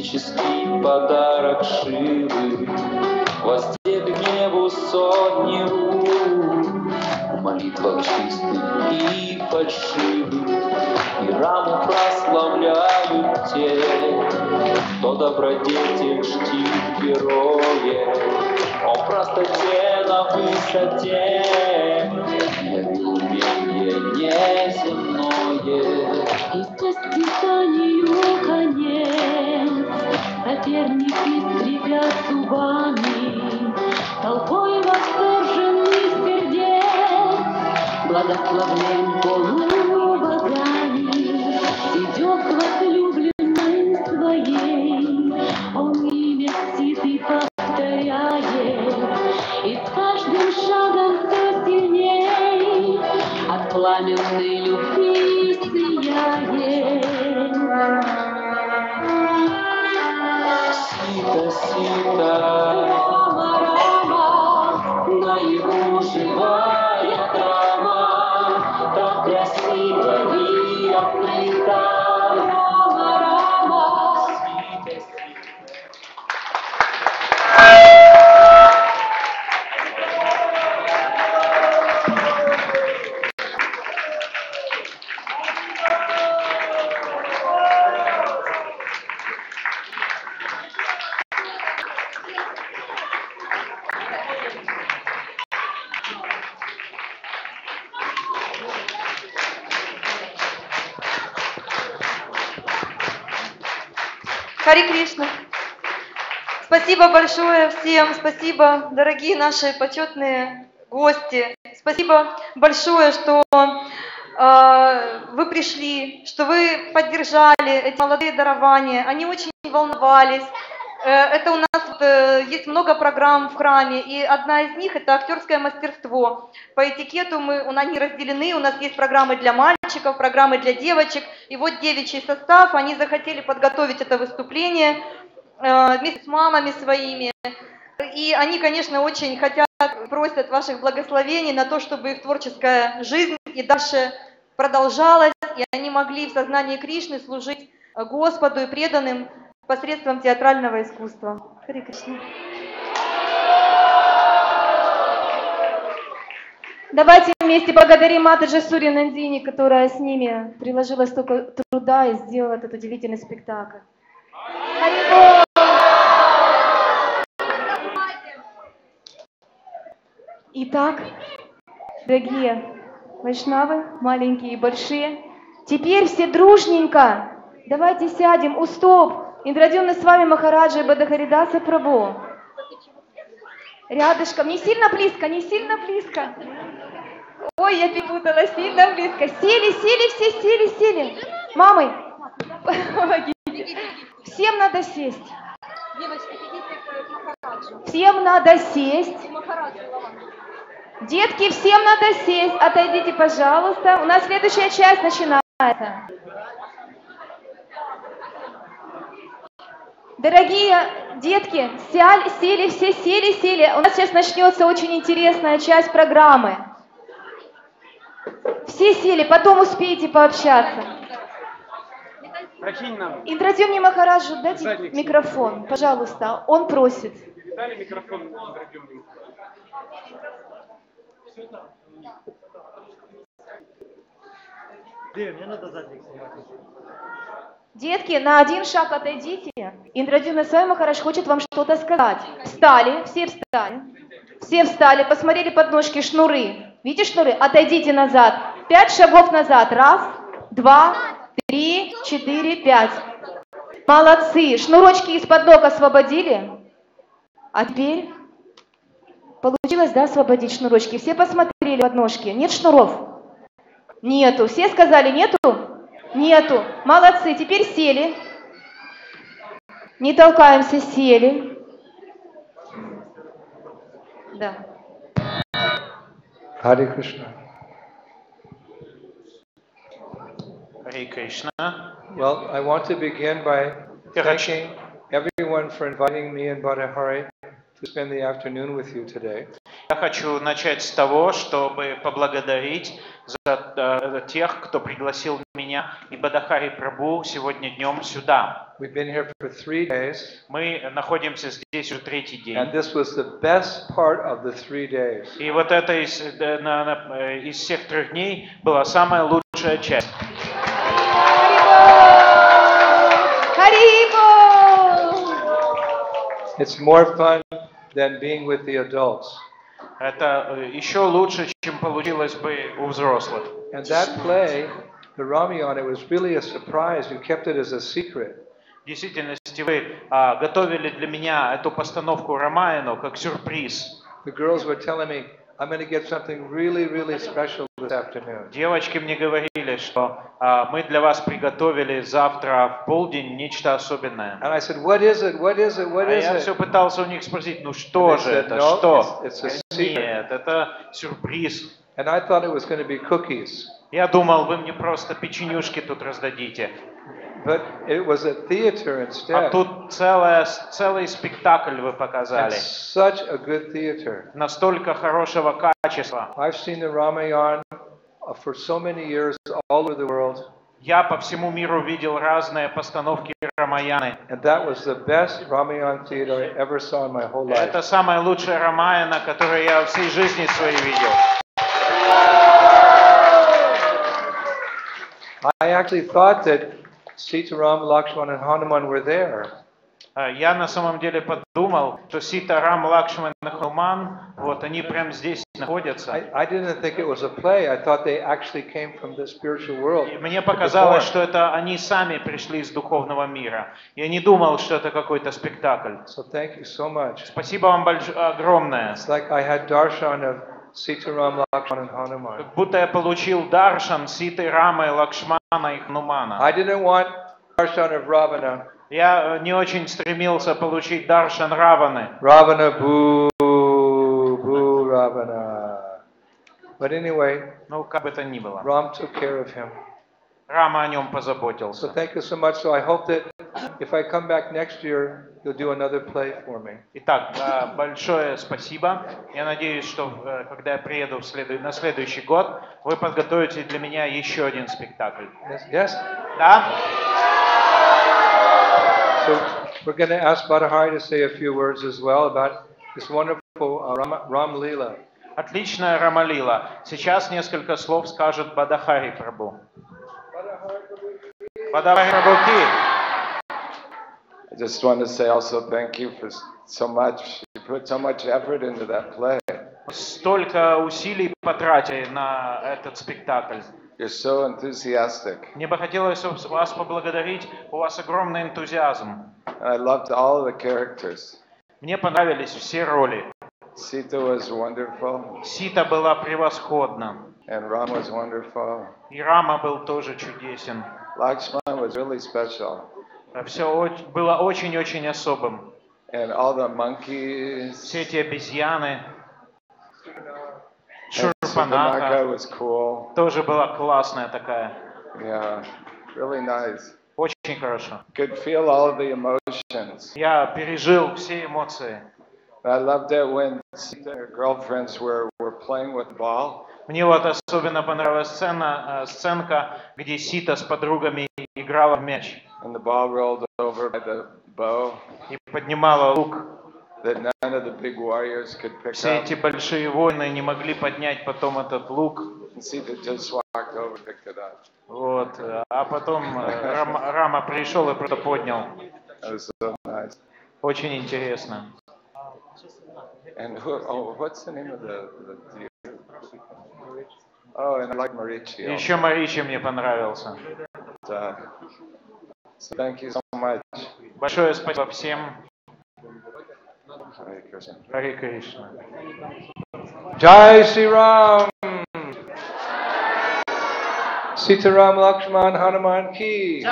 Мистический подарок Шивы, воздели к небу сотни рук, в молитвах чистых и фальшивых, и раму прославляют те, кто добродетель чтит героя. О простоте на высоте явил умение неземное. И состязанию конец, соперники скрипят зубами, толпой восторженных сердец, благословлен полную богами, идет к возлюбленной своей, он имя чтит и повторяет, и с каждым шагом все сильней от пламенной любви сияет. Сита, сита, Рама, рама, наяву живая трава, так красиво и открыта. рама, рама. Сита, сита. Харе Кришна. Спасибо большое всем, спасибо, дорогие наши почетные гости. Спасибо большое, что вы пришли, что вы поддержали эти молодые дарования. Они очень волновались. Это у нас есть много программ в храме, и одна из них – это актерское мастерство. По этикету они разделены, у нас есть программы для мальчиков, программы для девочек. И вот девичий состав, они захотели подготовить это выступление вместе с мамами своими. И они, конечно, очень хотят, просят ваших благословений на то, чтобы их творческая жизнь и дальше продолжалась, и они могли в сознании Кришны служить Господу и преданным посредством театрального искусства. Харе Кришна. Давайте вместе благодарим Матаджи Сури Нандини, которая с ними приложила столько труда и сделала этот удивительный спектакль. Харибол! Итак, дорогие вайшнавы, маленькие и большие, теперь все дружненько давайте сядем у стоп Индрадьюмны с вами Махараджа и Бадахаридаса Прабhu. Рядышком, не сильно близко, не сильно близко. Ой, я перепутала, сильно близко. Сели, сели, все сели, сели. Мамы, помогите. Всем надо сесть. Всем надо сесть. Детки, всем надо сесть. Отойдите, пожалуйста. У нас следующая часть начинается. Дорогие детки, сели, все сели, сели. У нас сейчас начнется очень интересная часть программы. Все сели, потом успеете пообщаться. Индрадьюмни Махараджу, дайте микрофон, пожалуйста. Он просит. Дали микрофон Индрадьюмни. Мне надо задник снимать. Детки, на один шаг отойдите. Индрадьюмна Свами Махарадж хочет вам что-то сказать. Встали, все встали. Все встали, посмотрели под ножки, шнуры. Видите шнуры? Отойдите назад. 5 шагов назад. 1, 2, 3, 4, 5. Молодцы. Шнурочки из-под ног освободили. А теперь получилось, да, освободить шнурочки? Все посмотрели под ножки. Нет шнуров? Нету. Все сказали нету? Нету. Молодцы. Теперь сели. Не толкаемся, сели. Да. Hare Krishna. Hare Krishna. Well, I want to begin by thanking everyone for inviting me and Badahari to spend the afternoon with you today. Я хочу начать с того, чтобы поблагодарить за тех, кто пригласил меня и Бадахари Прабху сегодня днем сюда. We've been here for 3 days, Мы находимся здесь уже третий and день. this was the best part of the 3 days. И вот это из всех 3 дней была самая лучшая часть. Харибол! It's more fun than being with the adults. Это еще лучше, чем получилось бы у взрослых. And that play, the Ramayan, it was really a surprise. You kept it as a secret. В действительности вы готовили для меня эту постановку Рамаяну как сюрприз. The girls were telling me, I'm going to get something really, really special this afternoon. Девочки мне говорили, что мы для вас приготовили завтра в полдень нечто особенное. And I said, what is it? What is it? What А is я it? все пытался у них спросить, ну что And they же said, это, "No, что? it's a secret." Нет, это сюрприз. And I thought it was going to be cookies. Я думал, вы мне просто печенюшки тут раздадите. But it was a theater А instead. тут целый спектакль вы And показали. such a good theater. Настолько хорошего качества. I've seen the Ramayan for so many years all over the world. Я по всему миру видел разные постановки Рамаяны. And that was the best Ramayan theater I ever saw in my whole life. Это самая лучшая Рамаяна, которую я всей жизни своей видел. I actually thought that Sitaram, Lakshman, and Hanuman were there. Я на самом деле подумал, что Сита, Рам, Лакшман и Хануман, вот они прямо здесь находятся. I didn't think it was a play. I thought they actually came from the spiritual world. И мне to показалось, perform. что это они сами пришли из духовного мира. Я не думал, что это какой-то спектакль. So thank you so much. Спасибо вам огромное. It's like I had darshan of Sitaram, Lakshman, and Hanuman. Как будто я получил даршан Ситы, Рамы, Лакшмана и Ханумана. I didn't want darshan of Ravana. Я не очень стремился получить даршан Раваны. Ravana, boo, boo, Ravana. But anyway, Ну, как бы то ни было. Ram took care of him. Рама о нем So позаботился. thank you so much. So I hope that if I come back next year, you'll do another play for me. Итак, большое спасибо. Я надеюсь, что когда я приеду на следующий год, вы подготовите для меня еще один спектакль. Yes? Yes? Да? So we're going to ask Badahari to say a few words as well about this wonderful Ram Leela. Отличная Рамалила. Сейчас несколько слов скажет Бадахари Прабху. Бадахари Прабху Ки. I just want to say also thank you for so much. You put so much effort into that play. Столько усилий потратили на этот спектакль. You're so enthusiastic. Мне бы хотелось вас поблагодарить. У вас огромный энтузиазм. And I loved all of the characters. Мне понравились все роли. Sita was wonderful, Сита была превосходна. and Ram was wonderful. И Рама был тоже чудесен. Lakshman was really special. Все было очень-очень особым. And all the monkeys. Все эти обезьяны. And Шурпанаха Surpanaka was cool. тоже была классная такая. Yeah, really nice. Очень хорошо. Could feel all of the emotions. Я пережил все эмоции. I loved it when Sita and her girlfriends were playing with the ball. Мне вот особенно понравилась сценка, где Сита с подругами играла в мяч And the ball rolled over by the bow и поднимала лук. that none of the big warriors could pick Все up. эти большие воины не могли поднять потом этот лук. And Sita just walked over and picked it up. Вот. А потом Рама пришел и просто поднял. That was so nice. Очень интересно. And what's the name of the deer? Oh, and I like Marichi. also. Еще Маричи мне понравился. So thank you so much. Большое спасибо всем. Hare Krishna. Харе Кришна. Jai Sri Ram. Sitaram, Lakshman, Hanuman ki.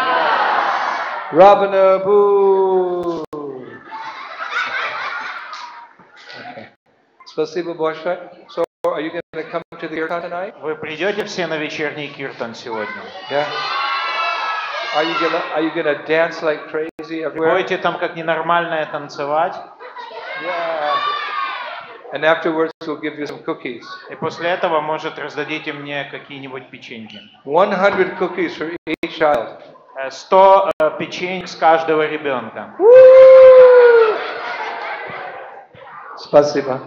Ravana boo. Okay. Spasibo большое. So are you going to come to the kirtan tonight? Вы придете все на вечерний киртан сегодня? Yeah. Are you gonna dance like crazy everywhere? Будете там как ненормальное танцевать? Yeah. And afterwards, we'll give you some cookies. И после этого, может, раздадите мне какие-нибудь печеньки. 100 cookies for each child. 100 печеньк с каждого ребенка. Спасибо.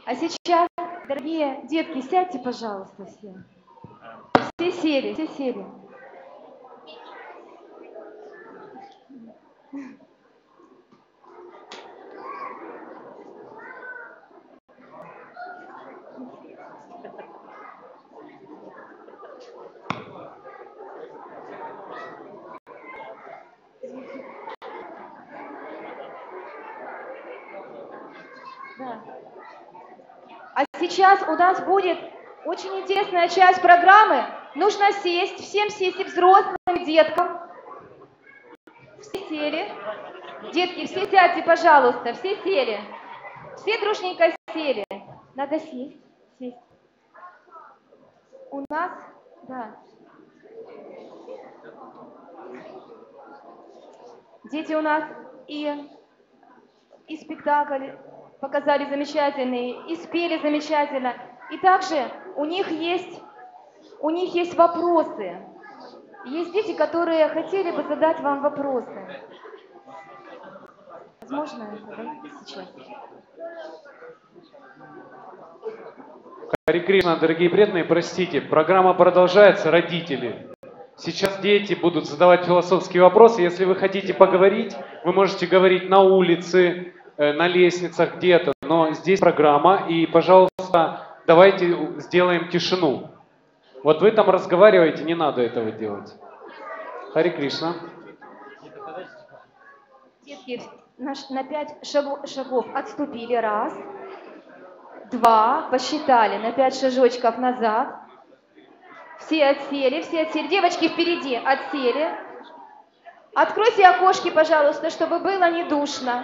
А сейчас, дорогие детки, сядьте, пожалуйста, все. Все сели, все сели. Да. А сейчас у нас будет очень интересная часть программы. Нужно сесть, всем сесть, и взрослым, и деткам. Все сели. Детки, все сядьте, пожалуйста, все сели. Все дружненько сели. Надо сесть, сесть. У нас, да. Дети у нас и спектакль показали замечательный, и спели замечательно. И также у них есть вопросы. Есть дети, которые хотели бы задать вам вопросы. Возможно, это да, сейчас. Харе Кришна, дорогие преданные, простите, программа продолжается, родители. Сейчас дети будут задавать философские вопросы. Если вы хотите поговорить, вы можете говорить на улице, на лестницах где-то. Но здесь программа, и, пожалуйста, давайте сделаем тишину. Вот вы там разговариваете, не надо этого делать. Харе Кришна. Детки на 5 шагов отступили. 1, 2, посчитали на 5 шажочков назад. Все отсели, все отсели. Девочки впереди отсели. Откройте окошки, пожалуйста, чтобы было не душно.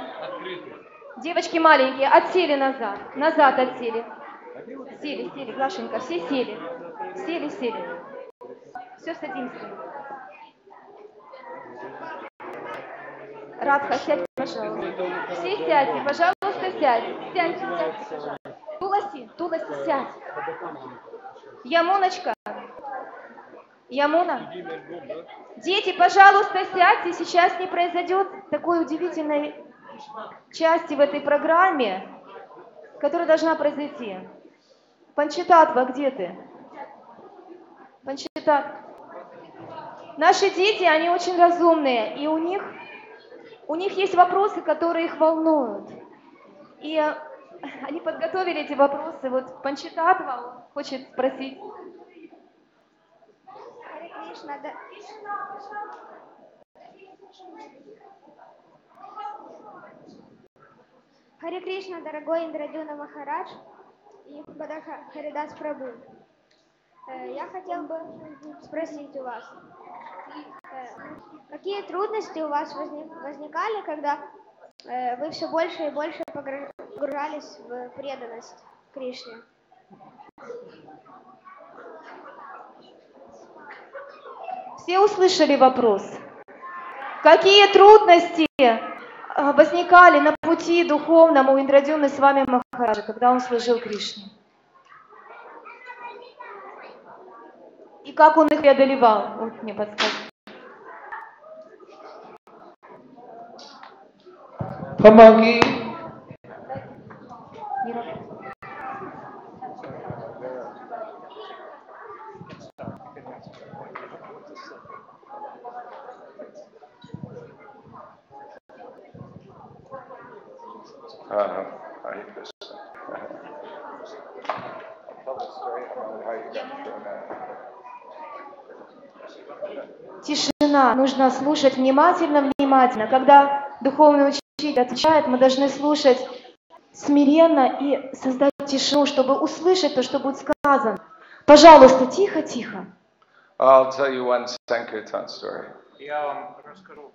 Девочки маленькие отсели назад. Назад отсели. Сели, сели, Глашенька, все сели. Сели, сели. Все, садимся. Радха, сядь, пожалуйста. Все сядьте, пожалуйста, сядьте. Сядьте, сядьте, пожалуйста. Туласи, сядь. Ямуночка. Ямуна. Дети, пожалуйста, сядьте. Сейчас не произойдет такой удивительной части в этой программе, которая должна произойти. Панчитатва, где ты? Панчитат. Наши дети, они очень разумные, и у них есть вопросы, которые их волнуют. И они подготовили эти вопросы. Вот Панчитатва хочет спросить. Харе Кришна, да. Харе Кришна, дорогой Индрадюна Махарадж и Бадаха Харидас Прабху. Я хотел бы спросить у вас, какие трудности у вас возникали, когда вы все больше и больше погружались в преданность Кришне? Все услышали вопрос? Какие трудности возникали на пути духовному у Индрадюмны с вами Махараджа, когда он служил Кришне? И как он их преодолевал? Вот мне подскажите. Помоги. Hare Krishna. Tell the story about how you got through that. Тишина. Нужно слушать внимательно. Когда духовный учитель отвечает, мы должны слушать смиренно и создать тишину, чтобы услышать то, что будет сказано. Пожалуйста, тихо. I'll tell you one Sankirtan story. Я вам расскажу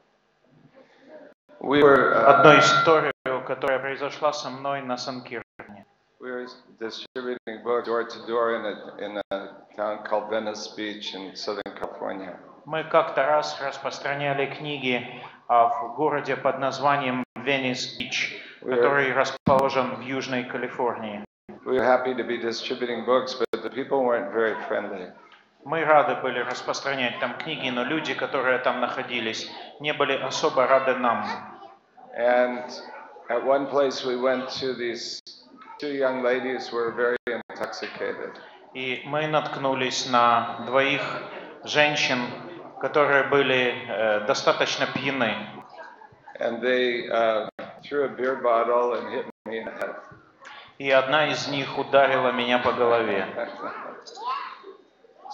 We were одну историю, которая произошла со мной на Санкиртане. we were distributing books door to door in a town called Venice Beach in Southern California. Мы как-то раз распространяли книги в городе под названием Венес-Бич который расположен в Южной Калифорнии. We were happy to be distributing books, but the people weren't very friendly. Мы рады были распространять там книги, но люди, которые там находились, не были особо рады нам. And at one place we went to, these two young ladies were very intoxicated. И мы наткнулись на двоих женщин, которые были достаточно пьяны. And they threw a beer bottle and hit me in the head. И одна из них ударила меня по голове.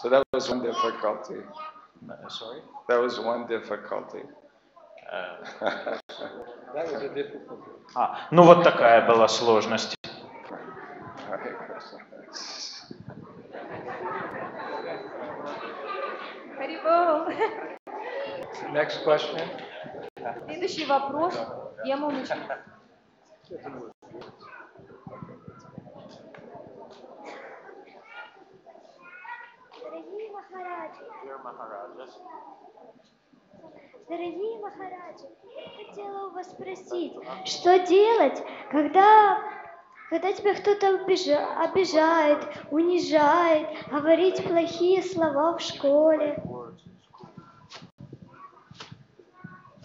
So that was one difficulty. Sorry? That was one difficulty. That was a difficulty. Ну вот такая была сложность. Харибол. Next question. Следующий вопрос. Я мамочка. Дорогие Махараджи, я хотела у вас спросить, что делать, когда тебя кто-то обижает, унижает, говорить плохие слова в школе?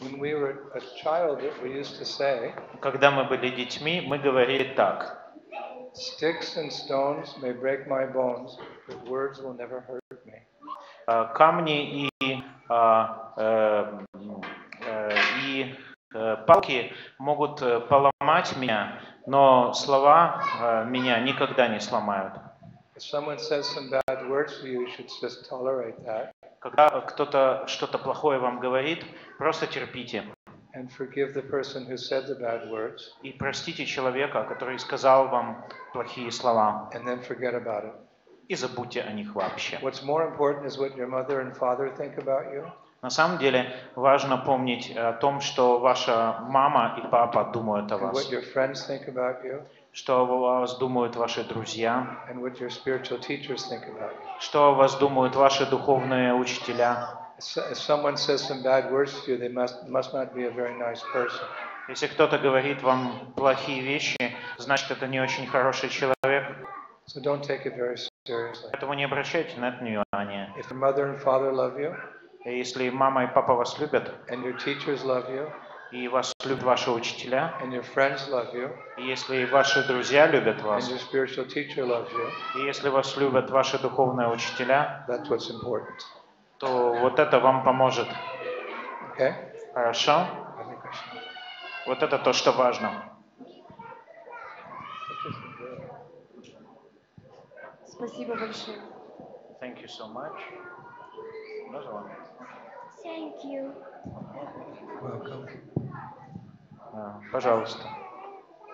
When we were a child, we used to say, Когда мы были детьми, мы говорили так. "Sticks and stones may break my bones, but words will never hurt me." Камни и палки могут поломать меня, но слова меня никогда не сломают. If someone says some bad words to you, you should just tolerate that Когда кто-то что-то плохое вам говорит, просто терпите. and forgive the person who said the bad words, И простите человека, который сказал вам плохие слова, and then forget about it. и забудьте о них вообще. What's more important is what your mother and father think about you, На самом деле важно помнить о том, что ваша мама и папа думают о and what вас, your friends think about you, что о вас думают ваши друзья, and what your spiritual teachers think about you. что о вас думают ваши духовные учителя. If someone says some bad words to you, they must not be a very nice person. Если кто-то говорит вам плохие вещи, значит, это не очень хороший человек. So don't take it very seriously. Поэтому не обращайте на это внимания. If your mother and father love you, И если мама и папа вас любят, and your teachers love you, и вас любят ваши учителя, and your friends love you, и если ваши друзья любят and вас, your spiritual teacher loves you, и если вас любят ваши духовные учителя, that's what's important. то вот это вам поможет. Okay? Хорошо? Hare Krishna. Вот это то, что важно. Спасибо большое. Thank you so much. Thank you. Welcome. Пожалуйста.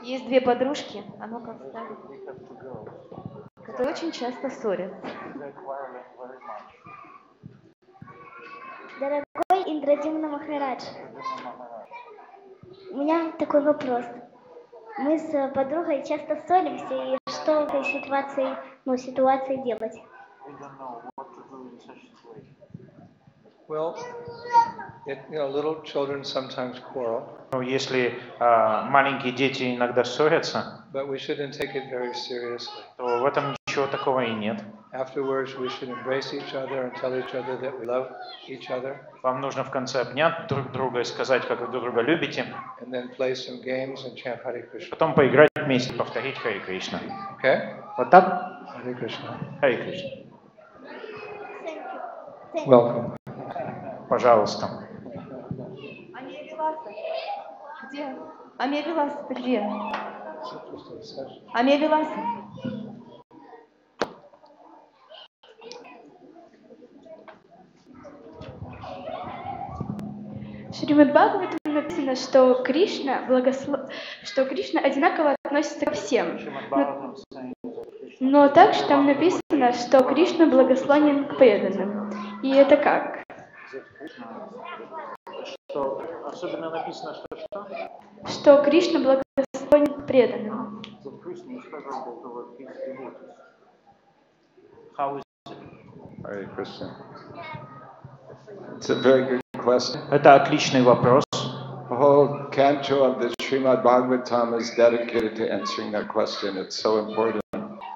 Есть две подружки, а ну-ка встали, которые очень часто ссорятся. Дорогой Индрадимна Махарадж, у меня такой вопрос. Мы с подругой часто ссоримся, и что в этой ситуации делать? Well, little children sometimes quarrel, Ну, если маленькие дети иногда ссорятся, but we shouldn't take it very seriously. то в этом ничего такого и нет. Afterwards, we should embrace each other and tell each other that we love each other, Вам нужно в конце обнять друг друга и сказать, как вы друг друга любите, and then play some games and chant Hare Krishna. потом поиграть вместе, повторить Хари Кришна. Okay? Вот так? Hare Krishna. Хари Кришна. Welcome. Пожалуйста. Амия Виласа. Где? Амия Виласа, ты где? Амия Виласа. В Шримад Бхагаватам написано, что Кришна одинаково относится ко всем. Но также там написано, что Кришна благословен к преданным. И это как? Что особенно написано, что? Что Кришна благословен к преданным. How is Hare Krishna. It's a very good question. Это отличный вопрос. The whole canto of the Srimad Bhagavatam is dedicated to answering that question. It's so important.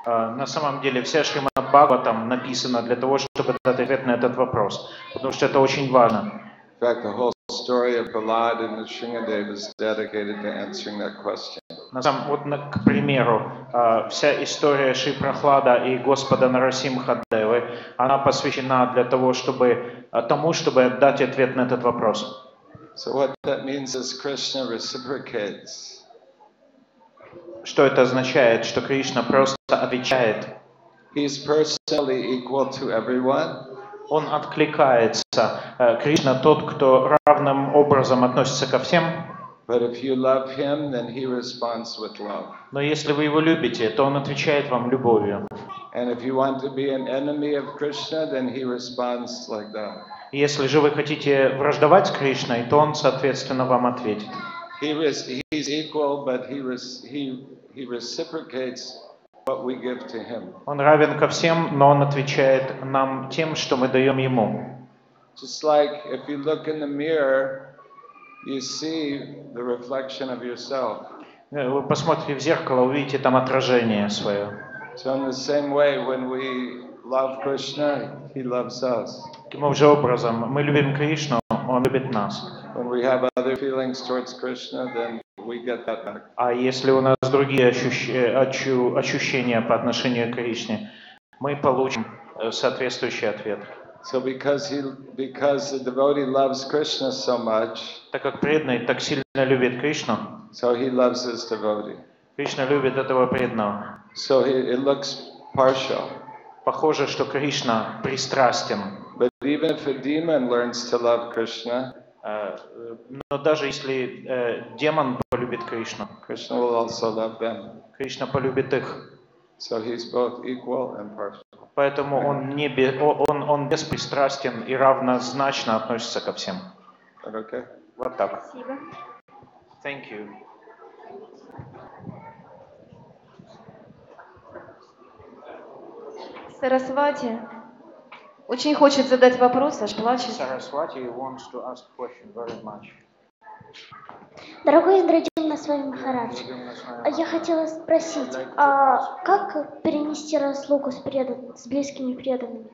На самом деле вся Шримад Бхагаватам написана для того, чтобы дать ответ на этот вопрос, потому что это очень важно. In fact, the whole story of Prahlad and Nrsimhadev is dedicated to answering that question. К примеру, вся история Шри Прахлада и Господа Нарасимхадевы, она посвящена для того, чтобы дать ответ на этот вопрос. So what that means is Krishna reciprocates. Что это означает? Что Кришна просто отвечает. He's personally equal to everyone. Он откликается. Кришна тот, кто равным образом относится ко всем. But if you love him, then he responds with love. Но если вы его любите, то он отвечает вам любовью. And if you want to be an enemy of Krishna, then he responds like that. Если же вы хотите враждовать с Кришной, то он, соответственно, вам ответит. He's equal, but he reciprocates what we give to him. Он равен ко всем, но он отвечает нам тем, что мы даем ему. Just like if you look in the mirror, you see the reflection of yourself. Вы посмотрите в зеркало, увидите там отражение свое. So in the same way, when we love Krishna, he loves us. Таким же образом, мы любим Кришну, он любит нас. When we have other feelings towards Krishna, then we get that back. А если у нас другие ощущения по отношению к Кришне, мы получим соответствующий ответ. So because the devotee loves Krishna so much, так как преданный так сильно любит Кришну, so he loves his devotee. Кришна любит этого преданного. So it looks partial. Похоже, что Кришна пристрастен. But even if a demon learns to love Krishna, но даже если демон полюбит Кришну, Krishna will also love them. Кришна полюбит их. So he's both equal and partial. Поэтому он беспристрастен и равнозначно относится ко всем. Okay. Вот так. Спасибо. Thank you. Сарасвати очень хочет задать вопрос, аж плачет. Saraswati wants to ask question very much. Дорогой Индрадюмна Свами Махарадж, я хотела спросить, как перенести разлуку с близкими преданными?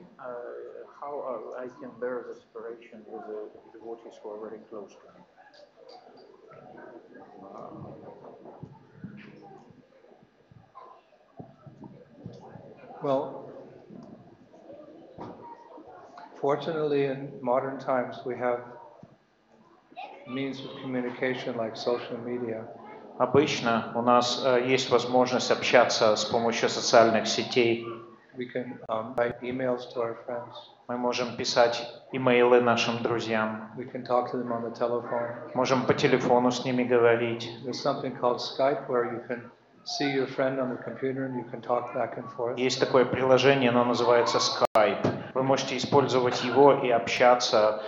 How I can bear the separation with the devotees who are very close to me? Well, fortunately in modern times we have means of communication like social media. Обычно у нас есть возможность общаться с помощью социальных сетей. We can write emails to our friends. Мы можем писать имейлы нашим друзьям. We can talk to them on the telephone. Можем по телефону с ними говорить. There's something called Skype where you can see your friend on the computer and you can talk back and forth. Есть такое приложение, оно называется Skype. Вы можете использовать его и общаться,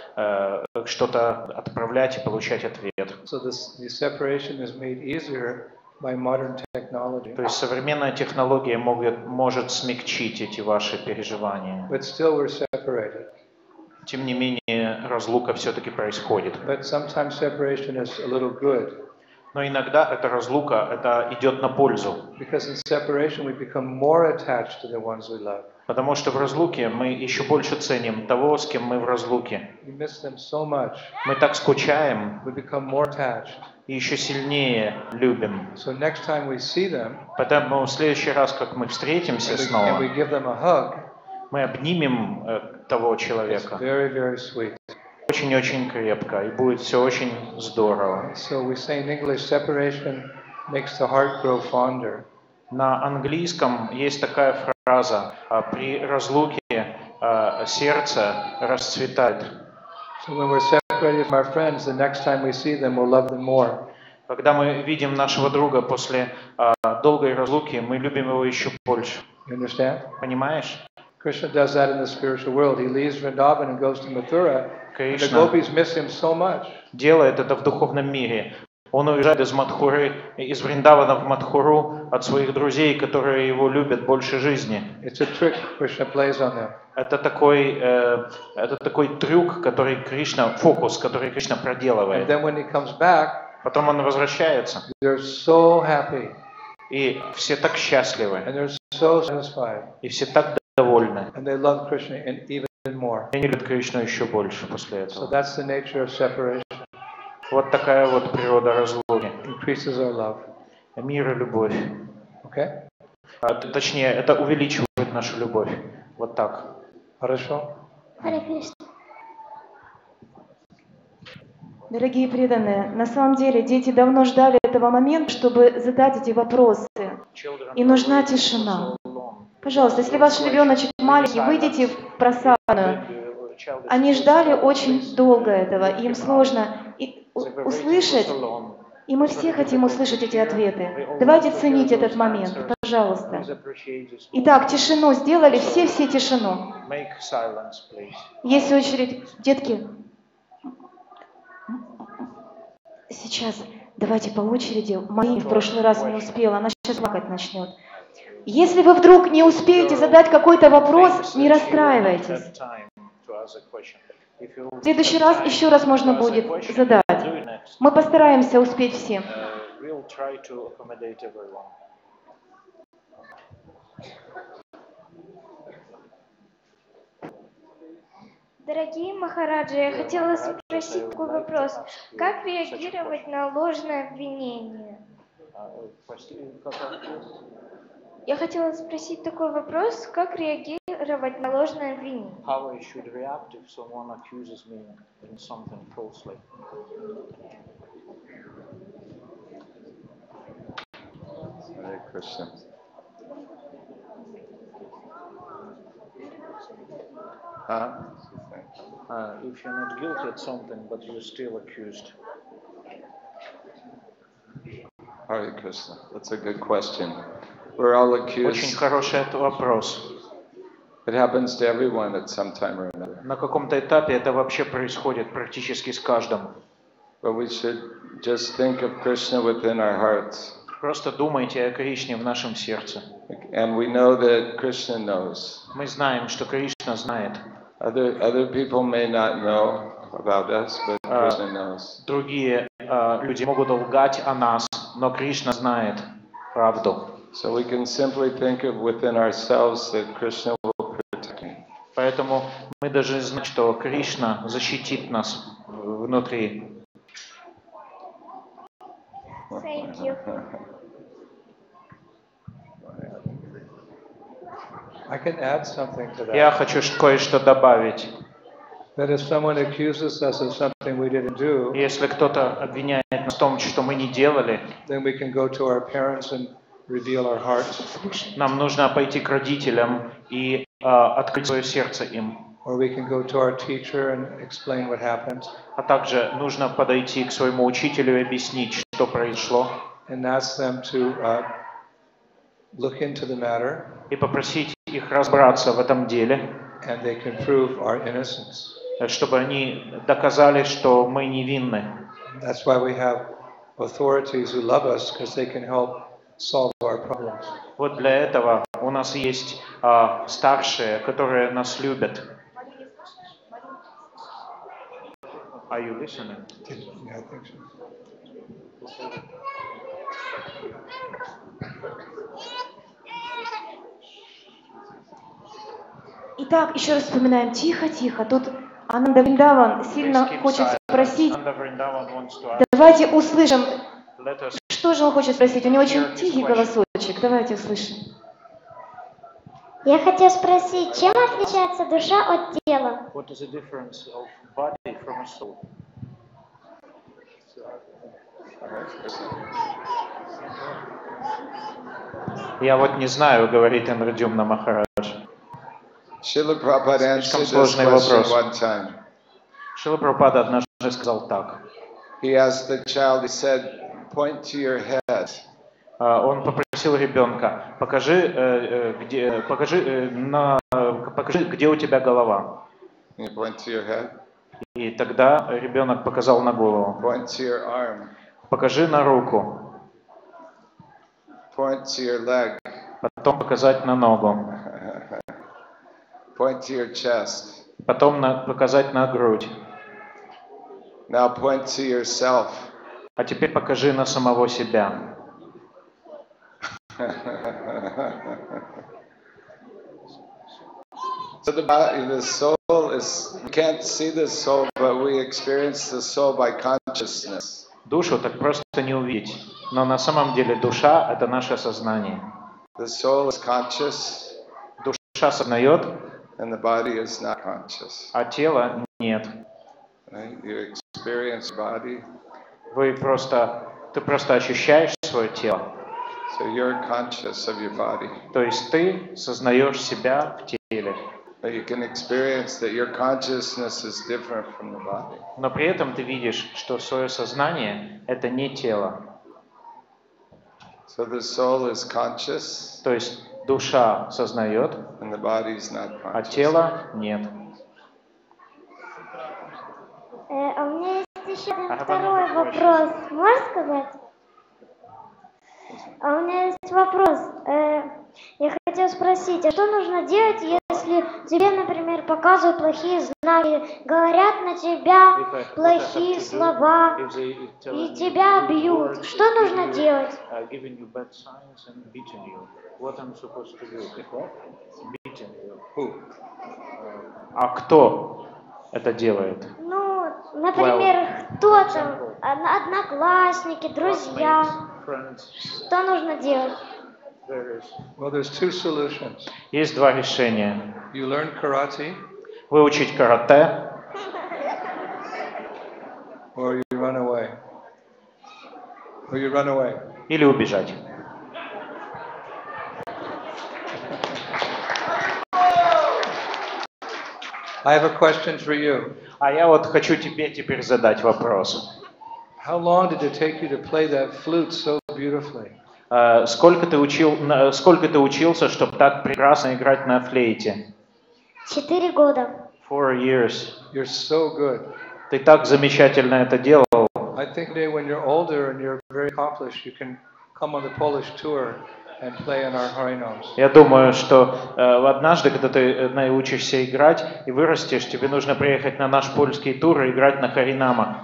что-то отправлять и получать ответ. So the separation is made easier by modern technology. То есть современная технология может смягчить эти ваши переживания. But still we're separated. Тем не менее, разлука все-таки происходит. But sometimes separation is a little good. Но иногда эта разлука, это идет на пользу. Because in separation we become more attached to the ones we love. Потому что в разлуке мы еще больше ценим того, с кем мы в разлуке. We miss them so much. Мы так скучаем. We become more attached. И еще сильнее любим. So next time we see them, поэтому в следующий раз, как мы встретимся снова, and we give them a hug, мы обнимем того человека. It's very, very sweet. Очень-очень крепко, и будет все очень здорово. So we say in English, separation makes the heart grow fonder. На английском есть такая фраза: при разлуке сердце расцветает. So when we're separated from our friends, the next time we see them, we'll love them more. Когда мы видим нашего друга после долгой разлуки, мы любим его еще больше. You understand? Понимаешь? Krishna does that in the spiritual world. He leaves Vrindavan and goes to Mathura. And the gopis miss him so much. Делает это в духовном мире. Он уезжает из Мадхуры, из Вриндавана в Мадхуру от своих друзей, которые его любят больше жизни. It's a trick Krishna plays on them. Это такой трюк, который Кришна, фокус, который Кришна проделывает. And then when he comes back, Потом он возвращается, They're so happy и все так счастливы, and they're so satisfied. и все так довольны. And they love Krishna and even more. И они любят Кришну еще больше после So этого. that's the nature of separation. Вот такая вот природа разлуки. Increases our love. Мир и любовь. Okay? Точнее, это увеличивает нашу любовь. Вот так. Хорошо? Харе Кришна. Дорогие преданные, на самом деле дети давно ждали этого момента, чтобы задать эти вопросы. И нужна тишина. Пожалуйста, если ваш ребеночек маленький, выйдите в просадную. Они ждали очень долго этого, им сложно услышать, и мы все хотим услышать эти ответы. Давайте ценить этот момент, пожалуйста. Итак, тишину сделали, все тишину. Есть очередь, детки. Сейчас давайте по очереди. Моя в прошлый раз не успела, она сейчас плакать начнет. Если вы вдруг не успеете задать какой-то вопрос, не расстраивайтесь. В следующий раз еще раз можно будет задать. Мы постараемся успеть всем. Дорогие Махараджи, я хотела спросить такой вопрос. Как реагировать на ложное обвинение? Я хотела спросить такой вопрос. Как реагировать на ложное обвинение? How I should react if someone accuses me in something falsely. Hare Krishna. If you're not guilty at something, but you're still accused. Hare Krishna. That's a good question. We're all Очень accused. хороший вопрос. It happens to everyone at some time or another. На каком-то этапе это вообще происходит практически с каждым. But we should just think of Krishna within our hearts. Просто думайте о Кришне в нашем сердце. And we know that Krishna knows. Мы знаем, что Кришна знает. Other people may not know about us, but Krishna knows. Другие люди могут лгать о нас, но Кришна знает правду. So we can simply think of within ourselves that Krishna will protect me. Поэтому мы должны знать, что Кришна защитит нас внутри. Thank you. I can add something to that. Я хочу кое-что добавить. That if someone accuses us of something we didn't do, Если кто-то обвиняет нас в том, что мы не делали, then we can go to our parents and reveal our hearts. нам нужно пойти к родителям и открыть свое сердце им. Or we can go to our teacher and explain what happened. А также нужно подойти к своему учителю и объяснить, что произошло, And ask them to look into the matter. и попросить их разобраться в этом деле, And they can prove our innocence. чтобы они доказали, что мы невинны. That's why we have authorities who love us, because they can help solve our problems. Вот для этого у нас есть старшие, которые нас любят. Are you listening? Yeah, I think so. Итак, еще раз вспоминаем. Тихо. Тут Ананда Вриндаван сильно хочет спросить. Давайте услышим, что же он хочет спросить. У него очень тихий голосочек. Давайте услышим. Я хотела спросить, чем отличается душа от тела? What is the difference of body from a soul? Я вот не знаю, говорит Индрадюмна Махарадж. Srila Prabhupada answered this сложный question вопрос. one time. Шрила Прабхупада однажды сказал так. He asked the child, he said, point to your head. Он попросил ребенка, покажи, где у тебя голова. Can you point to your head? И тогда ребенок показал на голову. Point to your arm. Покажи на руку. Point to your leg. Потом показать на ногу. Point to your chest. Потом показать на грудь. Now point to yourself. А теперь покажи на самого себя. So the soul is, we can't see the soul, but we experience the soul by consciousness. Душу так просто не увидеть. Но на самом деле душа — это наше сознание. The soul is conscious, Душа сознает, and the body is not conscious. а тело нет. Right? You experience body, Ты просто ощущаешь свое тело. so you're conscious of your body. То есть ты сознаешь себя в теле. But you can experience that your consciousness is different from the body. Но при этом ты видишь, что свое сознание — это не тело. So the soul is conscious, То есть душа сознает, and the body is not а conscious. тело нет. А у меня есть еще I have второй another вопрос. Можешь сказать? А у меня есть вопрос. Я хотела спросить, а что нужно делать, если тебе, например, показывают плохие знаки, говорят на тебя плохие слова, и тебя бьют? Что нужно делать? А кто это делает? Ну, например, кто-то, одноклассники, друзья. Что нужно делать? Well, there's two solutions. Есть два решения. You learn karate, Выучить карате or you run away. Or you run away. или убежать. I have a question for you. А я вот хочу тебе теперь задать вопрос. How long did it take you to play that flute so beautifully? Сколько ты учился, чтобы так прекрасно играть на флейте? 4 года. 4 years. You're so good. Ты так замечательно это делал. I think today when you're older and you're very accomplished, you can come on the Polish tour and play in our Harinoms. Я думаю, что однажды, когда ты научишься играть и вырастешь, тебе нужно приехать на наш польский тур и играть на харинамах.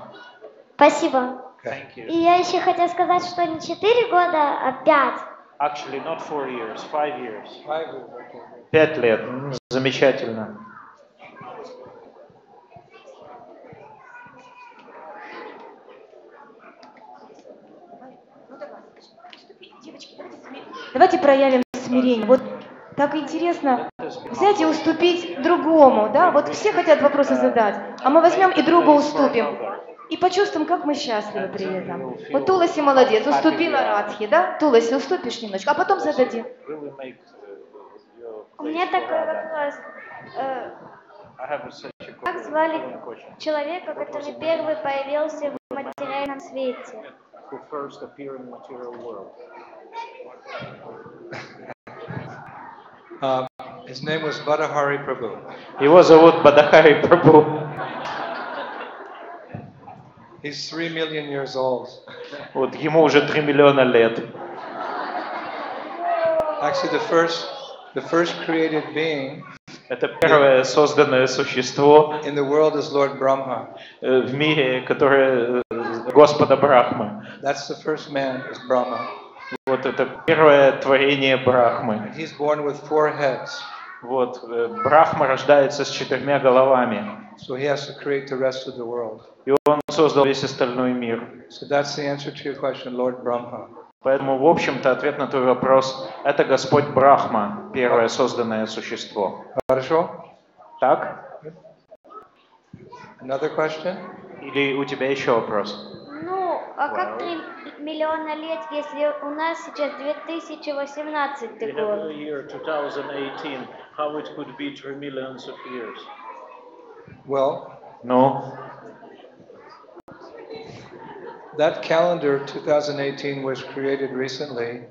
Спасибо. Thank you. И я еще хотела сказать, что не 4 года, а 5. Actually, not 4 years, 5 years. 5 years, okay. 5 лет. Замечательно. Давайте проявим смирение. Вот так интересно взять и уступить другому, да? Вот все хотят вопросы задать, а мы возьмем и другу уступим. И почувствуем, как мы счастливы при этом. Вот Туласи молодец, уступила Радхи, да? Туласи, уступишь немножко, а потом зададим. У меня такой вопрос. Как звали человека, который первый появился в материальном свете? His name was Badahari Prabhu. Его зовут Бадахари Прабху. He's 3 million years old. Вот ему уже 3 миллиона лет. Actually, the first created being Это первое созданное существо in the world is Lord Brahma. в мире, которое Господа Брахмы. That's the first man, is Brahma. Вот это первое творение Брахмы. He's born with 4 heads. Вот Брахма рождается с 4 головами. So he has to create the rest of the world. И он создал весь остальной мир. So that's the answer to your question, Lord Brahma. Поэтому, в общем-то, ответ на твой вопрос – это Господь Брахма, первое созданное существо. Хорошо? Так? Another question? Или у тебя еще вопрос? Ну, а как 3 миллиона лет, если у нас сейчас 2018 год? Well, Ну, that calendar 2018 was created recently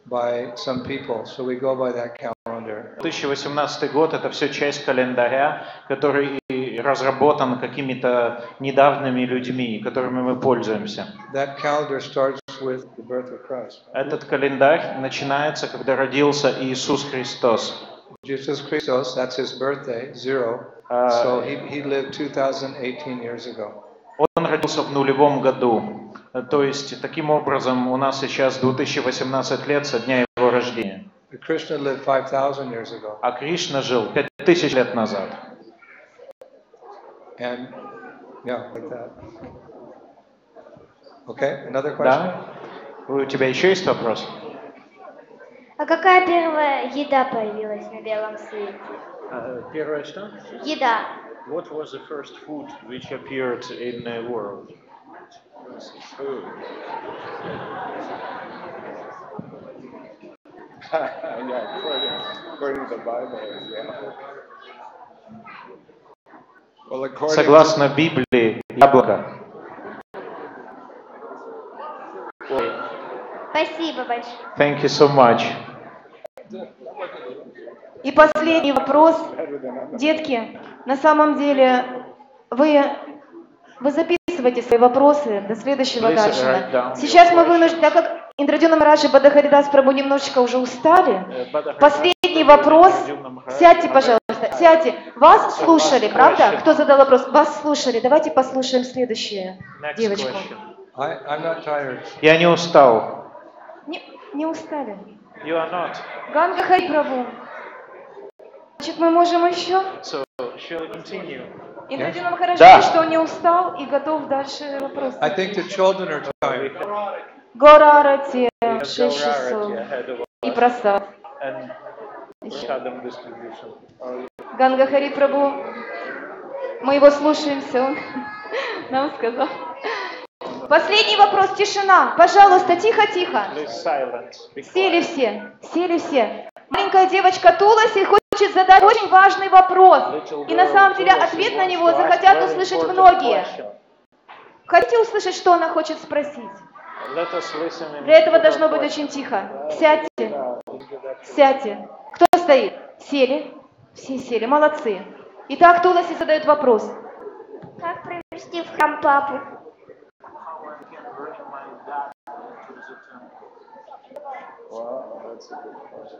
by some people, so we go by that calendar. 2018 год – это все часть календаря, который разработан какими-то недавними людьми, которыми мы пользуемся. That calendar starts with the birth of Christ. Этот календарь начинается, когда родился Иисус Христос. Jesus Christos, that's his birthday, 0. So he lived 2018 years ago. Он родился в нулевом году. То есть, таким образом, у нас сейчас 2018 лет со дня его рождения. Krishna lived 5,000 years ago. А Кришна жил 5000 лет назад. And, yeah, like that. Okay, another question? Да? У тебя еще есть вопрос? А какая первая еда появилась на белом свете? Первое что? Еда. What was the first food which appeared in the world? Food. Yeah, according to the Bible, yeah. Well, according Согласно Библии, яблоко. Спасибо большое. Thank you so much. И последний вопрос. Детки, на самом деле вы записывайте свои вопросы до следующего Please write Даршина. down Сейчас your мы вынуждены, так как Индрадюна Махарадж и Бадахаридас Прабху немножечко уже устали, последний вопрос. Сядьте, пожалуйста, сядьте. Вас слушали, правда? Кто задал вопрос? Вас слушали. Давайте послушаем следующую Next девочку. question. I'm not tired. Я не устал. Не устали. You are not. Ганга Хари Прабху. Значит, мы можем еще? So, shall we continue? Индрадюна Махарадж Да. говорит, что он не устал и готов дальше вопрос. I think the children are tired. Горарати, We have 6 Gaurarati часов. ahead of И us просад. and Prasadam distribution. Ганга Хари Прабху. Мы его слушаемся, он нам сказал. Последний вопрос, тишина. Пожалуйста, тихо-тихо. Please silence. Be Сели quiet. все, сели все. Маленькая девочка Туласи хочет задать очень важный вопрос. Little И на girl самом деле Tulasi ответ на wants него to ask захотят very услышать important многие. question. Хотите услышать, что она хочет спросить? Let us listen in Для этого to her должно быть question. очень тихо. Сядьте, сядьте. Кто стоит? Сели? Все сели, молодцы. Итак, Туласи задает вопрос. Как привести в храм папу? Wow, that's a good question.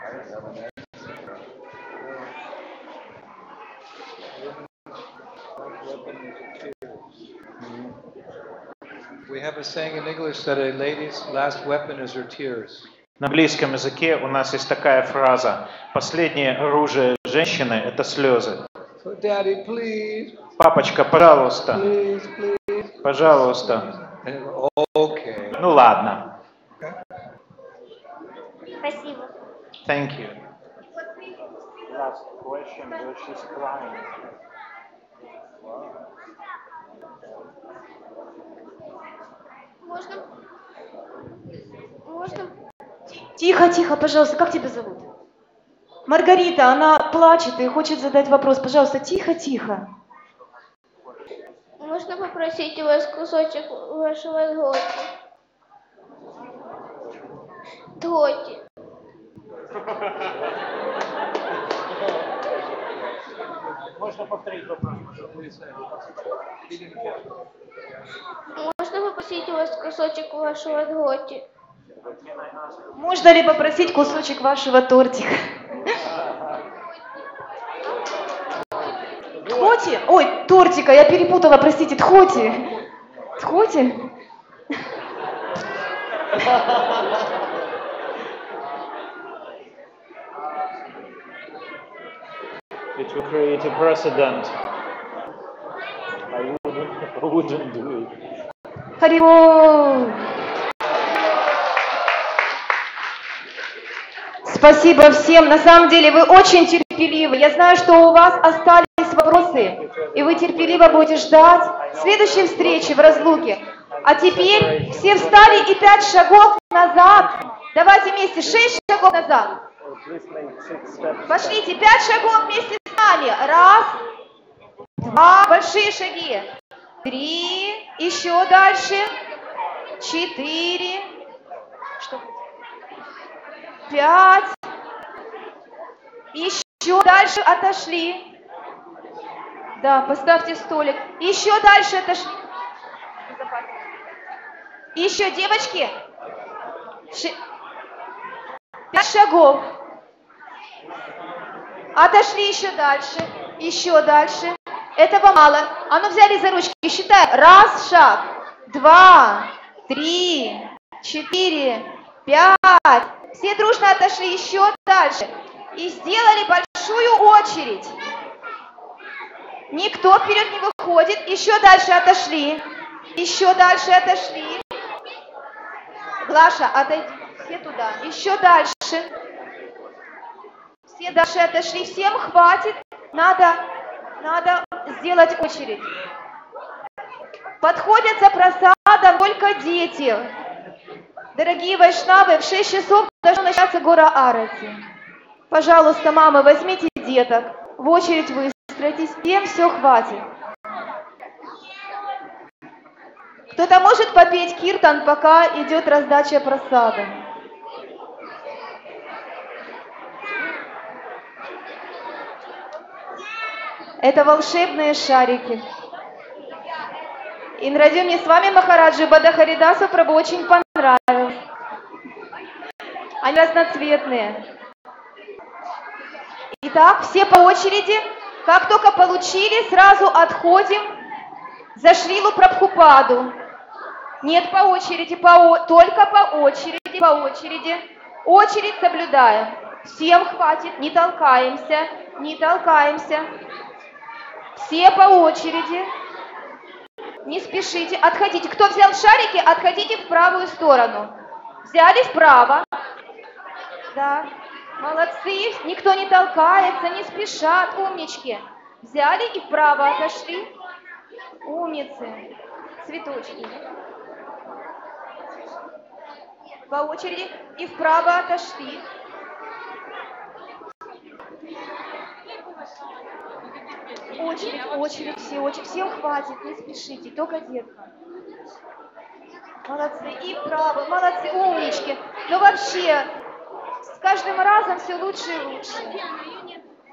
I don't have an answer. We have a saying in English that a lady's last weapon is her tears. На английском языке у нас есть такая фраза. Последнее оружие женщины – это слезы. So, Daddy, please, Папочка, пожалуйста, please, please. пожалуйста. And, okay. Ну ладно. Спасибо. Thank you. Last question, she's crying. Можно? Тихо, тихо, пожалуйста, как тебя зовут? Маргарита, она плачет и хочет задать вопрос. Пожалуйста, тихо, тихо. Можно попросить у вас кусочек вашего дхоти? Дхоти. Можно повторить вопрос? Можно попросить у вас кусочек вашего дхоти? Можно ли попросить кусочек вашего тортика? Тхоти? Ой, тортика, я перепутала, простите, тхоти. Тхоти? It will create a precedent. I wouldn't do it. Хари-бол. Спасибо всем. На самом деле вы очень терпеливы. Я знаю, что у вас остались вопросы, и вы терпеливо будете ждать следующей встречи в разлуке. А теперь все встали и 5 шагов назад. Давайте вместе 6 шагов назад. Пошлите 5 шагов вместе с нами. 1, 2, большие шаги. 3, еще дальше. 4, что? 5. Еще дальше отошли. Да, поставьте столик. Еще дальше отошли. Еще, девочки. 5 шагов. Отошли еще дальше. Еще дальше. Этого мало. А ну взяли за ручки, считаем. Раз, шаг. 2, 3, 4, 5. Все дружно отошли еще дальше. И сделали большую очередь. Никто вперед не выходит. Еще дальше отошли. Еще дальше отошли. Глаша, отойди. Все туда. Еще дальше. Все дальше отошли. Всем хватит. Надо сделать очередь. Подходят за просадом только дети. Дорогие вайшнавы, в 6 часов должна начаться гора Арати. Пожалуйста, мамы, возьмите деток. В очередь выстроитесь. Всем все хватит. Кто-то может попеть киртан, пока идет раздача просада? Это волшебные шарики. Индрадю, мне с вами Махараджи Бадахаридасу Прабху очень понравилось. Они разноцветные. Итак, все по очереди. Как только получили, сразу отходим за Шрилу Прабхупаду. Нет, по очереди, только по очереди. Очередь соблюдаем. Всем хватит, не толкаемся. Все по очереди. Не спешите, отходите. Кто взял шарики, отходите в правую сторону. Взяли вправо. Да, молодцы. Никто не толкается, не спешат, умнички. Взяли и вправо отошли. Умницы. Цветочки. По очереди и вправо отошли. Очередь, всем хватит, не спешите, только детка. Молодцы, и вправо, молодцы, умнички. Но вообще, с каждым разом все лучше и лучше.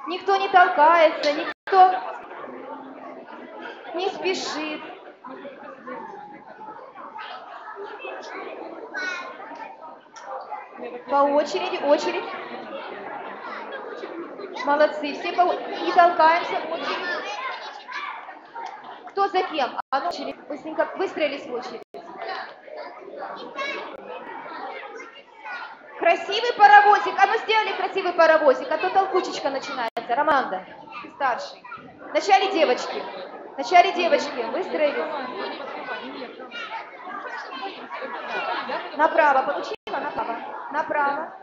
Никто не толкается, никто не спешит. По очередь. Молодцы, все не толкаемся, очередь. Кто за кем? А ну, очередь, быстренько выстроились в очередь. Красивый паровозик, а ну сделали красивый паровозик, а то толкучечка начинается. Романда, старший. Вначале девочки, выстроились. Направо, получила? Направо.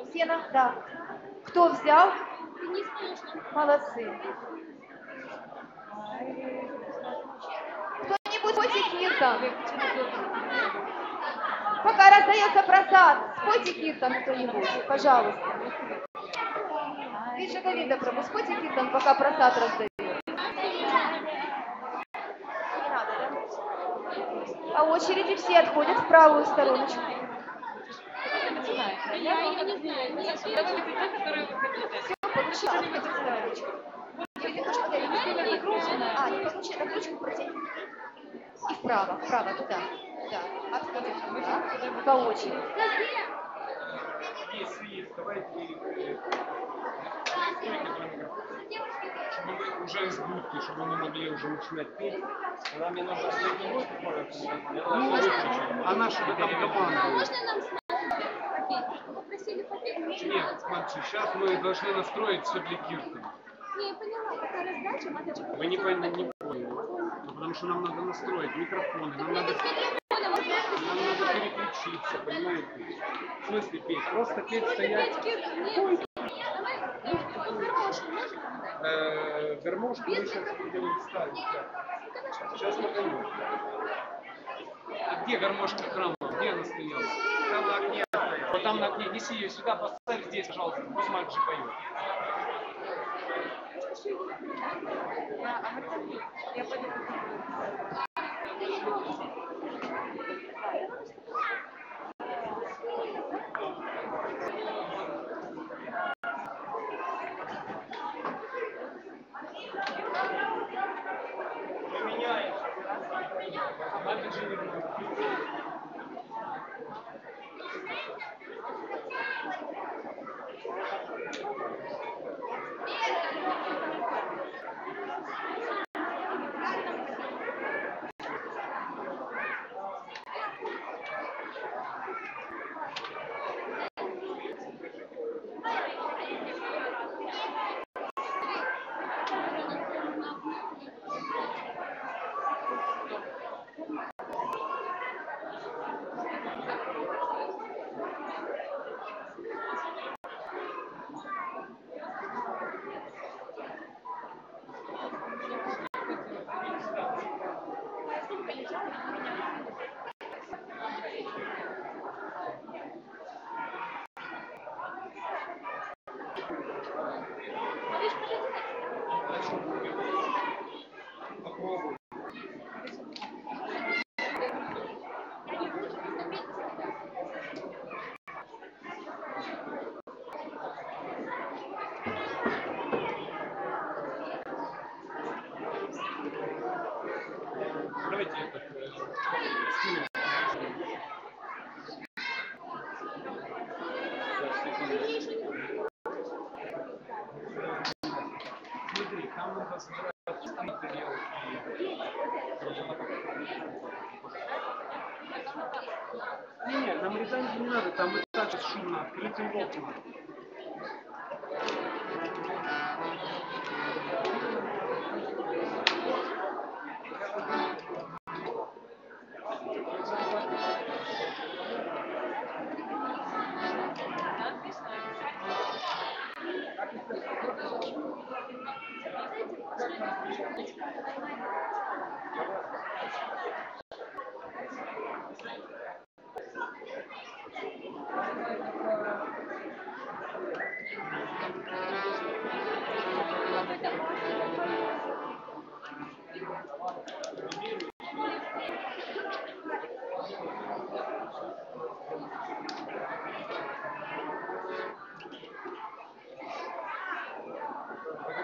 Все да. Кто взял? Молодцы. Кто-нибудь спойте киртан. Пока раздается просад, спойте киртан кто-нибудь, пожалуйста. Виджа Говинда Прабху, спойте киртан, пока просад раздает. Не надо, да? По очереди все отходят в правую стороночку. Я не знаю. Все, получилось. Не получилось, так ручку протяни. И вправо, туда. Да, отходим туда, по очереди. Чтобы мы уже из будки, чтобы мы могли уже начинать петь. Нам не нужно средний рост, а наши там команды. Можно нам попросили попеть? Нет, смотри, сейчас мы должны настроить все для киртана. Не, я поняла, пока раздача, маточка. Вы не поняли. Ну, потому что нам надо настроить микрофоны, нам надо переключиться, понимаете? В смысле петь? Просто петь, стоять. Гармошку мы сейчас будем ставить. Сейчас мы поймем. А где гармошка храма? Где она стояла? Там на окне стояла. Вот там на окне. Неси ее сюда, поставь здесь, пожалуйста. Пусть мальчик поет. Я пойду. Давайте это скинем. Смотри, там надо собирать материал Не, нам резать не надо, там и так шумно, открытым окном.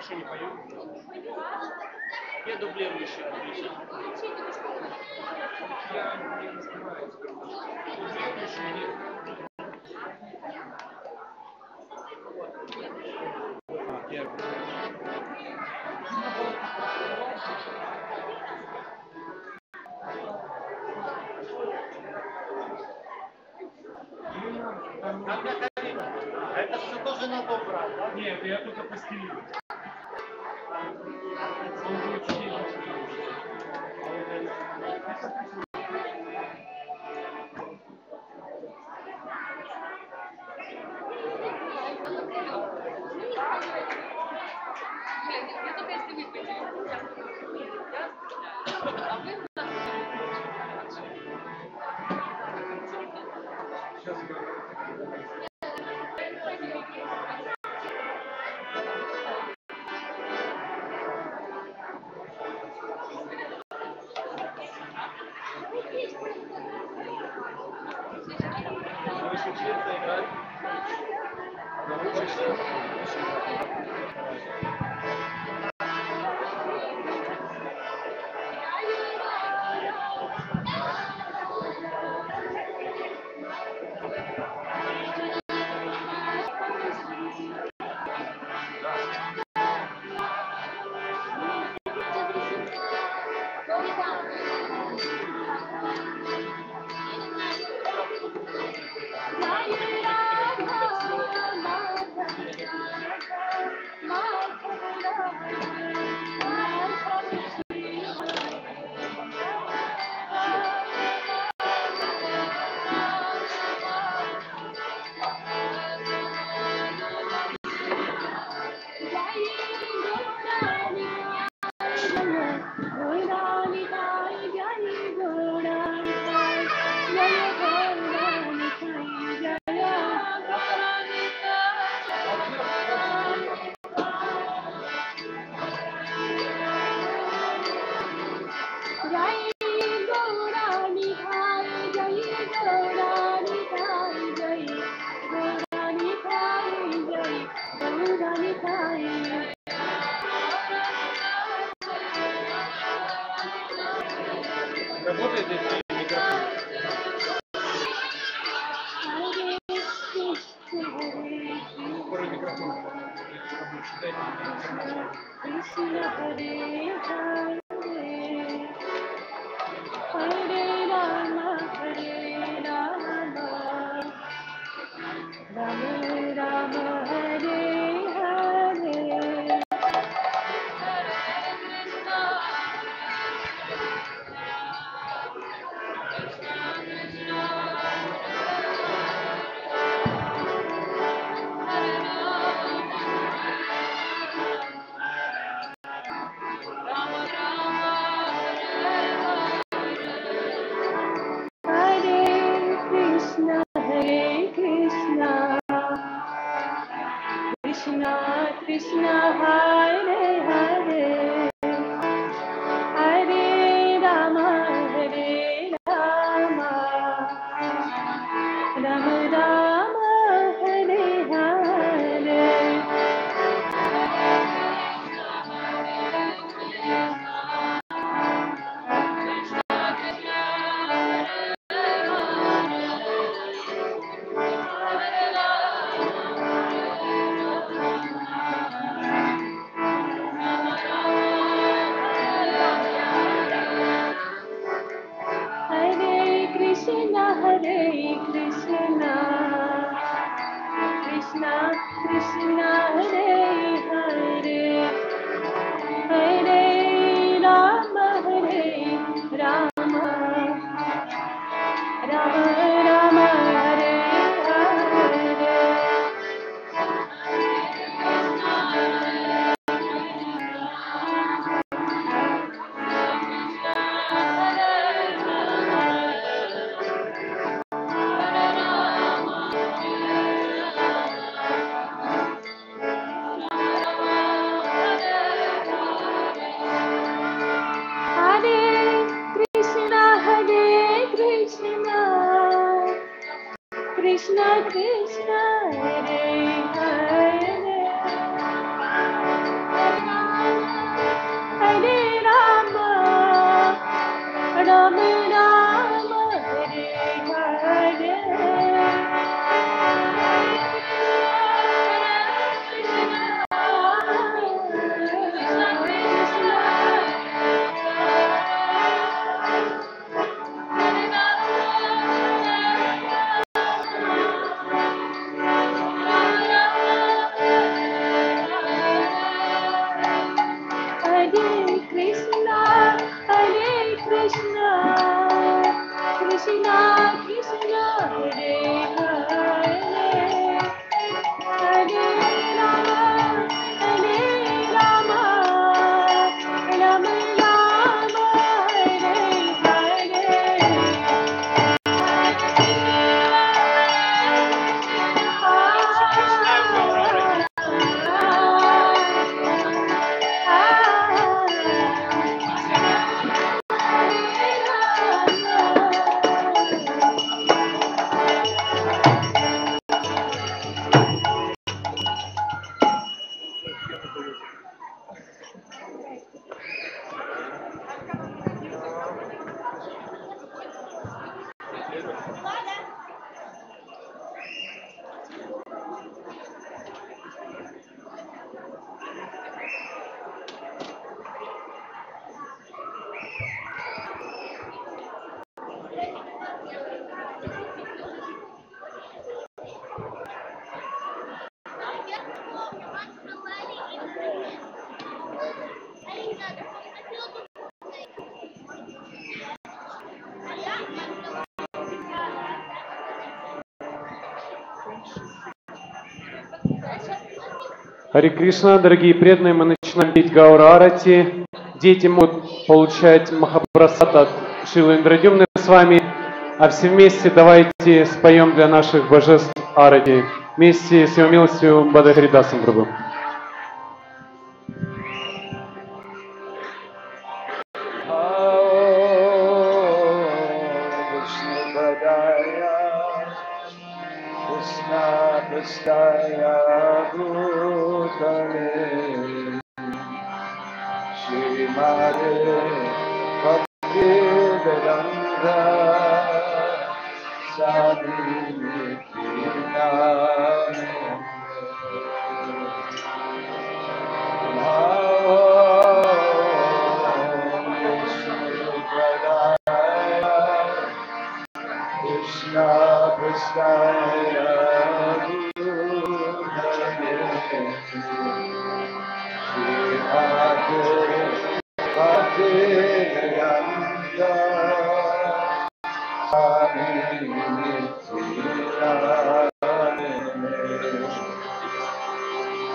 Хорошо, не пою. Я дублирую еще. Я не разбираюсь. Дублирую еще нет. Это все тоже надо убрать, да? Нет, я только постелил. Он будет сидеть. Я только если вы поделитесь. А вы Сейчас я... Будешь учиться играть? Научишься? Работает здесь микрофон? Скоро микрофон. Rama Krishna, Hare Hare, Hare Rama, Hare Rama, Rama Rama, Hare Hare. Hare Krishna, Krishna Krishna, Hare Hare, Hare Rama, Rama Rama, Hare Hare. Hare Krishna, Krishna Krishna, Hare Hare, Hare Rama, Rama Rama, Hare Харе Кришна, дорогие преданные, мы начинаем петь Гаура Арати. Дети могут получать Махапрасад от Шрилы Индрадюмны с вами, а все вместе давайте споем для наших божеств Арати. Вместе с его милостью Бадахаридасом Прабху. Krishna Bhutale Shrimade Bhakti Vedanta Sadhini Kinane Krishna Prasthaya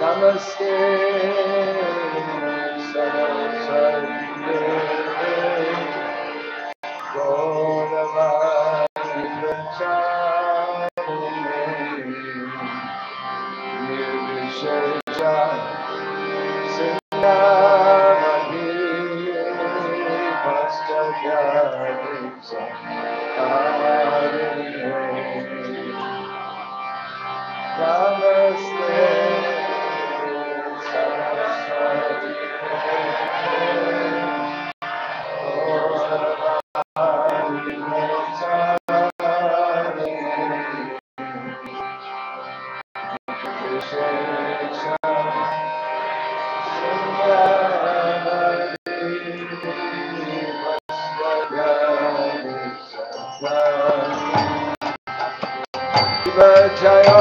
Namaste Saraswati Gauravani Pracharine Nirvishesha Siddhamani Paschadhyadisa Namaste Saraswati Gauravani Jaya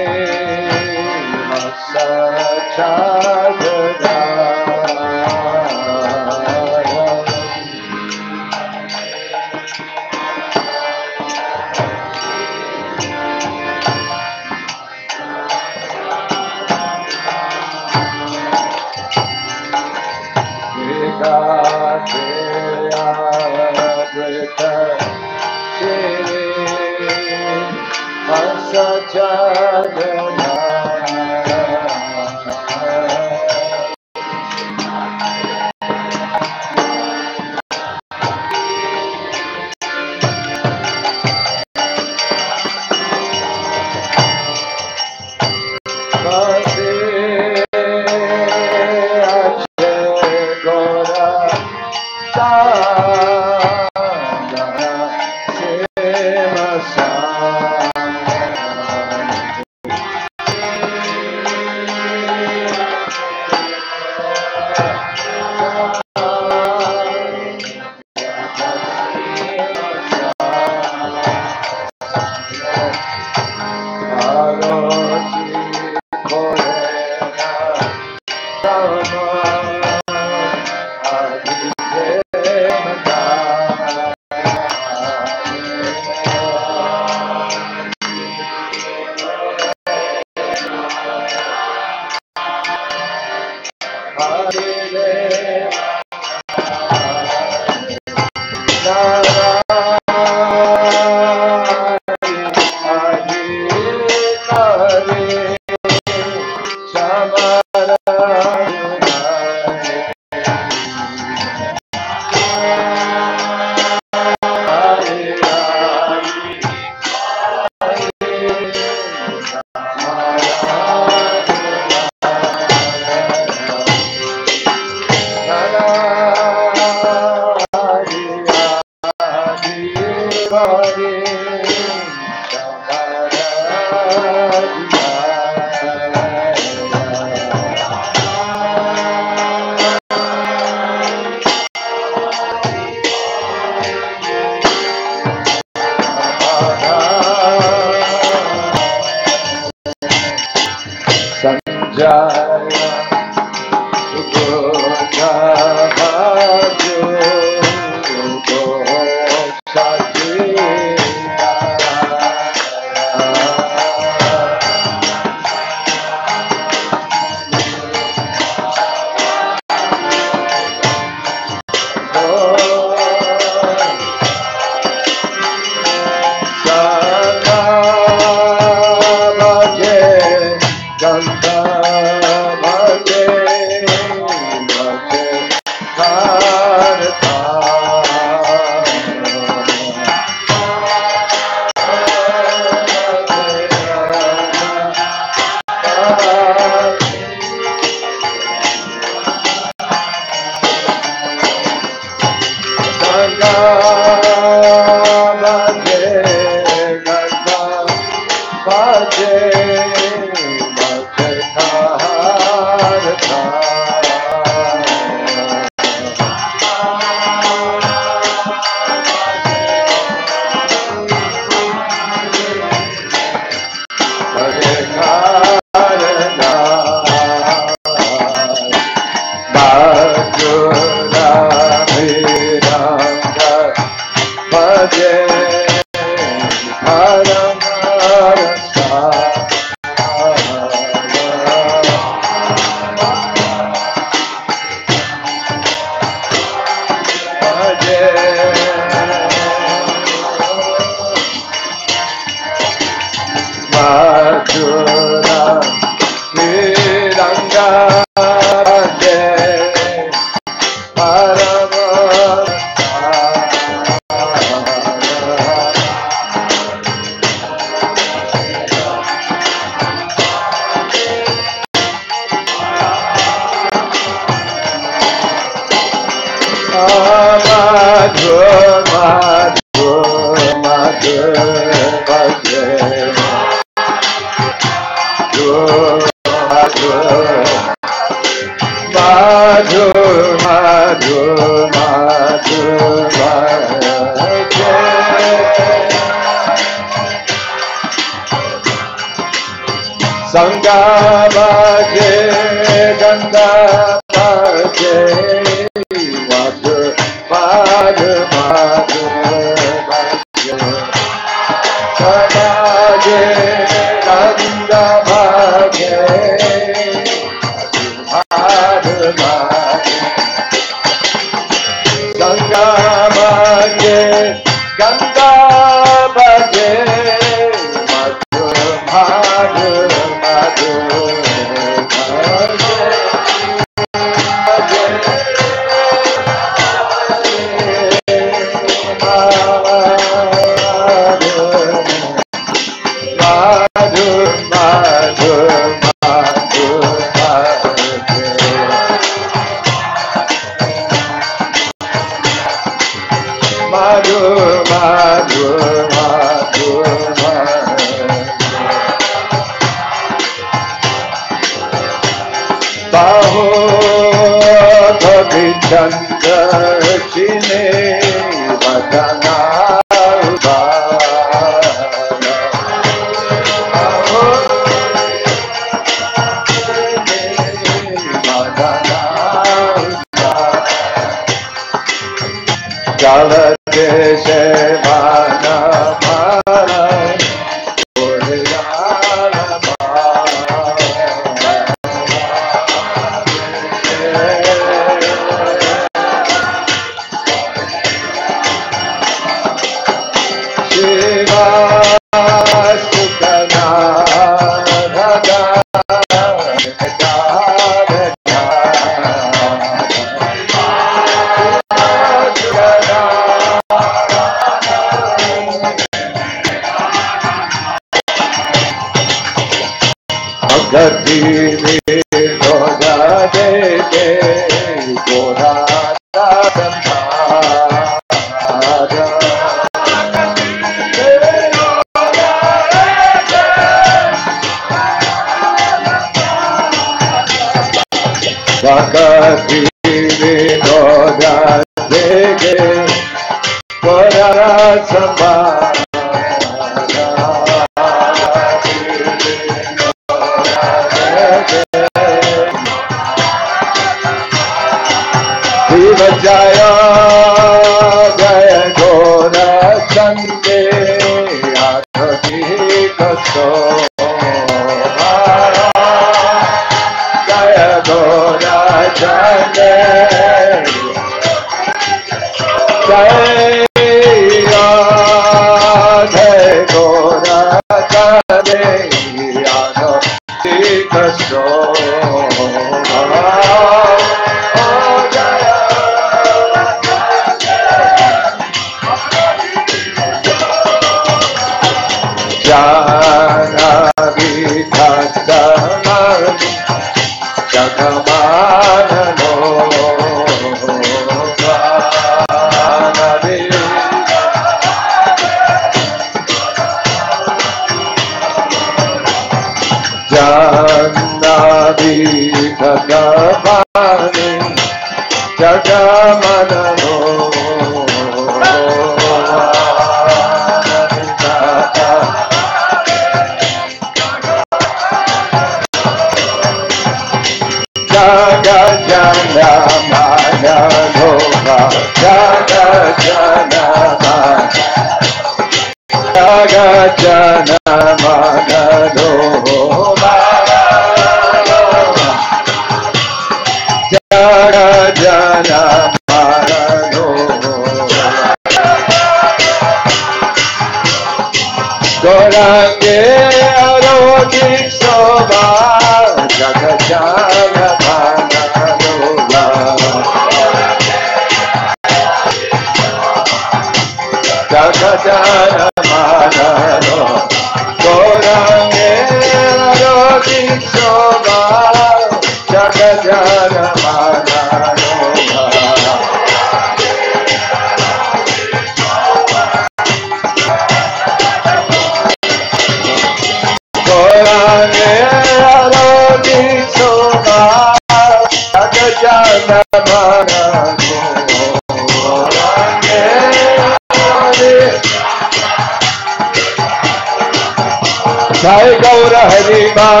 Jai Gaura Hari Bol,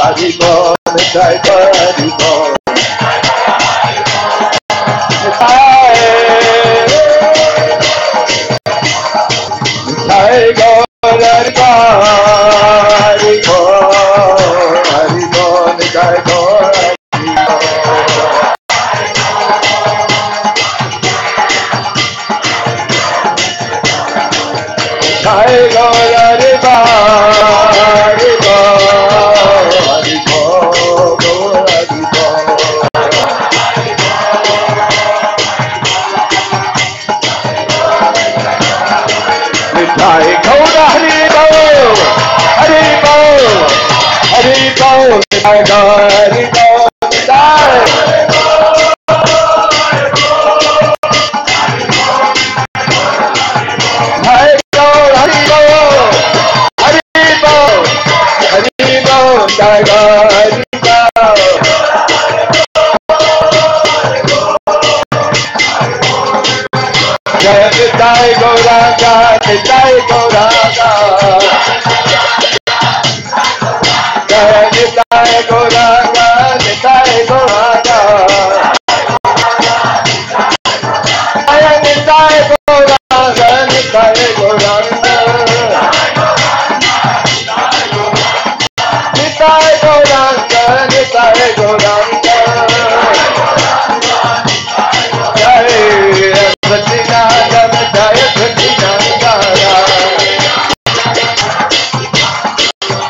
Hari Bol, Jai Gaura Hari Bol. Jai Gaura Hari Bol, Hari Bol, Jai Gaura Hari Bol. Jai Gaura Hari Bol, Hari Bol, Hari Bol, Gaura Hari Bol. Jai Gaura Hari Bol, Hari Bol, Hari Bol, Jai Gaura Hari Bol, Jai. Jai Gaura Hari Bol, Hari Bol, Hari Bol, Jai Gaura Hari Bol. Jai Jai Gauranga, Jai Gauranga. Jai Jai Gauranga, Jai Gauranga. Jai Jai Gauranga, Jai Gauranga. Jai Gauranga, Jai Gauranga. Jai Satinandana, Jai Satinandana.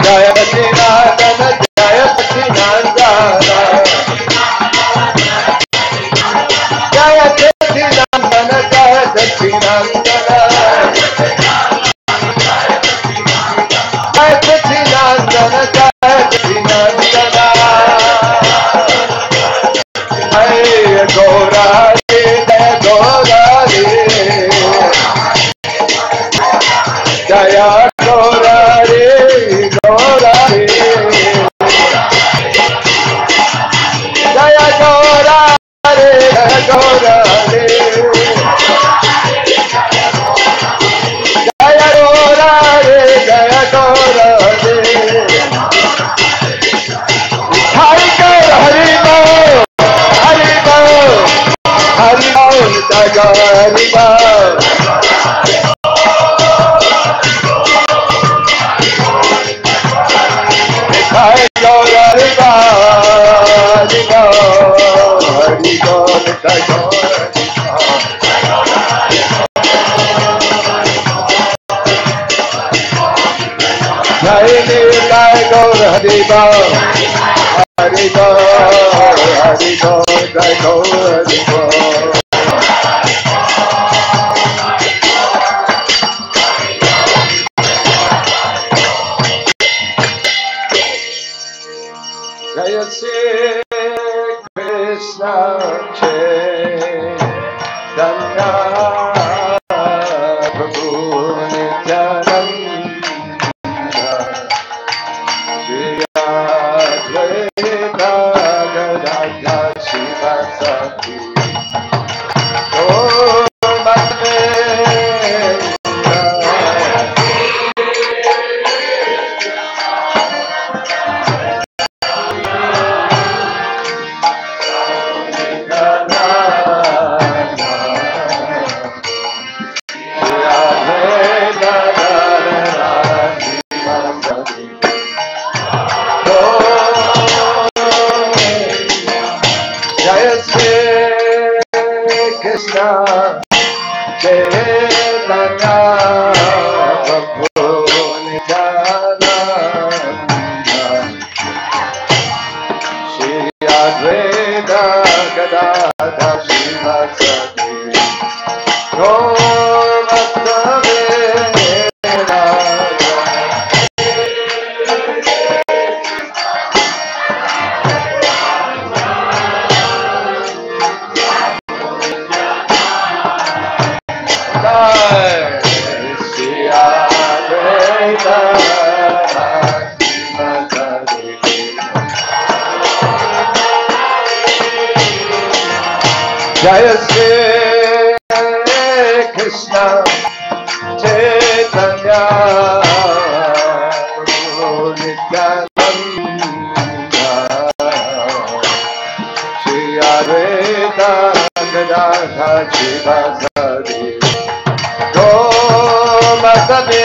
Jai Satinandana, Jai Satinandana. Jai Satinandana, Jai Satinandana. Jai Satinandana, Jai Satinandana. Jai Gaura Hari, Jai Gaura Hari. Jaya Gaura Hari, Gaura Hari. Jaya Gaura Hari, Jaya Gaura Hari. Jaya Gaura Hari, Jaya Gaura Hari. Hari Gaura Hari Bol, Hari Bol, Hari Bol, Jai Gaura Hari Bol. Jai Gaura Hari Bol, Hari Bol, Hari Bol, Jai Gaura Hari Bol. Jai Nilai Gaura Hari Bol, Hari Bol, Hari Bol, Jai Gaura Hari Bol. Jaya Sri Krishna Chaitanya Prabhu Nityananda Shri Advaita Gadadha Shivasati Om Jaya Sri Krishna Chaitanya Prabhu Nityananda Shri Advaita Gadadha Shivasati Gaur Bhaktaveda. Jai Jaya Shri Krishna Chaitanya Prabhu Nityananda Shri Advaita Gadadhar Srivasadi Gomatade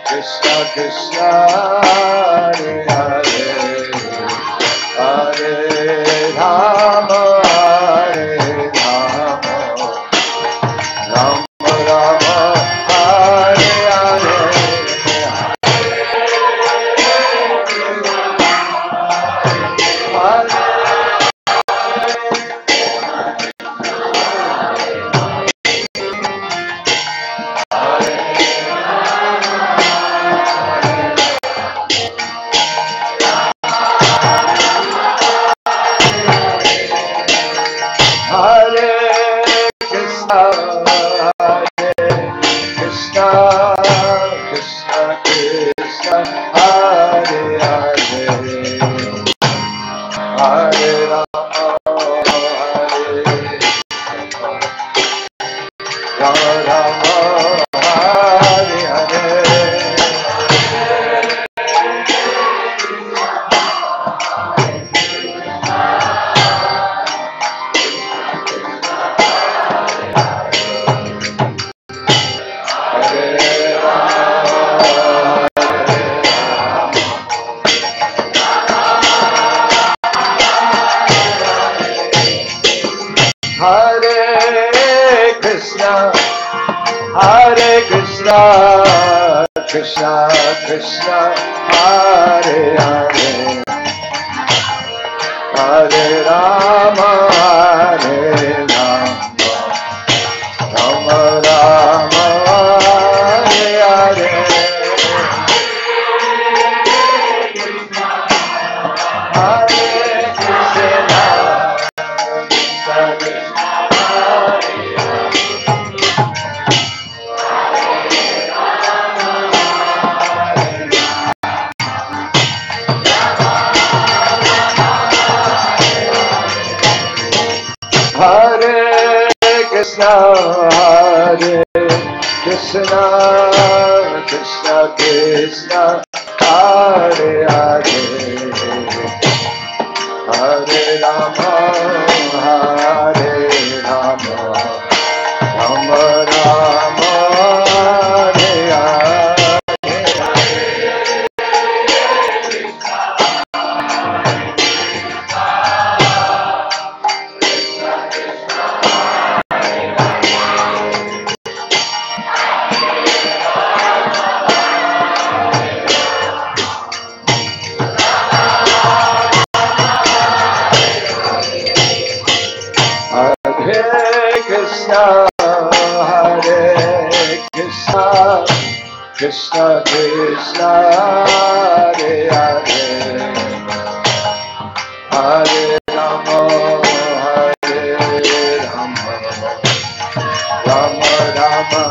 Krishna Krishna Hare Hare Hare Rama Hare Rama Rama Rama Hare Hare Hare Krishna Krishna Hare Krishna Krishna Krishna Hare Hare Hare Rama Hare Rama Rama Rama Hare Krishna Krishna Hare Hare Hare Rama Hare Rama Rama Rama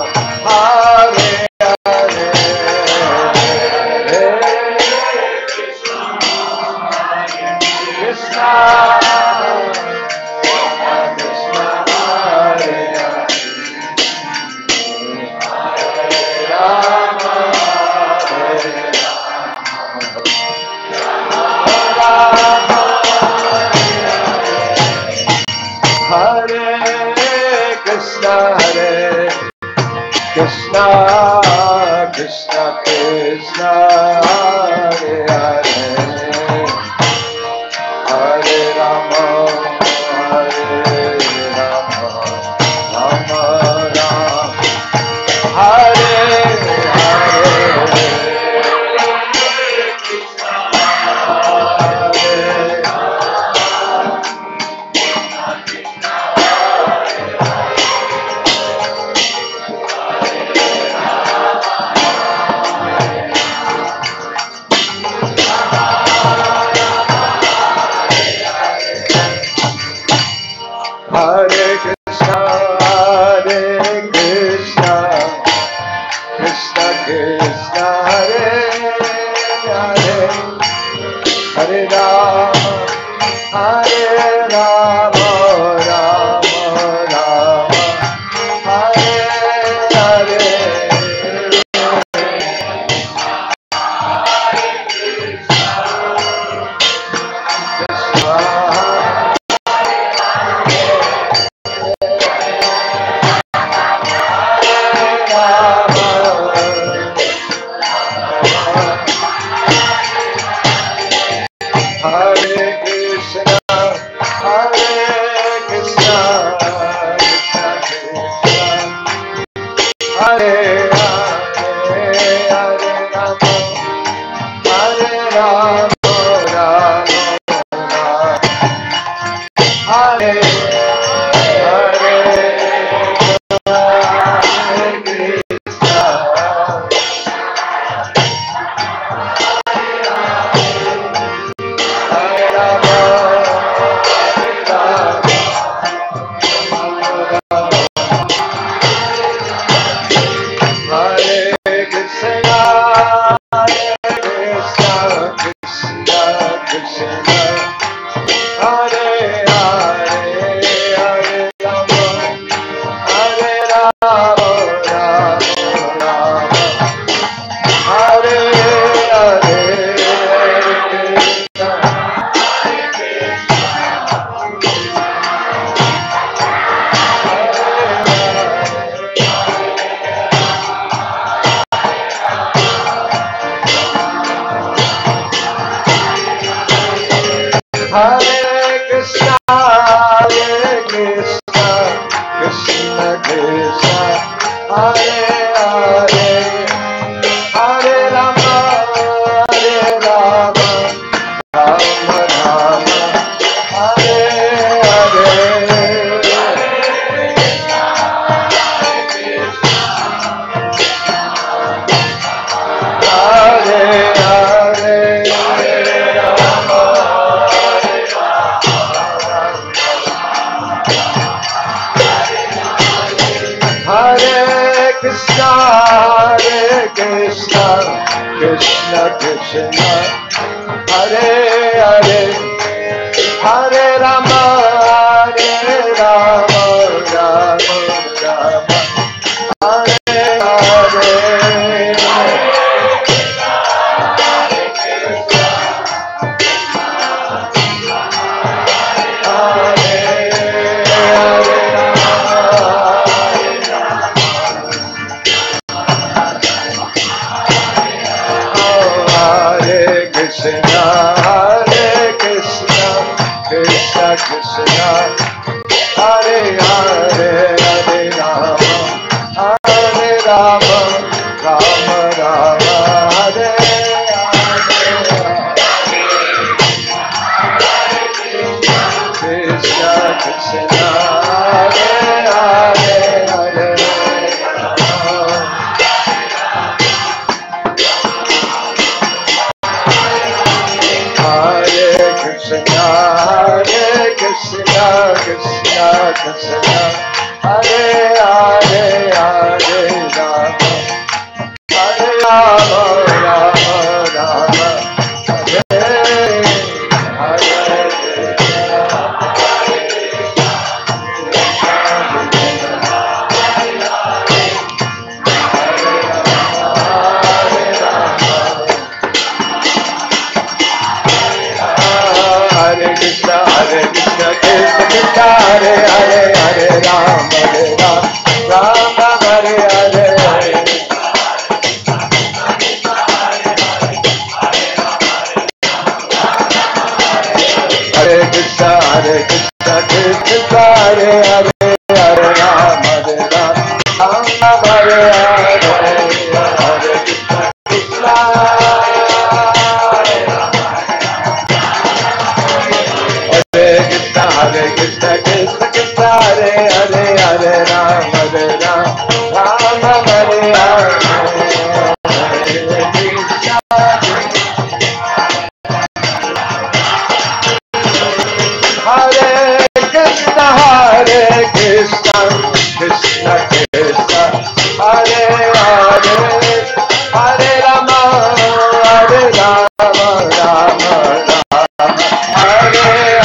Hare Hare Krishna Krishna Krishna Krishna Hare Hare Hare Rama Hare Rama Rama Rama Hare Hare Hare Krishna, Krishna Krishna, Hare Hare, Hare Rama, Rama Rama, Hare Hare. Krishna, Krishna Krishna, Hare Hare, Hare Rama, Hare Rama, Rama Rama, Hare Hare.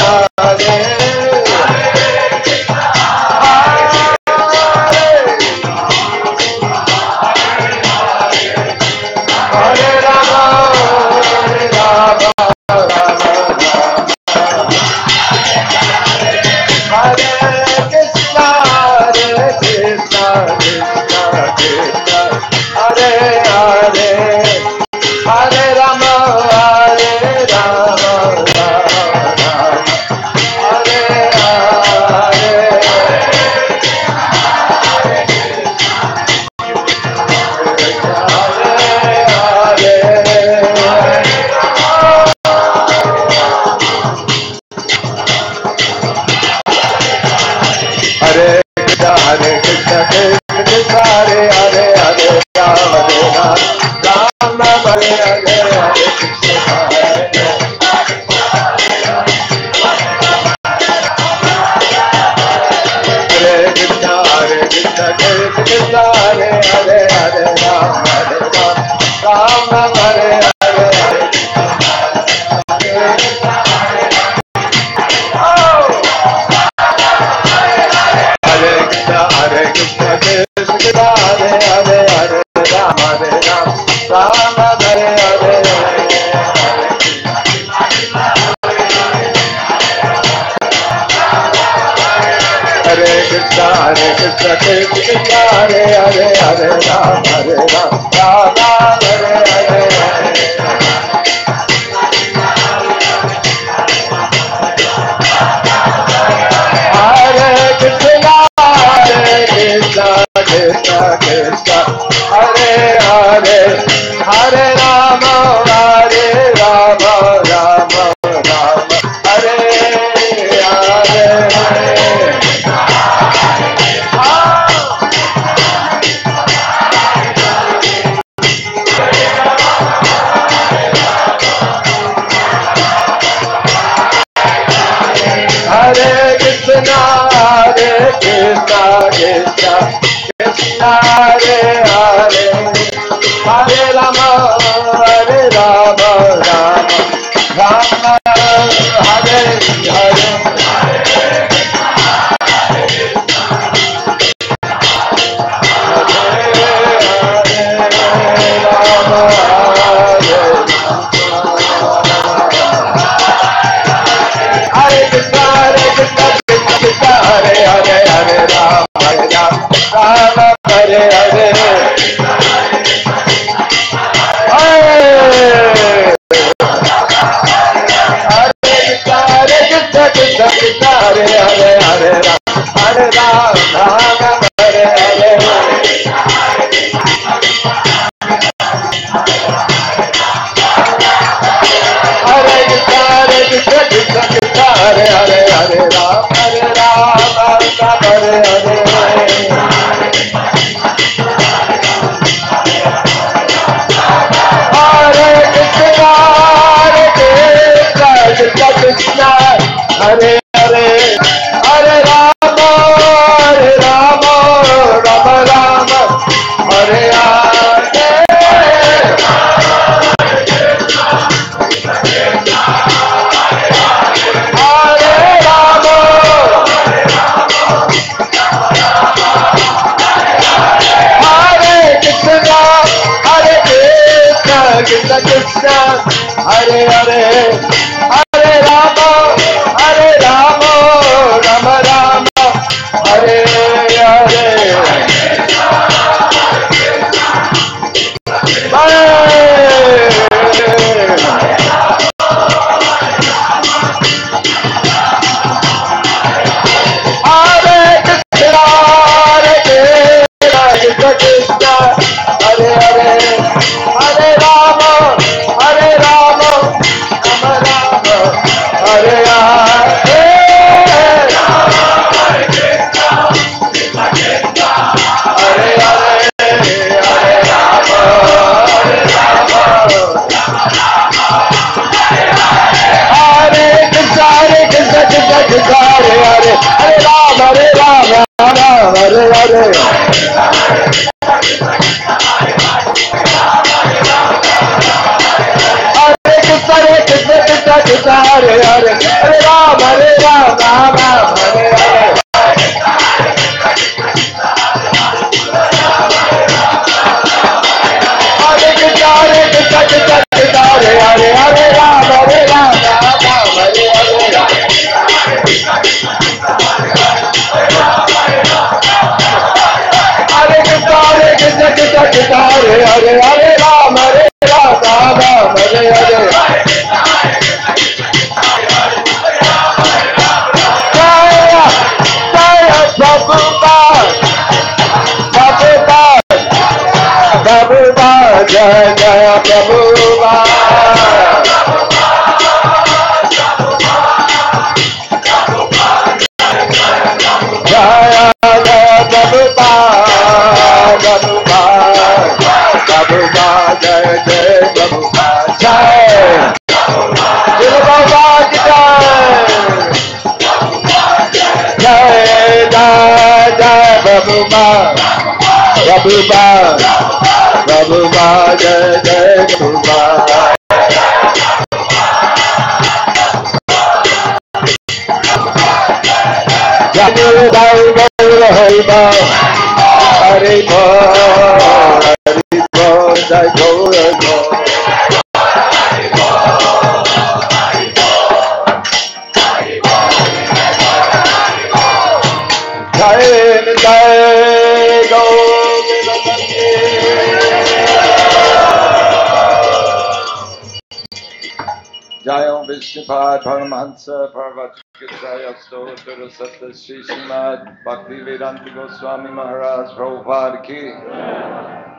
Jayam Vishnupad Paramahansa Parvachikaya Stotra Satta Shri Srimad Bhaktivedanta Goswami Maharaj Prabhupada Ki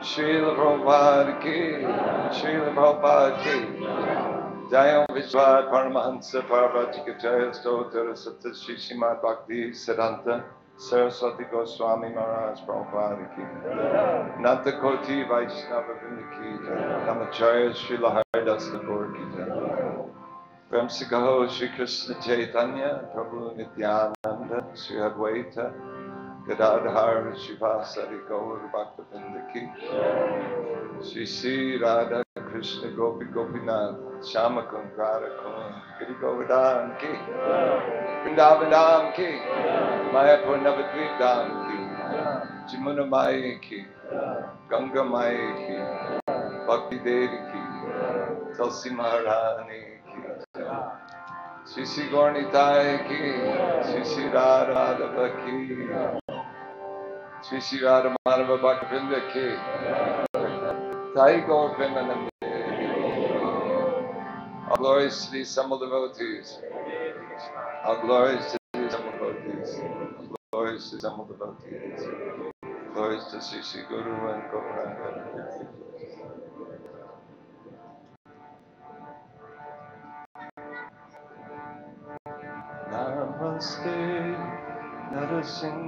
Srila Prabhupada Ki Srila Prabhupada Ki Jayam Vishnupad Paramahansa Parvachikaya Stotra Satta Shri Srimad Bhakti Siddhanta Saraswati Goswami Maharaj Prabhupada Ki Nanta Koti Vaishnava Vrinda Ki Namacharya Srila Haridas Thakur Ki Prem se kaho Shri Krishna Chaitanya Prabhu Nityananda Shri Advaita Gadadhar Shivasari Gaur Bhaktavinda Ki Shri Sri Radha Krishna Gopi Gopinath Shama Kun Radha Kun Giri Govardhan Ki Vrindavan Dham Ki Mayapur Navadvip Dham Ki Jamuna Mai Ki Ganga Mai Ki Bhakti Devi Ki Tulsi Maharani Shri Shri Gaurnitai Ki, Shri Shri Radha Madhava Ki, Shri Shri Radha Madhava Bhaktavinda Ki, Sai Gaur Premanande. All glories to the assembled devotees. All glories to the assembled devotees. All glories to the assembled devotees. Glories to Shri Shri Guru and Gauranga. Namaste Narasimhaya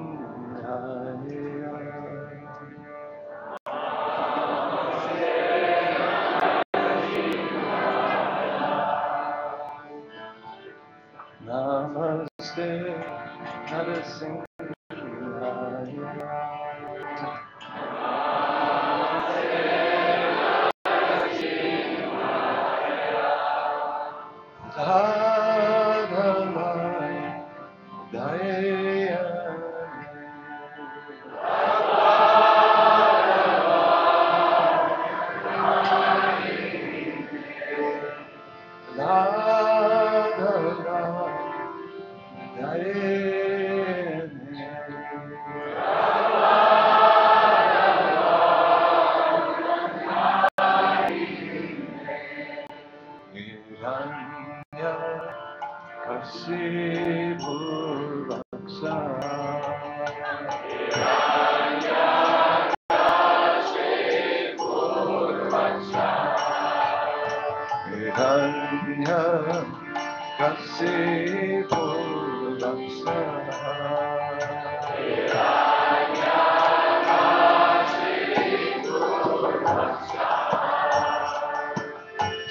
Namaste Narasimhaya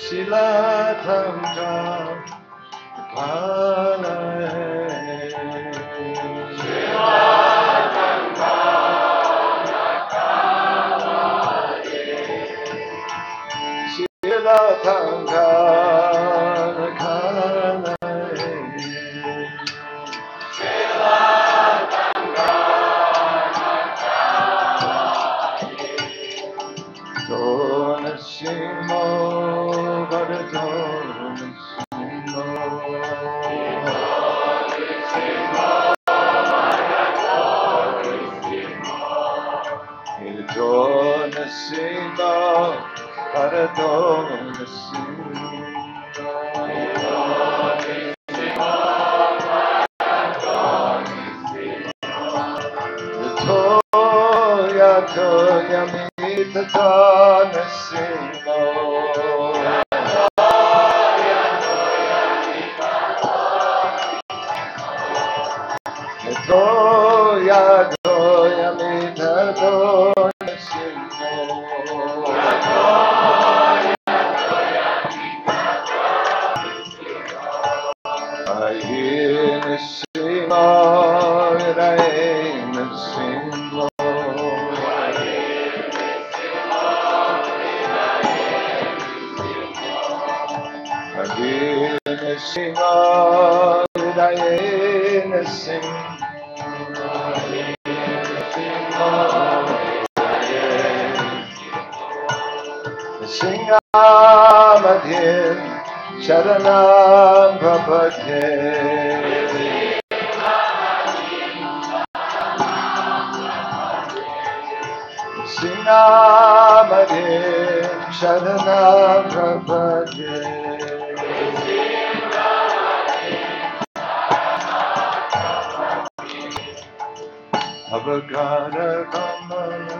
Shila Narasimha, Bharato Toya mitata nasimho. Toya mitata nasimho. Aye nasimho, aye nasimho. Narasimha, Madhye Sharanam Prapatye. Madhye Sharanam Prapatye. Avagara Kamala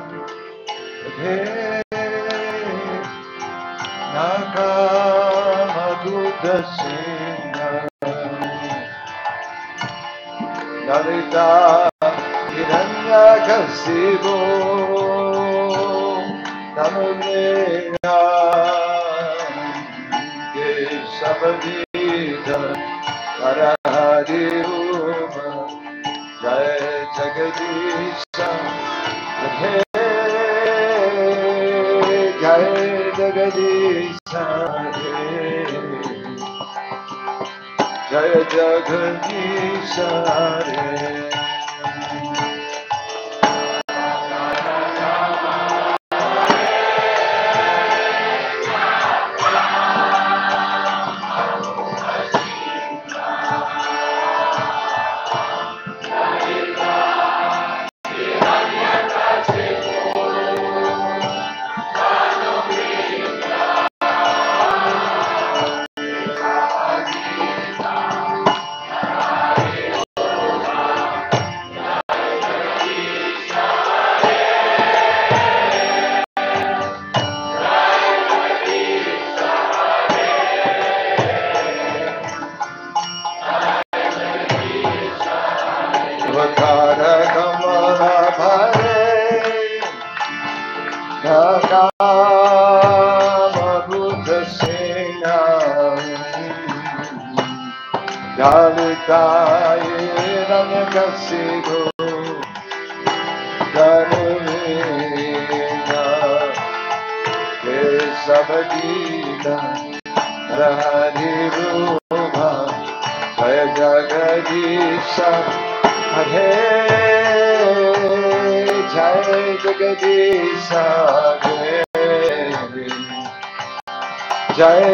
Nakamadudasena Narita Hiranyakasibo Namurena Kesavadita Parahadiuma Jai Jagadisha Jai Jagadisha Jai Jagadisha Jaya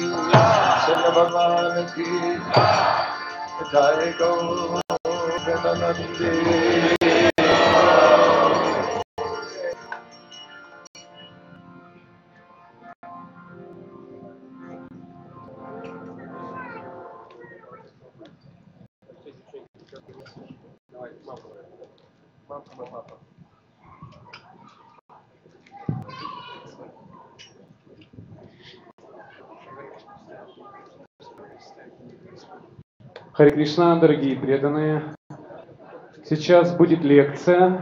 Sena Bhagavan ki Jai Gaur Premanande. Харе Кришна, дорогие преданные. Сейчас будет лекция.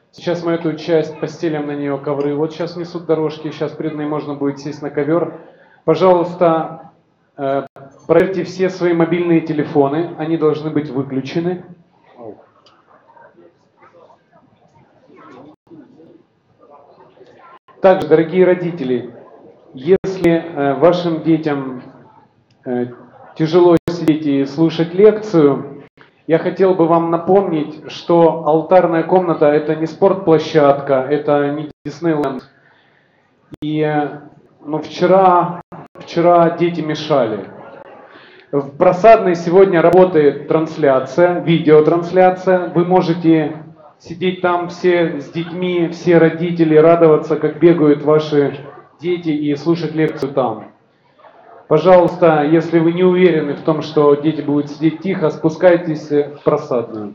Сейчас мы эту часть постелим на нее ковры. Вот сейчас несут дорожки, сейчас преданные можно будет сесть на ковер. Пожалуйста, проверьте все свои мобильные телефоны, они должны быть выключены. Также, дорогие родители, если вашим детям тяжело сидеть и слушать лекцию, я хотел бы вам напомнить, что алтарная комната – это не спортплощадка, это не Диснейленд. И вчера дети мешали. В просадной сегодня работает трансляция, видеотрансляция. Вы можете сидеть там все с детьми, все родители, радоваться, как бегают ваши дети, и слушать лекцию там. Пожалуйста, если вы не уверены в том, что дети будут сидеть тихо, спускайтесь в просадную.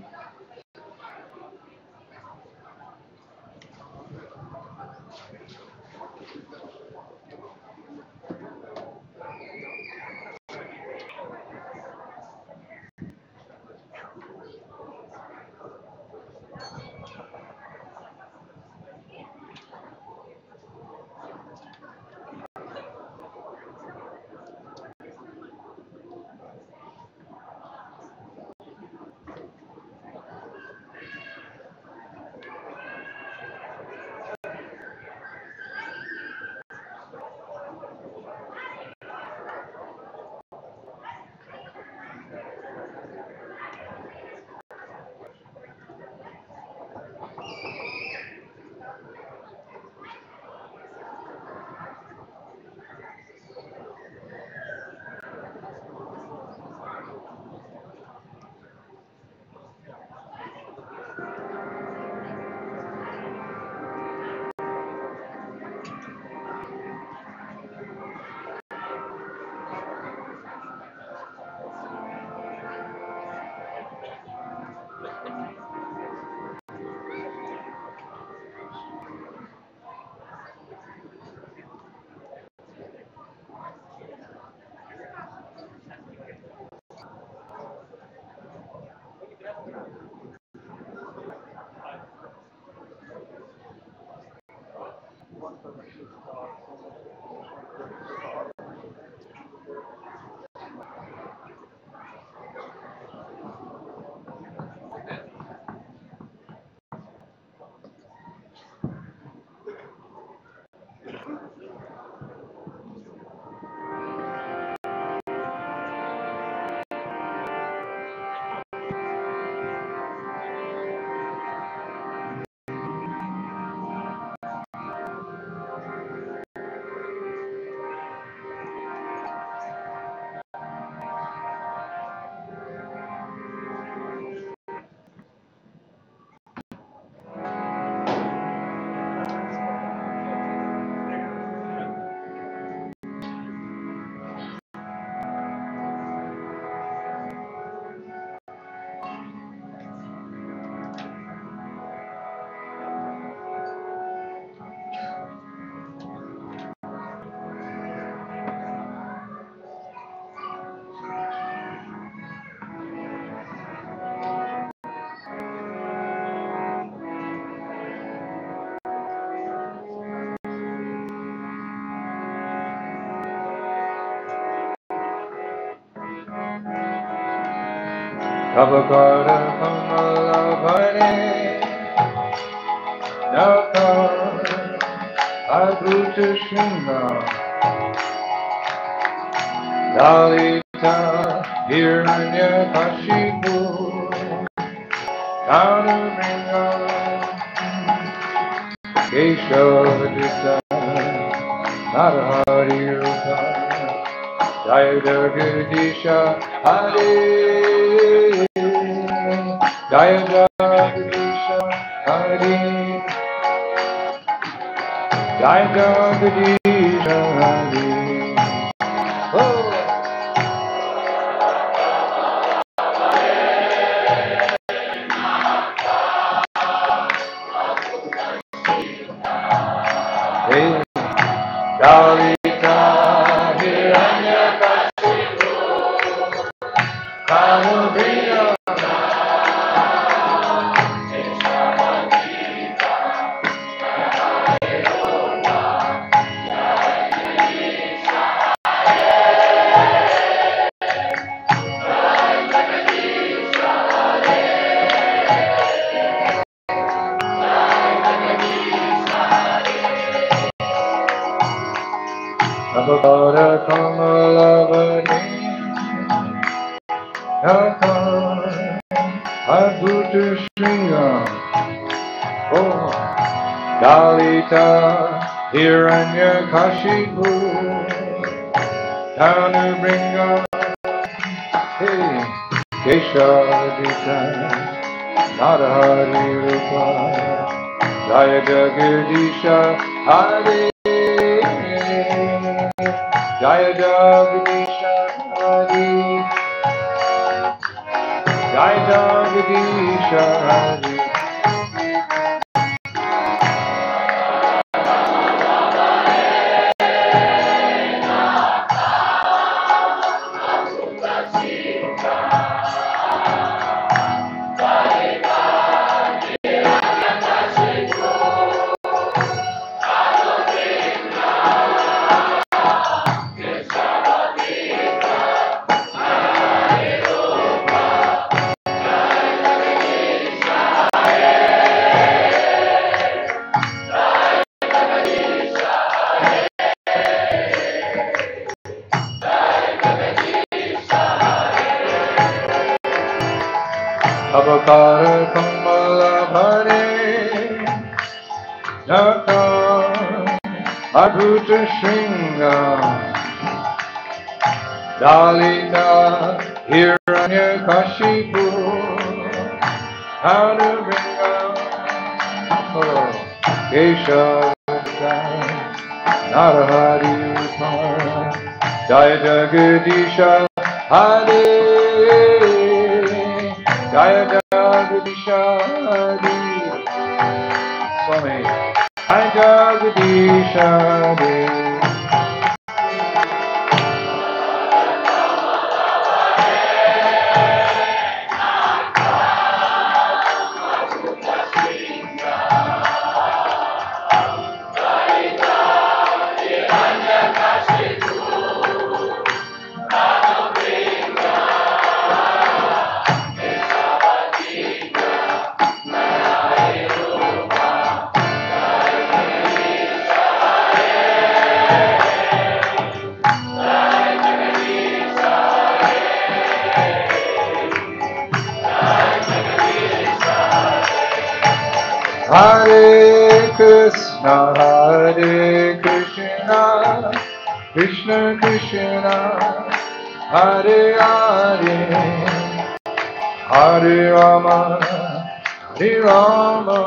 Avagara Kamala Bhare Naka Adruta Shringa Lalita Hiranya Kashipu Kanuringa Keshavadita Narahari Rupa Jaya Jagadisha Hare Jaya Jagadisha Hare Jaya Jagadisha Hare Oh Hey Dalita Hiranyakashipu Kanubriya Navakara Kamalavani Nakam Adbhuta Sriram Oh Dalita Hiranyakashipu Tanubringa Hey Keshavadita Narahari Rupa Jaya Jagadisha Hare Jaya Jagadisha Hare Jaya Jagadisha Hare Avakara Kamalavane Nakam Adbhuta Shringam Dalita Hiranyakashipu Tanubringa Oh Keshavadita Narahari Rupa Jaya Jagadisha Hare Jaya Jagadisha Hare Swami Jaya Jagadisha Hare Hare Krishna, Krishna Krishna, Hare Hare, Hare Rama, Hare Rama,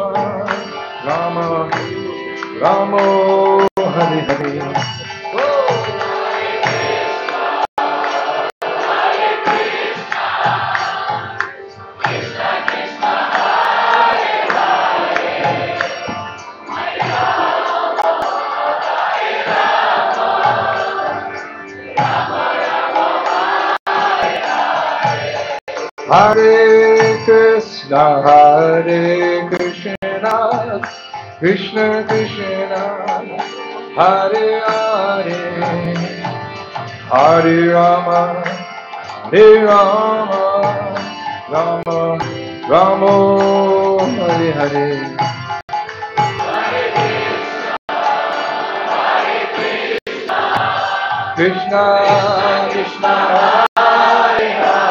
Rama Rama, Hare Hare. Hare Krishna, Krishna Krishna, Hare Hare, Hare Rama, Hare Rama, Rama Rama, Hare Hare. Krishna Krishna, Hare Hare.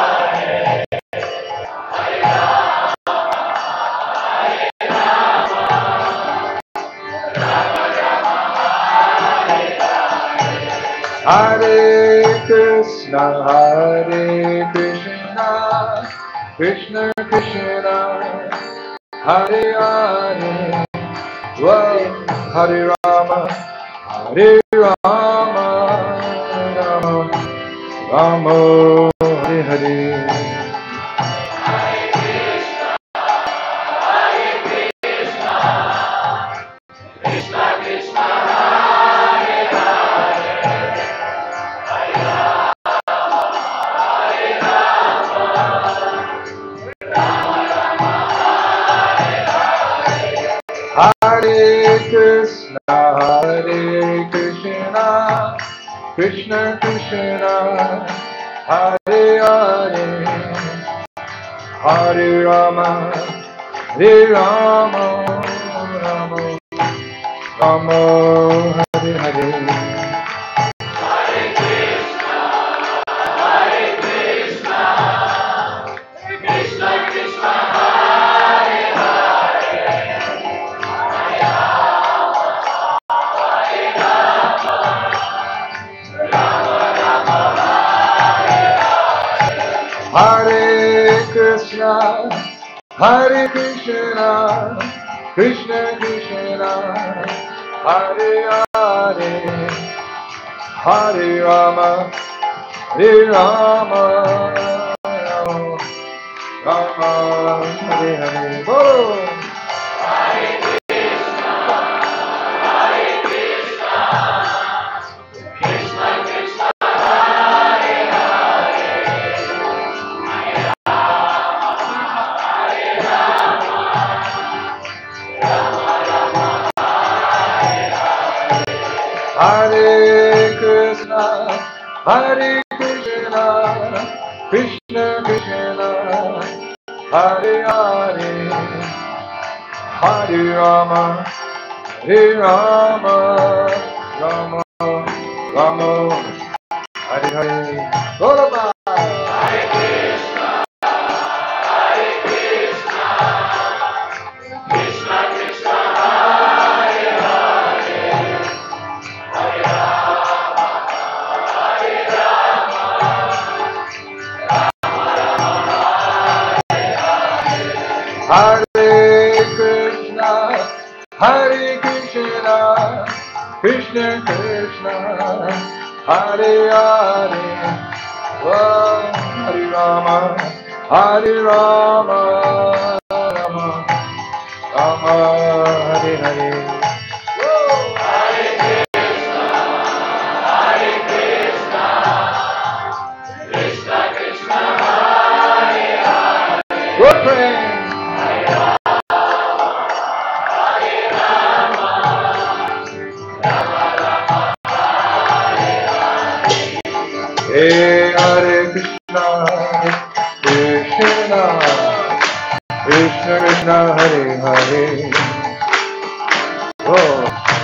Hare Krishna, Krishna Krishna, Hare Hare, well, Hare Rama, Hare Rama, Rama Rama, Hare Hare. Hare Krishna, Krishna Krishna, Hare Hare, Hare Rama, Hare Rama, Rama Rama, Hare Hare. Hare Krishna, Krishna Krishna, Hare Hare, Hare Rama, Hare Rama, Rama Hare Hare. Bolo. Hare Krishna, Krishna Krishna, Hare Hare, Hare Rama, Hare Rama, Rama Rama, Hare Hare. Golaba. Hare Krishna, Krishna Krishna, Hare Hare. Hare Krishna, Krishna Krishna, Hare Hare, Hare Rama, Hare Rama, Rama Rama, Hare Hare. Good praise. Hey, Hare Krishna, Krishna Krishna, Hare Hare. Oh,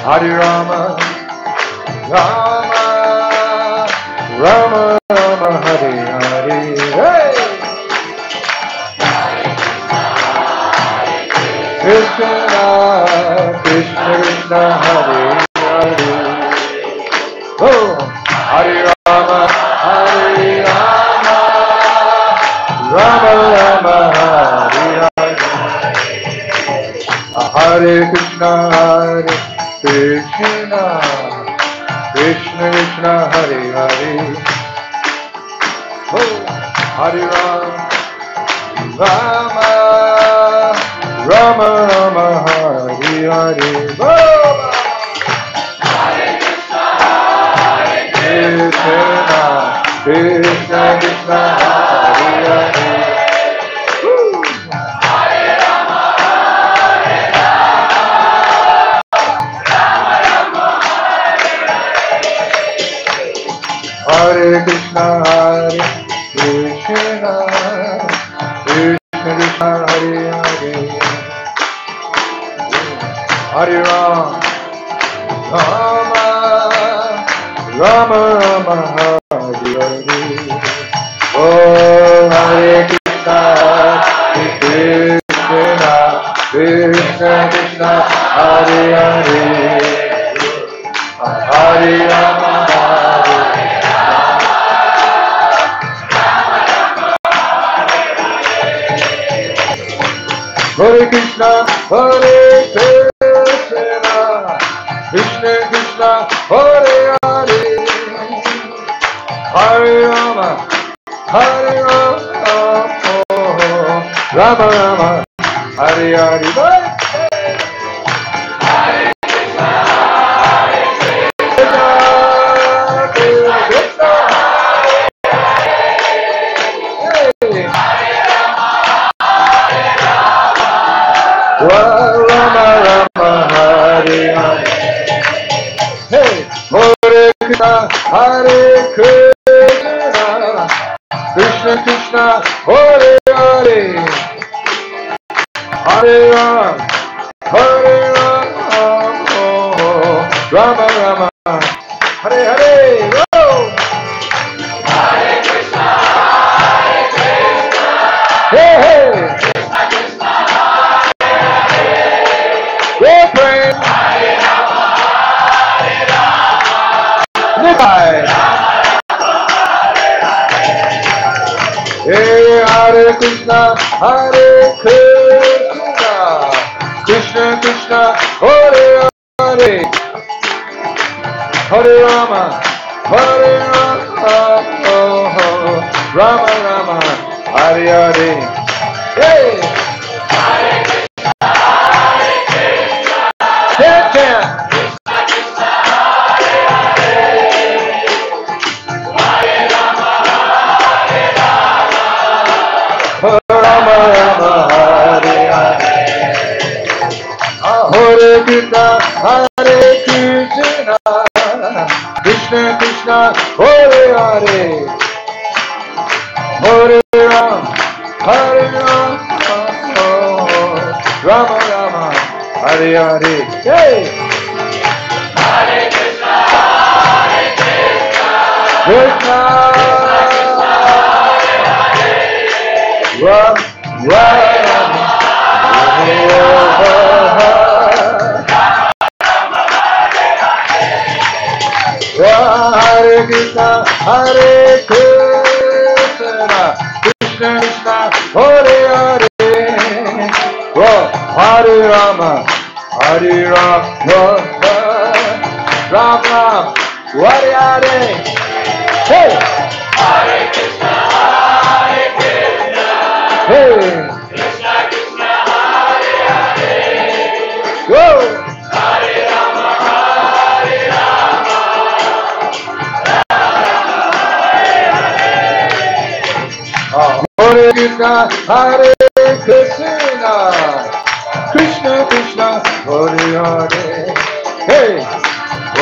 Hare Rama, Rama Rama, Rama Hare Hare. Hey! Krishna, Krishna Krishna, Hare Hare. Oh, Hare Rama, Hare Rama, Rama Rama, Hare Hare. Hare Krishna, Krishna Krishna, Hare Hare. Oh, Hare Rama, Rama Rama, Hare Hare. Oh, Krishna, Krishna Krishna, Hare Hare. Hare Krishna, Krishna Krishna, Hare Hare. Hare Rama, Rama Rama, Hare Hare. Oh, Hare Krishna, Krishna Krishna Krishna, Hare Hare. Hare Rama, Hare Hare Krishna, Hare Krishna, Krishna Krishna, Hare Hare, Hare Rama, Hare Rama, Rama Rama, Hare Hare. Rama Rama Hare Hare. Hey, Hare Krishna, Hare Krishna, Krishna Krishna, Hare Hare, Hare Rama, Hare Rama, Rama Rama, Hare Hare. Hare Krishna, hey hey. Hey, Hare Krishna, Hare Krishna, Krishna Krishna, Hare Hare, Hare Rama, Hare Rama, Rama Rama, Hare Hare. Hey! Hare Krishna, Hare Krishna, chant, chant. Rama Rama Hare Hare, Hare Krishna, Hare Krishna, Krishna Krishna, Hare Hare, Hare Rama, Hare Rama, Rama Rama, Hare Hare. Hey! Hare Krishna, Hare Krishna, Krishna Ram, Ram, Hare Krishna, Hare Krishna, Krishna Krishna, Hare Hare, Hare Rama, Hare Rama, Ram Ram, Hare Hare. Hey! Hare Krishna, Hare Krishna. Hey! Krishna Krishna, Hare Hare. Go! Hare Rama, Hare Rama. Hare Krishna, Hare Krishna. Krishna Krishna, Hare Hare. Hey!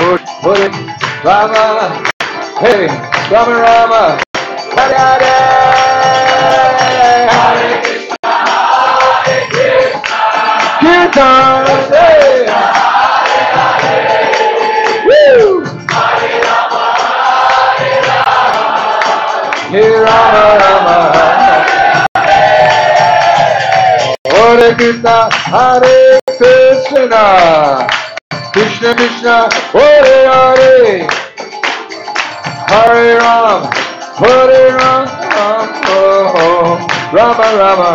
Hare Rama. Hey! Rama Rama. Hare Hare. Hare Krishna, Hare Krishna. Kirtan. Hey! Woo! Hare Rama, Hare Rama. Hare Rama Rama. Hare Krishna, Hare Krishna. Krishna Krishna, Hare Hare. Hare Ram, Hare Ram, Rama Rama,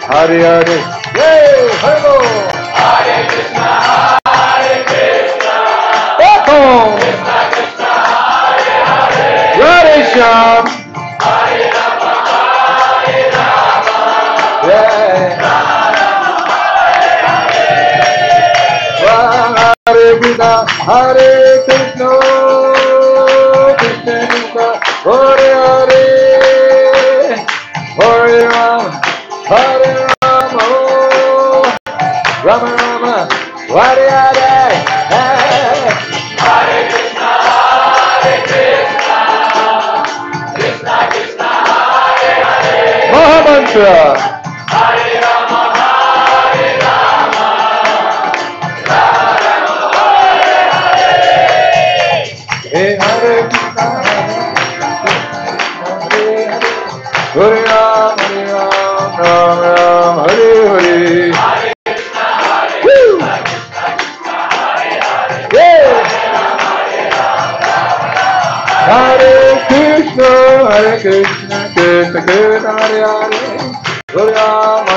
Hare Hare. Yay! Hello! Hare Krishna, Hare Krishna. Welcome! Krishna Krishna, Hare Hare. Radhe Shyam. Hare Rama, Hare Rama. Yeah. Rama Rama, Hare Hare. Hare Krishna, Hare Krishna. Krishna Krishna, Hare Hare, Hare Rama, Hare Rama, Rama Rama, Hare Hare. Hare Krishna, Hare Krishna, Krishna Krishna, Hare Hare. Mahamantra. Hare Rama, Hare Rama, Rama Rama, Hare Hare. Hey Hare Krishna, Hare Ram, Ram Ram, Hare Hare. Hare Krishna, Hare Krishna, Krishna Hare Hare. Hare Krishna, Krishna Krishna, Hare Hare. Hare Ram,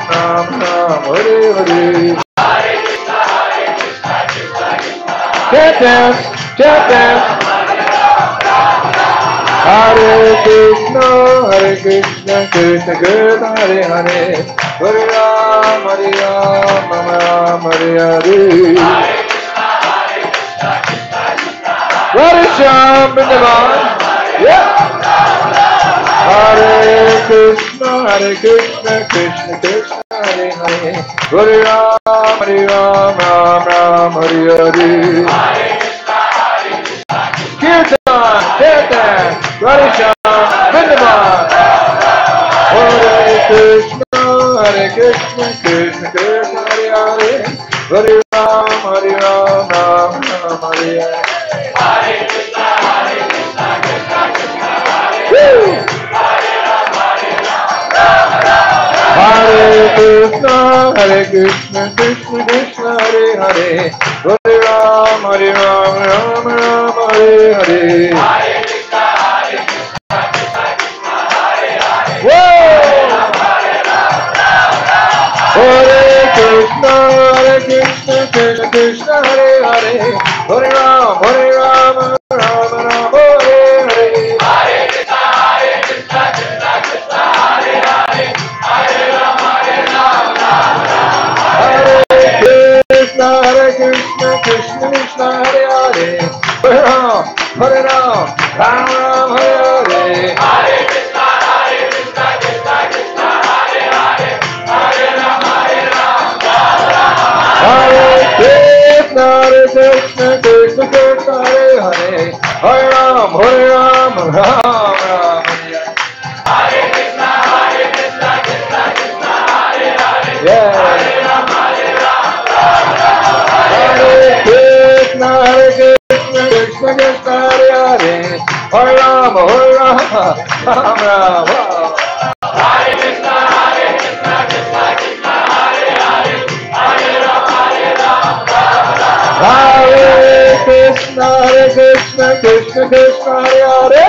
Ram Ram. Hare Hare. Chant dance, chant dance. Hare Krishna, Krishna Krishna, Hare Hare. Hare Ram, Ram Hare Hare. Radhe Shyam Vrindavan. Yeah. Hare Krishna, Krishna Krishna, Hare Hare. Hare Ram, Ram Hare Hare. Kirtan, Kirtan, Radhe Shyam Vrindavan. Hare Krishna, Krishna Krishna, Hare Hare. Hare Ram, Ram Hare Hare. Hare Krishna, Krishna Krishna, Hare Hare. Hare Ram, Ram Hare Hare. Hare Krishna, Krishna Krishna, Hare Hare. Hare Ram, Ram Hare Hare. Krishna, Krishna Krishna, Hare Hare. Hare Ram, Ram Hare Hare. Hare Krishna, Krishna Krishna, Hare Hare. Hare Ram, Hare Krishna, Krishna Krishna, Hare Hare. Hare Ram, Ram Hare Hare. Hare Krishna, Krishna Krishna, Hare Hare. Yeah. Krishna, Krishna Krishna, Hare Hare. Hare Ram, Ram Hare Krishna, Krishna Krishna, Hare Hare. Hare Ram, Hare Krishna, Krishna Krishna, Hare Hare.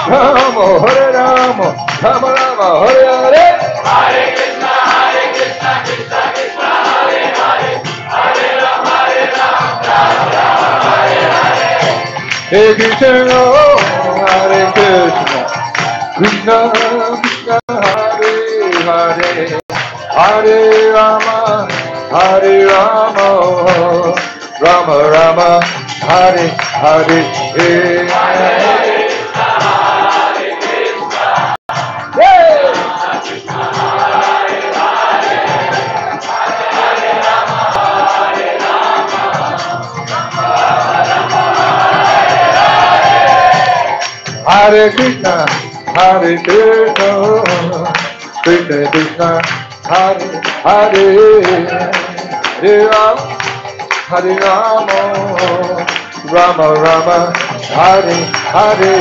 Ram, Hare Ram, Ram Hare Hare. Hare Krishna, Krishna Krishna, Hare Hare. Hare Ram, Hare Krishna, Hare Krishna, Krishna Krishna, Hare Hare. Hare Rama, Rama Rama, Hare Hare. Hare Krishna, Hare Krishna, Krishna Krishna, Hare Hare. Hare Rama, Rama Rama, Hare Hare.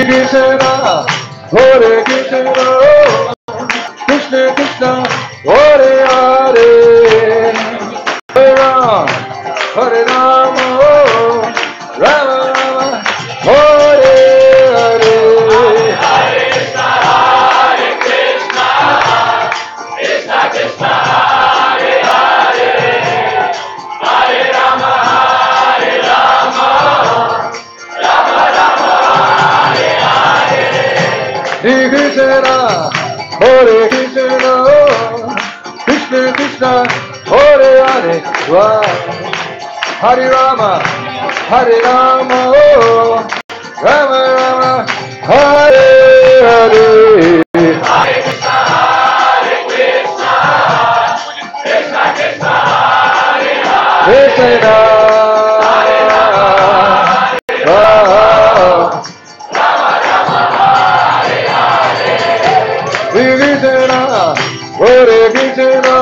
Krishna, Hare Krishna, Krishna Krishna, Hare Hare. Hare Ram, Hare Rama, Rama Rama, Hare Hare. Hare Krishna, Krishna Krishna, Hare Hare. Hare Rama, Rama Rama, Hare Hare. Hare Krishna, Hare Krishna, Krishna Krishna, Hare Hare. Hare Rama, Rama Rama, Hare Hare. Hare Krishna, Krishna Krishna, Hare Hare. Krishna, Hare Krishna,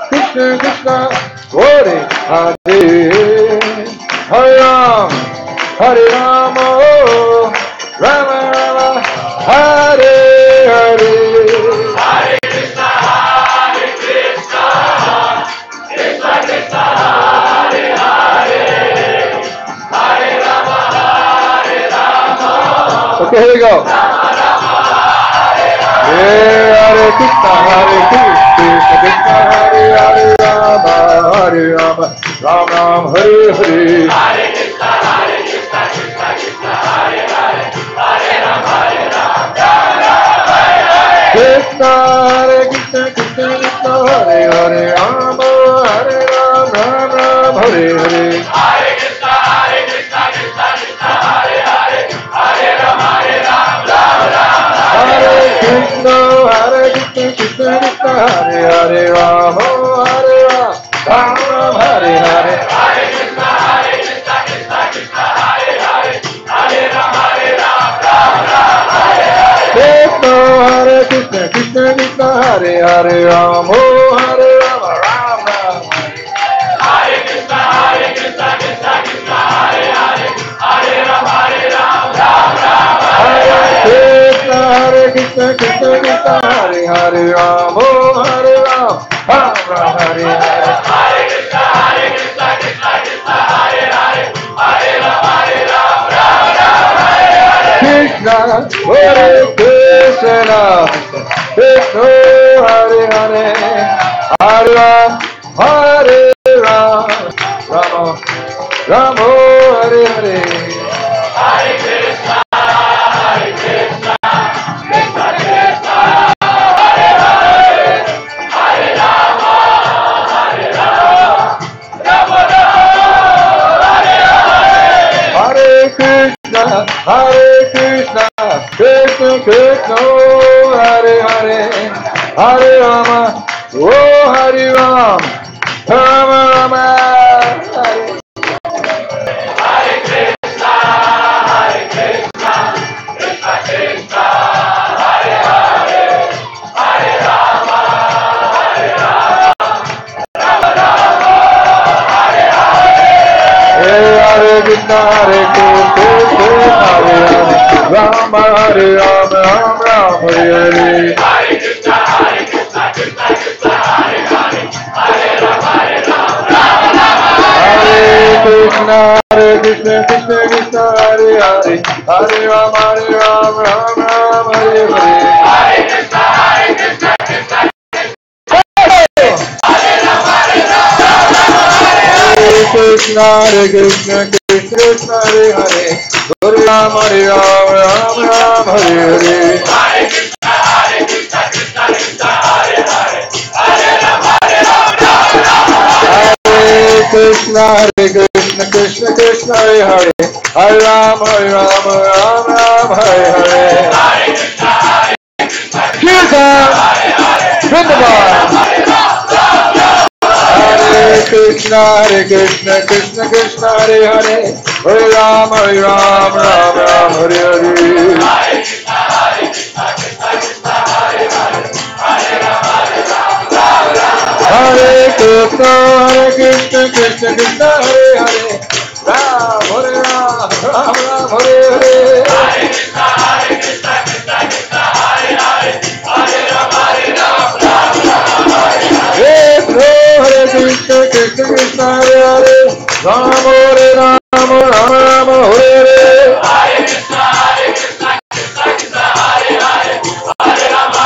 Krishna Krishna, Hare Hare. Hare Ram, Rama Rama, Hare Hare. Hare Krishna, Okay, here we go. Hare Krishna, Krishna Krishna, Hare Rama, Ram Ram, Hare Hare. Hare Krishna, Krishna Krishna, Hare Hare, Hare Rama, Ram Ram, Hare Hare. Krishna, Hare Krishna, Krishna Krishna, Hare Hare, Rama, Hare Ram, Ram Ram, Hare Hare. Hare Krishna, Krishna Krishna, Hare Hare, Hare Rama, Ram Ram, Hare Krishna, Krishna Krishna, Hare Hare, Rama, Hare Ram, Ram Ram, Hare Hare. Hare Krishna, Krishna Krishna, Hare Hare, Hare Rama, Ram Ram, Hare Hare. Krishna, Krishna Krishna, Hare Hare, Rama, Hare Ram, Ram Ram, Hare Hare. Hare Krishna, Krishna Krishna, Hare Hare, Hare Rama, Ram Ram, Hare Hare. Krishna, Krishna Krishna, Hare Hare, Rama, Hare Ram, Ram Ram, Hare Hare. Hare Krishna, Krishna Krishna, Hare Hare, Hare Rama, Ram Ram, Hare Hare. Krishna, Hare Krishna, Krishna Hare Hare, Hare Ram, Hare Ram, Rama Rama, Hare Hare. Hare Krishna, Krishna Krishna, Hare Hare, Hare Rama, Hare Rama, Rama Rama, Hare Hare. Hare Krishna, Krishna Krishna, Hare Hare, Hare Rama, oh Hare Ram, Rama Rama, Hare. Hare Krishna, Krishna Krishna, Hare Hare, Hare Rama, Hare Rama, Rama Rama, Hare Hare. Hare Krishna, Krishna Hare Hare, Rama Hare Rama, Ram Ram, Hare Hare. Hare Krishna, Krishna Krishna, Hare Hare, Hare Rama, Rama Rama, Hare Krishna, Krishna Krishna, Hare Hare, Hare Rama, Hare Ram, Ram Ram, Hare Hare. Hare Krishna, Krishna Krishna, Hare Rama, Hare Krishna, Krishna Krishna, Hare Hare, Hare Rama, Hare Ram, Ram Ram, Hare Hare. Hare Krishna, Krishna Krishna, Hare Hare, Hare Rama, Hare Krishna, Krishna Krishna, Hare Hare, Hare Rama, Ram Ram, Hare Hare. Hare Krishna, Kirtan, Vrindavan. Hare Krishna, Krishna Krishna, Hare Hare, Hare Rama, Ram Ram, Hare Hare. Hare Krishna, Krishna Hare Hare, Hare Rama, Hare Krishna, Krishna Krishna, Hare Hare, Ram Hare Ram, Ram Ram, Hare Hare. Hare Krishna, Krishna Hare Hare, Hare Rama, Hare Krishna, Krishna Hare Hare, Ram Hare Ram, Ram Ram, Hare Hare. Hare Krishna, Krishna Hare Hare, Hare Rama,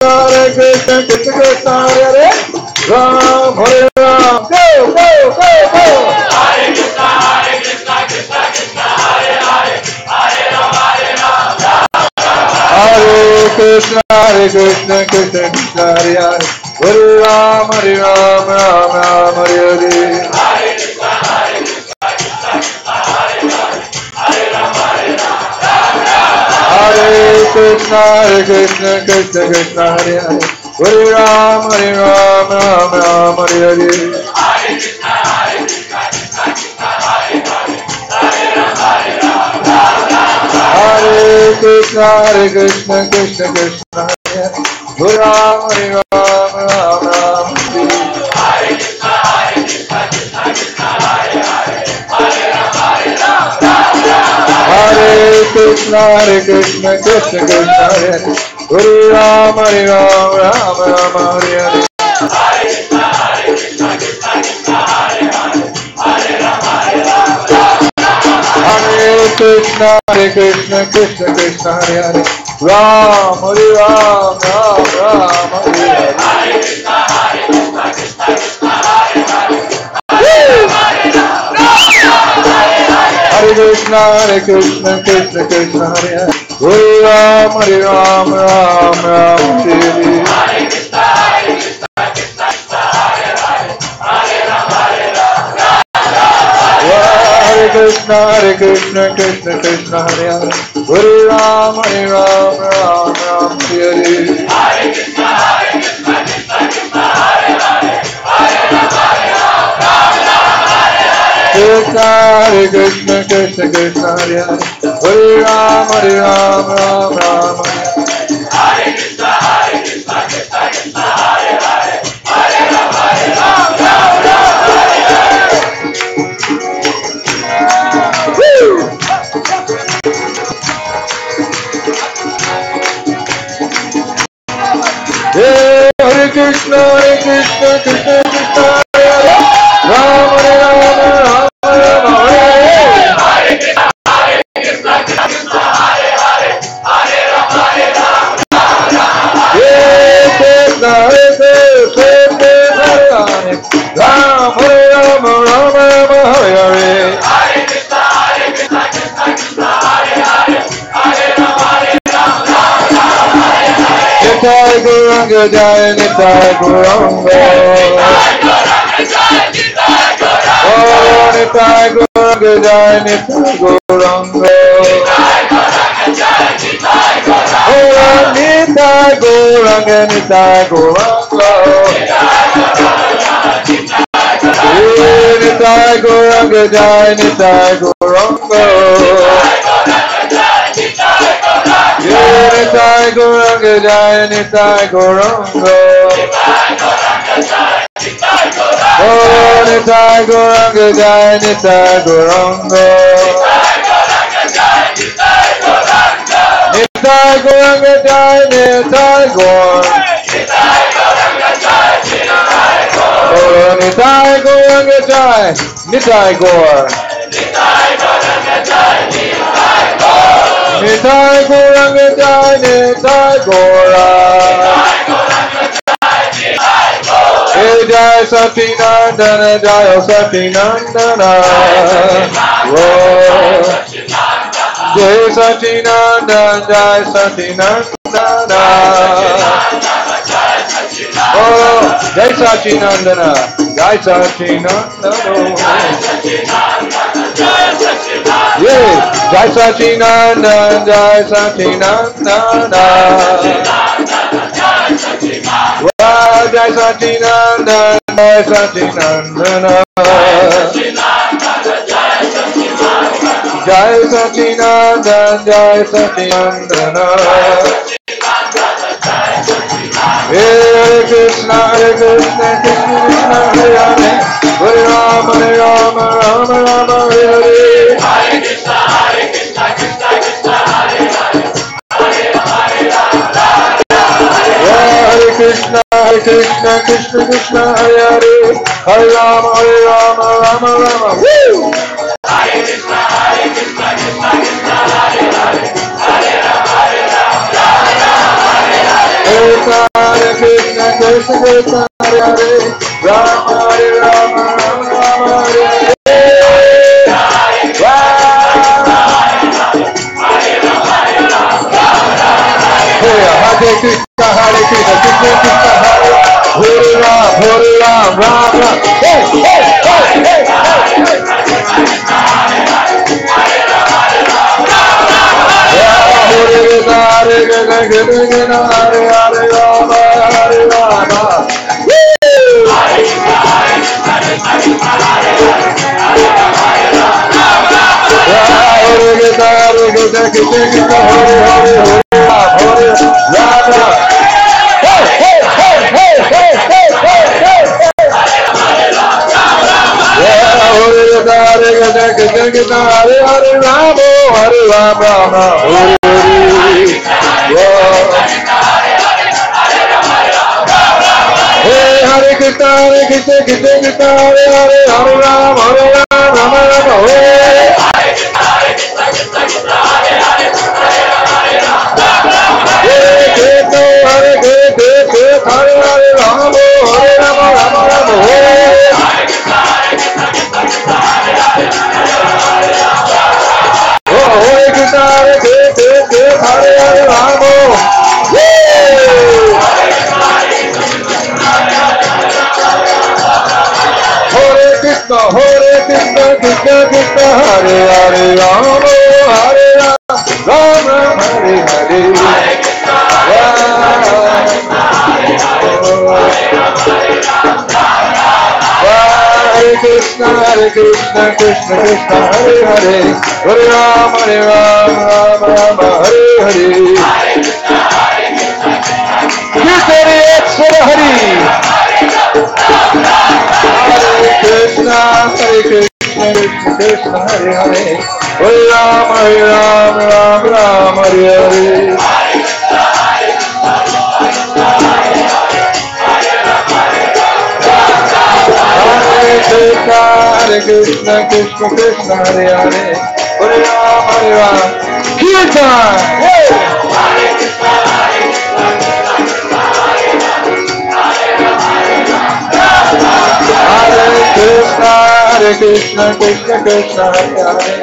Hare Krishna, Krishna Hare Hare, Ram Hare Ram. Go, go, go, go. Hare Krishna, Krishna Hare Hare, Hare Rama, Hare Krishna, Krishna Hare Hare, Hare Ram, Ram Ram, Hare Hare. Hare Krishna, Hare Rama, Hare Krishna, Krishna Hare Hare, Hare Ram, Ram Ram, Hare Hare. Hare Krishna, Krishna Hare Hare, Hare Rama, Hare Krishna, Krishna Hare Hare, Hare Ram, Ram Ram, Hare Hare. Hare Krishna, Krishna Hare Hare, Hare Rama, Hare Krishna, Krishna Hare Hare, Hare Ram, Ram Ram, Hare Hare. Hare Krishna, Krishna Hare Hare, Hare Rama, Hare Krishna, Krishna Krishna, Hare Hare, Ram, Hare Ram, Ram Ram, Hare Hare. Hare Krishna, Krishna Krishna, Hare Hare. Hare Krishna, Krishna Krishna, Hare Hare, Hare Ram, Ram Ram, Hare Hare. Hare Krishna, Krishna Krishna, Hare Hare. Hare Ram, Ram Ram. Hare Krishna, Krishna Krishna, Hare Hare, Hare Ram, Ram Ram, Hare Hare. Hare Krishna, Krishna Krishna, Hare Hare. Hare Ram, Ram Ram. Krishna, Krishna Krishna, Hare Hare, Hare Ram, Ram Ram, Hare Hare. Hare Krishna, Krishna Krishna, Hare Hare. Hare Ram, Ram Hare Krishna, Krishna Krishna, Hare Hare, Ram Ram, Ram Hare Hare. Hare Krishna, Krishna Hare Hare. Hare Ram, Krishna, Ram Ram, Ram Hare Hare. Hare Krishna, Krishna Hare Hare. Hare Ram, Nitai Gauranga Jai, Nitai Gauranga. Oh, Nitai Gauranga Jai, Nitai Gauranga. Oh, Nitai Gauranga, Nitai Gauranga. Nitai Gauranga Jai, Nitai Gauranga. Nitai Gauranga Jai, Nitai Gauranga. Oh, Nitai Gauranga Jai, Nitai Gauranga. Nitai Gauranga Jai, Nitai Gauranga. Oh, Nitai Gauranga Jai, Nitai Gaur. Nitai Gauranga Jai, Nitai Gaura. Hey Jai Satinandana, Jai Satinandana. Whoa. Jai Satinandana, Jai Satinandana. Oh, Jai Satinandana, Jai Satinandana. Yeah, Jai Satinandana, Jai Satinandana. Wow, Jai Satinandana, Jai Satinandana. Jai Satinandana, Jai Satinandana. Hare Krishna, Krishna Krishna, Hare Hare. Hare Rama, Rama Rama, Hare Hare. Hare Krishna, Krishna Krishna, Hare Hare. Hare Ram, Hare Krishna, Krishna Krishna, Hare Hare. Hare Rama, Rama Rama. Woo! Hare Krishna, Krishna Krishna, Hare Hare. Hare Ram, Hare Krishna, Krishna Krishna, Hare Hare. Rama, Rama Hare Hare. Hare Krishna, Krishna Krishna, Hare Hare Ram, Ram. Hey, hey, hey, hey, hey. Hare Krishna, Hare Rama, Hare Rama. Hare Krishna, Krishna, Hare Hare, Hare Ram, Rama Rama, Hare. Shiv, Hare Hare Ramo. Hare Krishna, Krishna Krishna, Hare Hare Ramo, Hare Rama, Rama Hare Hare. Hare Krishna, Krishna Krishna, Hare Hare, Hare Rama, Rama Rama, Hare Hare. Kirtani Ekshara Hari. Hare Krishna, Krishna Krishna, Hare Hare, Hare Rama, Rama Rama, Hare Hare. Hare Krishna, Krishna Krishna, Hare Hare, Hare Rama, Kirtan! Hare Krishna, Krishna Krishna, Hare Hare,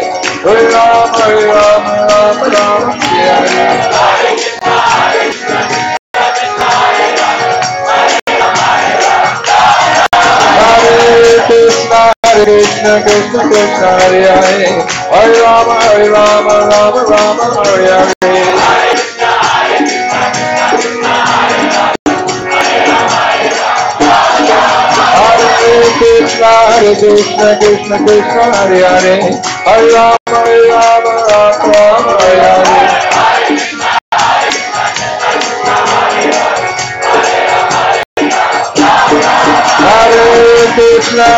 Hare Rama, Rama Rama, Hare Hare. Krishna Krishna Krishna, Hare Hare, Hare Rama, Rama Rama, Hare Hare. Krishna Krishna Krishna, Hare Hare, Hare Rama, Rama Rama, Hare Hare. Hare Krishna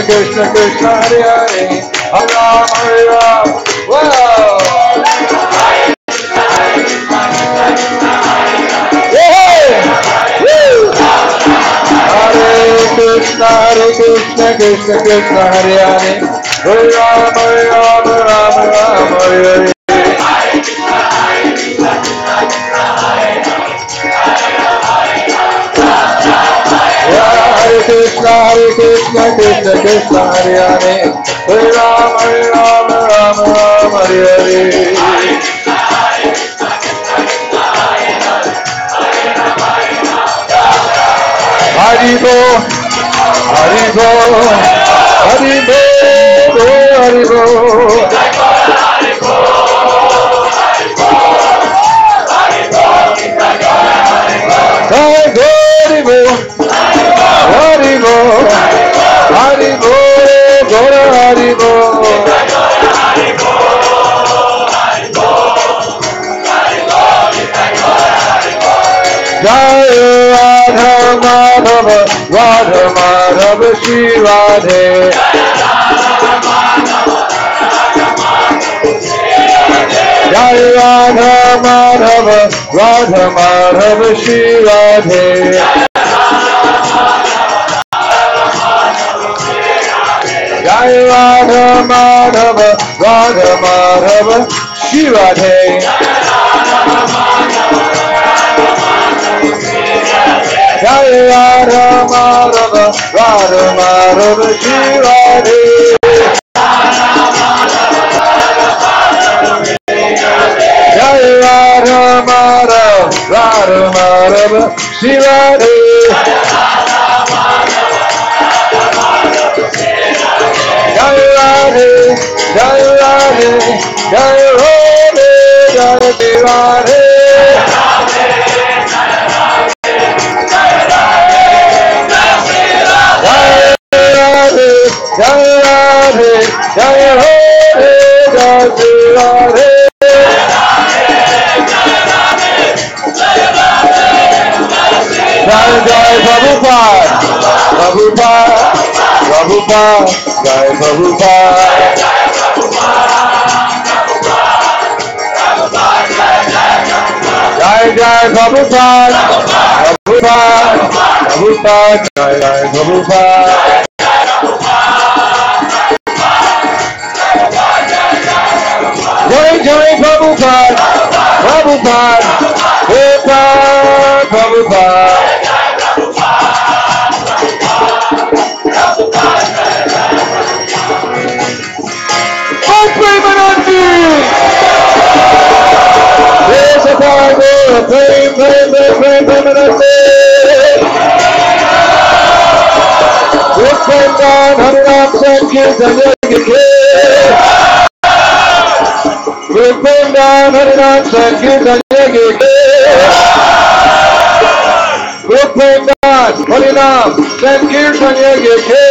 Krishna Krishna, Hare Hare, Hare Rama, wow! Hare Krishna Krishna Krishna, Hare Hare, Hare Rama, Rama Rama, Hare Hare. Hare Krishna Krishna Krishna, Hare Hare, Hare Rama, Rama Rama, Hare Hare. Haribo, Haribo, Haribo, Haribo. Haribo, Haribo, Haribo, Gora Haribo. Jaya Radha Madhava, Radha Madhava, Shri Radhe. Jaya Radha Madhava, Radha Madhava, Shri Radhe. Jaya Radha Madhava, Radha Madhava, Shri Radhe. Jaya Radha Madhava, Radha Madhava, Shri Radhe. Jaya Radha Madhava, Radha Madhava, Shri Radhe. Jaya Radhe, Jaya Radhe, Jaya Radhe, Jaya Radhe. Jaya Radhe, Jaya Radhe, Jaya Radhe. Jai Jai Prabhupada, Prabhupada, Prabhupada, Jai Prabhupada. Jai Jai Prabhupada, Prabhupada, Prabhupada, Jai Jai Prabhupada. Jai Jai Prabhupada, Prabhupada, Prabhupada, Prabhupada. Om Premanandi! prem, prem, prem, prem, premanande. Gopindan Harinam Sankirtan Yagike. Gopindan Harinam Sankirtan Yagike. Gopindan Harinam Sankirtan Yagike.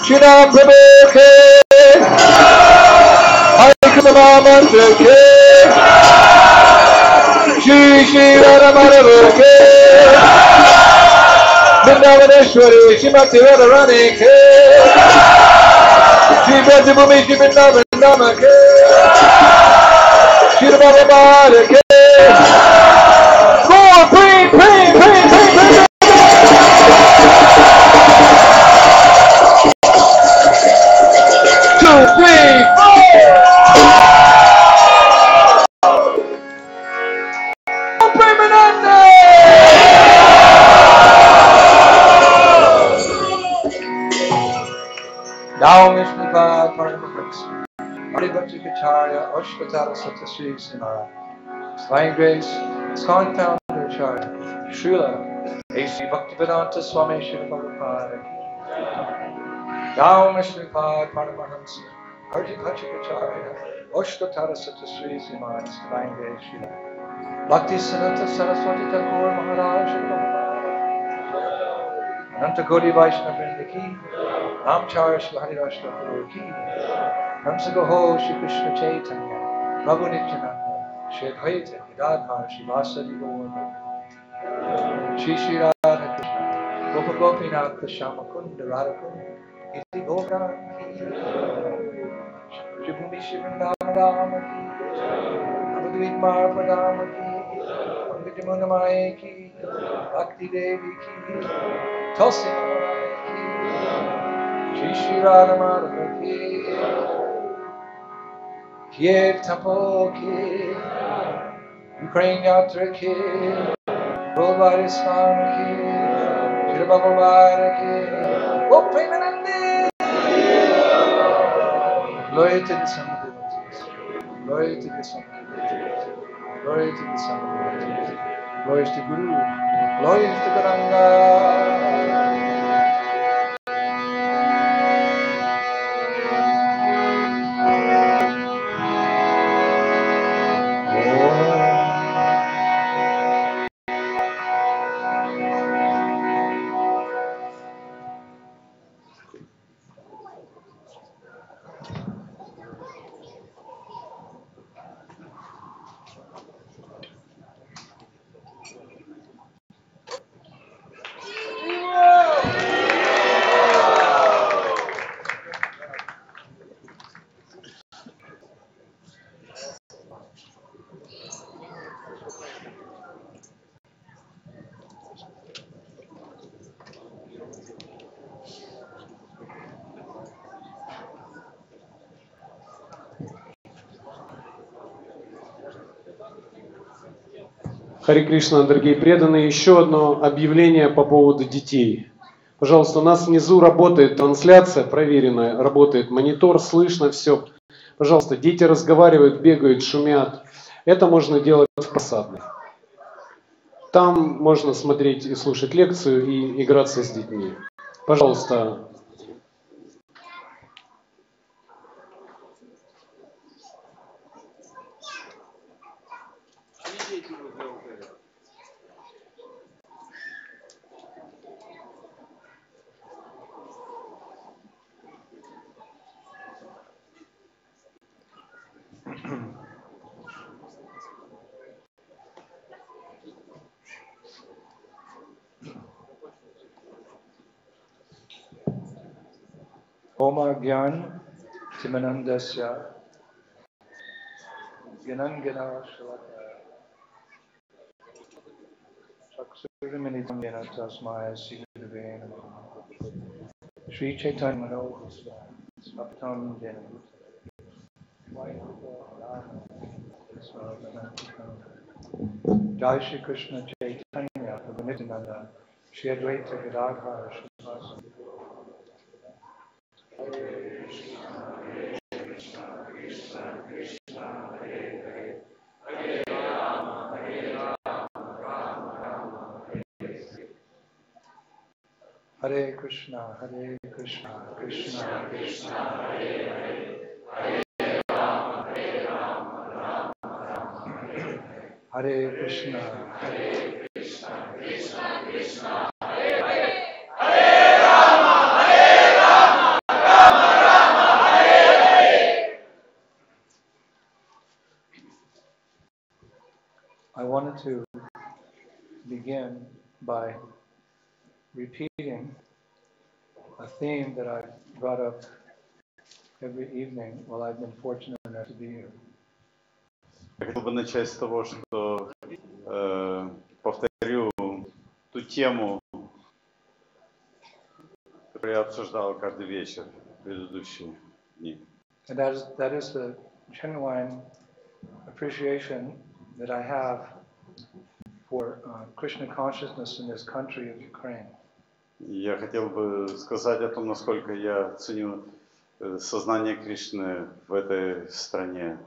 Shri Prabhu ke Hare Krishna Mantra ke Shri Shri Radha Madhava ke Vrindavaneshwari Shrimati Radharani ke Shri Brajabhumi Shri Vrindavana ke Shri Baba Bhara ke Go pray, pray, pray, pray, pray. 2, 3, 4. Premanande. Now Vishnupad Paramahansa, Haribhakti Acharya, Ashvatara Satasri Simara, Divine Grace, ISKCON Founder Acharya, Srila A.C. Bhaktivedanta Swami Srila Prabhupada. Now Vishnupad Paramahansa, Haribhakti Acharya, Ashvatara Satasri Simara, Divine Grace, Srila Bhakti Siddhanta Saraswati Thakur Maharaj Srila Prabhupada. Ananta Gaudiya Vaishnava Vrinda ki, Namacharya Srila Haridas Thakur ki, Namsagoho Shri Krishna Chaitanya, Prabhu Nityananda, Shri Advaita Gadadhar Shri Vasadi Gaur, Shri Shri Radha Krishna, Gopa Gopinath Shama Kunda Radha Kunda, Iti Govardhan ki, Shri Bhumi Shri Vrindavana Rama ki, Abhadvit Mar Pradama ki, Pandit Munamaye ki, Bhakti Devi ki, Tulsi Mamaye ki, Shri Shri Radha Madhava ki, Kiev Temple ki, Ukraine Yatra ki, Worldwide Islam ki, Shri Bhagavad ki, O Premanande! Glory to the Son of the Glory to the Son of the Glory to the Son of the Glory to Guru, Glory to Garanga. Харе Кришна, дорогие преданные, еще одно объявление по поводу детей. Пожалуйста, у нас внизу работает трансляция, проверенная, работает монитор, слышно все. Пожалуйста, дети разговаривают, бегают, шумят. Это можно делать в просадной. Там можно смотреть и слушать лекцию, и играться с детьми. Пожалуйста. Omar Gyan Timanandasya Gyanangana Shalaka Chaksuriminitam Yana Tasmaya Sigurave Sri Chaitanya Manohara Svaptam Jena Jai Shri Krishna Chaitanya Prabhu Nityananda Shri Advaita Gadadhar Srivasa Hare Krishna, Krishna Krishna, Hare Hare, Hare Krishna, Krishna Krishna, Hare Hare, Hare Rama, Rama Rama, Hare Hare. I wanted to begin by repeating a theme that I've brought up every evening while I've been fortunate enough to be here. Я хотел бы начать с того, что повторю ту тему, которую я обсуждал каждый вечер в предыдущие дни. And that is the genuine appreciation that I have for Krishna consciousness in this country of Ukraine. Я хотел бы сказать о том, насколько я ценю сознание Кришны в этой стране,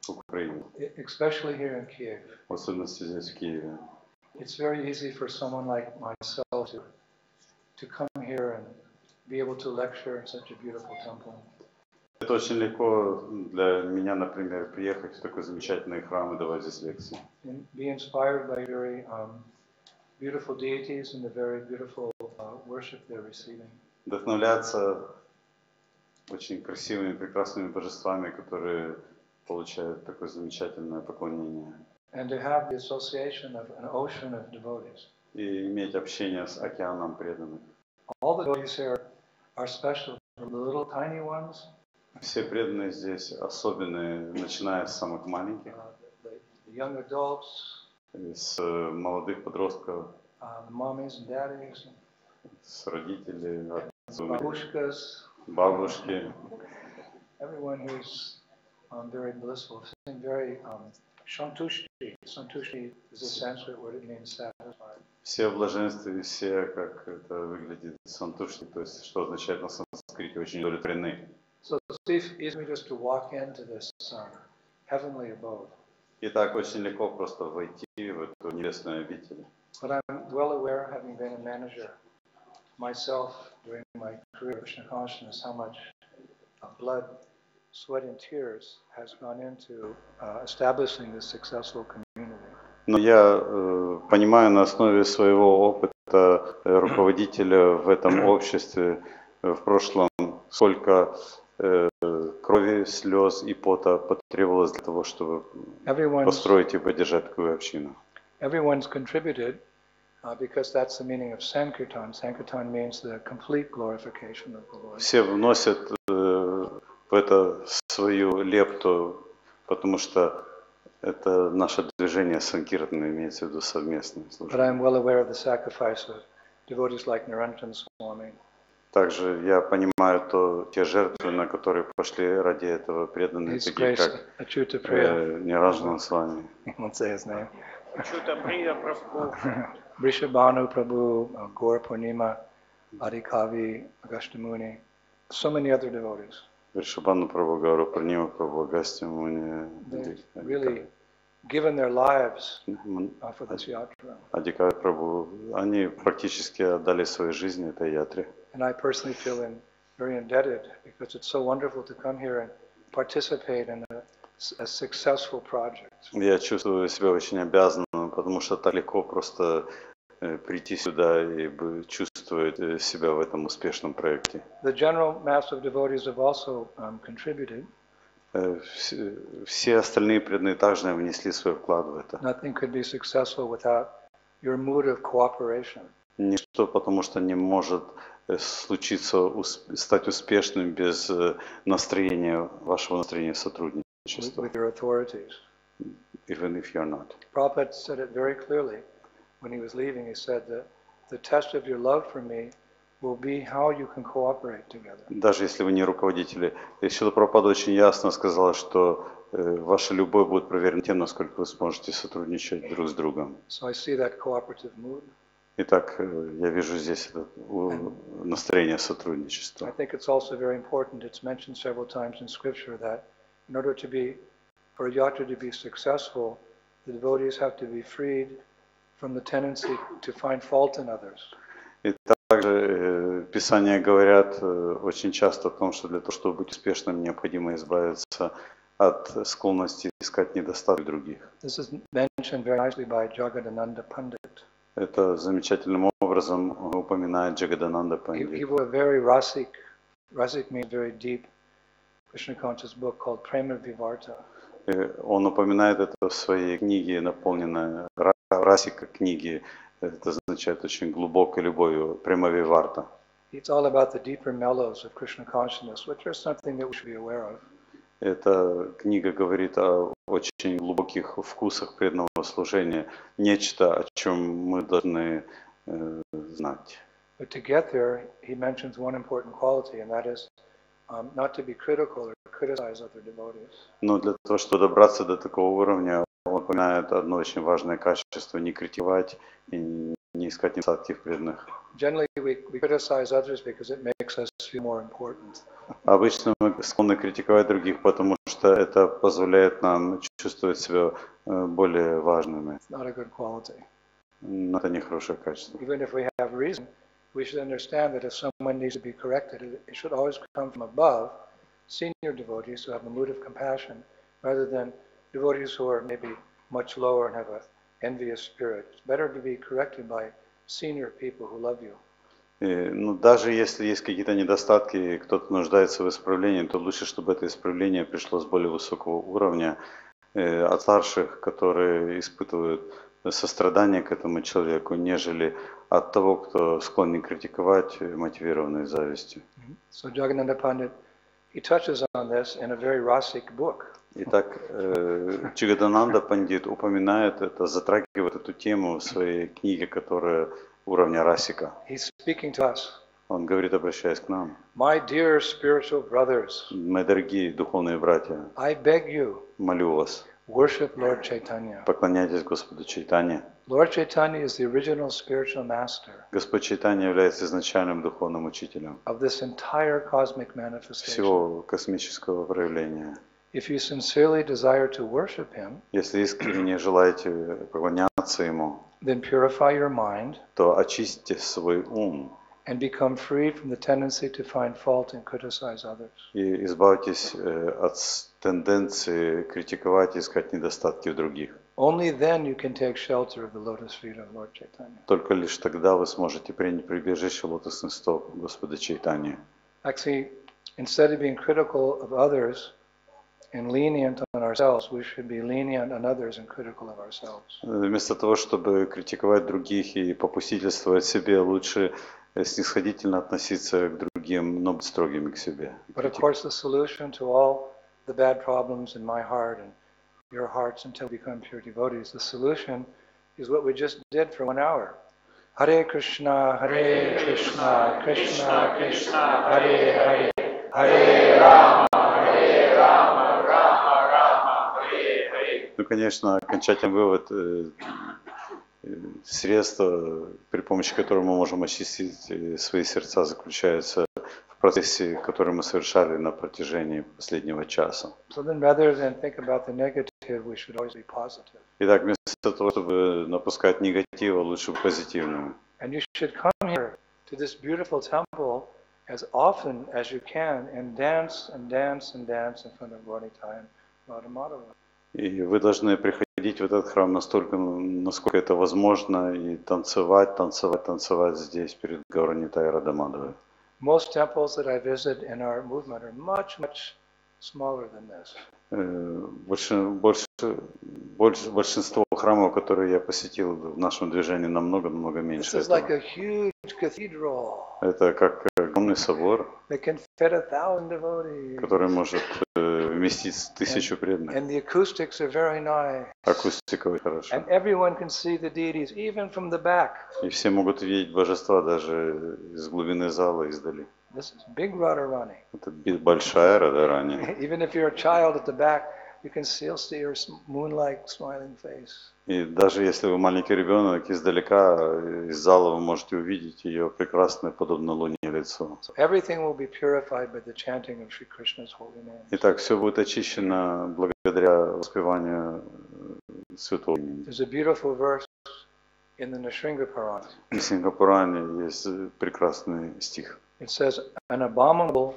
Украине. Especially here in Kiev. В особенности здесь, в Киеве. It's very easy for someone like myself to come here and be able to lecture in such a beautiful temple. Это очень легко для меня, например, приехать в такой замечательный храм и давать здесь лекции. And be inspired by very beautiful deities and the very beautiful worship they're receiving. Вдохновляться очень красивыми, прекрасными божествами, которые получают такое замечательное поклонение. And to have the association of an ocean of devotees. И иметь общение с океаном преданных. All the devotees here are special, from the little tiny ones. Все преданные здесь особенные, начиная с самых маленьких. The young adults. С молодых подростков. The mommies and daddies. С родителей, Babushkas. Бабушки. Everyone who's very blissful, very santushti. Santushti is a Sanskrit word, it means satisfied. Все в блаженстве, все, как это выглядит, сантушти, то есть, что означает на санскрите, очень удовлетворены. So it's easy just to walk into this heavenly abode. И так очень легко просто войти в эту небесную обитель. But I'm well aware, having been a manager myself during my career of Krishna consciousness, how much blood, sweat and tears has gone into establishing this successful community. Но я понимаю на основе своего опыта руководителя в этом обществе в прошлом, сколько крови, слез и пота потребовалось для того, чтобы построить и поддержать такую общину. Everyone's contributed because that's the meaning of Sankirtan. Sankirtan means the complete glorification of the Lord. Все вносят в это свою лепту, потому что это наше движение санкиртана, имеется в виду совместное служение. But I'm well aware of the sacrifice of devotees like Niranjan Swami. Также я понимаю те жертвы, на которые пошли ради этого преданные, такие как Ниранджан Свами. Won't say his name. Vrishabhanu Prabhu, Gaur Purnima, Adikavi, Agastya-muni, so many other devotees. Вришабхану Прабху, Гауру Пурнима Прабху, Агастя-муни. They've really given their lives for this yatra. Адикави Прабху, они практически отдали свои жизни этой ятре. And I personally feel very indebted because it's so wonderful to come here and participate in a successful project. Я чувствую себя очень обязанным, потому что так легко просто прийти сюда и чувствовать себя в этом успешном проекте. The general mass of devotees have also contributed. Все остальные преданные также внесли свой вклад в это. Nothing could be successful without your mood of cooperation. Ничто, потому что не может случиться, стать успешным без настроения, вашего настроения сотрудничества. With your authorities. Even if you're not. Prabhupada said it very clearly when he was leaving. He said that the test of your love for me will be how you can cooperate together. Даже если вы не руководители, Шрила Прабхупада очень ясно сказала, что ваша любовь будет проверена тем, насколько вы сможете сотрудничать друг с другом. So I see that cooperative mood. Итак, я вижу здесь это настроение сотрудничества. I think it's also very important. It's mentioned several times in Scripture that in order for a yatra to be successful, the devotees have to be freed from the tendency to find fault in others. И также Писания говорят очень часто о том, что для того, чтобы быть успешным, необходимо избавиться от склонности искать недостатки других. This is mentioned very nicely by Jagadananda Pandit. Это замечательным образом упоминает Джагадананда He Пандит. wrote a very rasic means very deep Krishna conscious book called Prema Vivarta. Он упоминает это в своей книге, наполненной расика книги. Это означает очень глубокой любовью, Према Виварта. It's all about the deeper mellows of Krishna consciousness, which are something that we should be aware of. Эта книга говорит о очень глубоких вкусах преданного служения, нечто, о чем мы должны знать. But to get there, he mentions one important quality, and that is not to be critical or criticize other devotees. Но для того, чтобы добраться до такого уровня, он упоминает одно очень важное качество: не критиковать и не искать недостатки в преданных. Generally, we criticize others because it makes us feel more important. Обычно мы склонны критиковать других, потому что это позволяет нам чувствовать себя более важными. It's not a good quality. Но это не хорошее качество. Even if we have reason, we should understand that if someone needs to be corrected, it should always come from above, senior devotees who have a mood of compassion, rather than devotees who are maybe much lower and have an envious spirit. It's better to be corrected by senior people who love you. Но даже если есть какие-то недостатки, и кто-то нуждается в исправлении, то лучше, чтобы это исправление пришло с более высокого уровня, от старших, которые испытывают сострадание к этому человеку, нежели от того, кто склонен критиковать, мотивированный завистью. So Jagadananda Pandit, he touches on this in a very rasic book. Итак, Джагадананда Пандит упоминает это, затрагивает эту тему в своей книге, которая уровня расика. He's speaking to us. Он говорит, обращаясь к нам: My dear spiritual brothers, мои дорогие духовные братья, I beg you, молю вас, worship Lord Chaitanya. поклоняйтесь Господу Чайтанье. Lord Chaitanya is the original spiritual master Господь Чайтанья является изначальным духовным учителем of this entire cosmic manifestation. всего космического проявления. If you sincerely desire to worship Him, Если искренне желаете поклоняться Ему, then purify your mind то очистите свой ум and become free from the tendency to find fault and criticize others. и избавьтесь от тенденции критиковать и искать недостатки в других. Only then you can take shelter of the lotus feet of Lord Chaitanya. Только лишь тогда вы сможете принять прибежище лотосных стоп Господа Чайтаньи. Actually, instead of being critical of others and lenient on ourselves, we should be lenient on others and critical of ourselves. Вместо того, чтобы критиковать других и попустительствовать себе, лучше снисходительно относиться к другим, но быть строгими к себе. But of course, the solution to all the bad problems in my heart and your hearts until we become pure devotees, the solution is what we just did for 1 hour. Hare Krishna, Krishna Krishna, Hare Hare, Hare Rama, Rama Rama, Hare Hare. Ну, конечно, окончательный вывод, средство, при помощи которого мы можем очистить свои сердца, заключается в процессе, который мы совершали на протяжении последнего часа. So then rather than think about the negative, we should always be positive. Итак, вместо того, чтобы напускать негатива, лучше быть позитивным. And you should come here to this beautiful temple as often as you can and dance and dance and dance in front of Gaura-Nitai and Radha Madhava. И вы должны приходить в этот храм настолько, насколько это возможно, и танцевать здесь перед Гаура-Нитай и Рада Мадхавой. Most temples that I visit in our movement are much smaller than this. Большинство храмов, которые я посетил в нашем движении, намного меньше This is like этого. a huge cathedral Это как огромный собор, that can fit 1,000 devotees. который может вместить 1000 преданных. And the acoustics are very nice. Акустика очень хорошая. And everyone can see the deities even from the back. И все могут видеть божества даже из глубины зала, издали. This is big Radharani. Это большая Радарани. Even if you're a child at the back, you can still see her moon-like smiling face. И даже если вы маленький ребенок, издалека, из зала вы можете увидеть ее прекрасное, подобно луне лицо. So everything will be purified by the chanting of Sri Krishna's holy name. Итак, все будет очищено благодаря воспеванию святого имени. There's a beautiful verse in the Nrsimha Purana. В Нрсимха Пуране есть прекрасный стих. It says, an abominable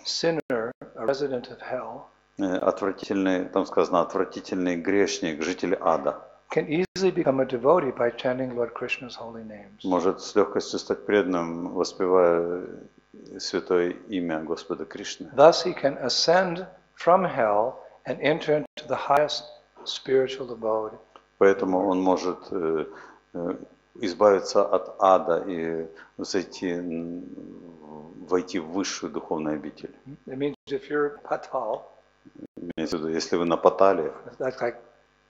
sinner, a resident of hell, Отвратительный, там сказано, отвратительный грешник, житель ада, can easily become a devotee by chanting Lord Krishna's holy names. может с легкостью стать преданным, воспевая святое имя Господа Кришны. Thus he can ascend from hell and enter into the highest spiritual abode. Поэтому он может избавиться от ада и войти в высшую духовную обитель. It means if you're patal, Имеется в виду, если вы на Патале, that's like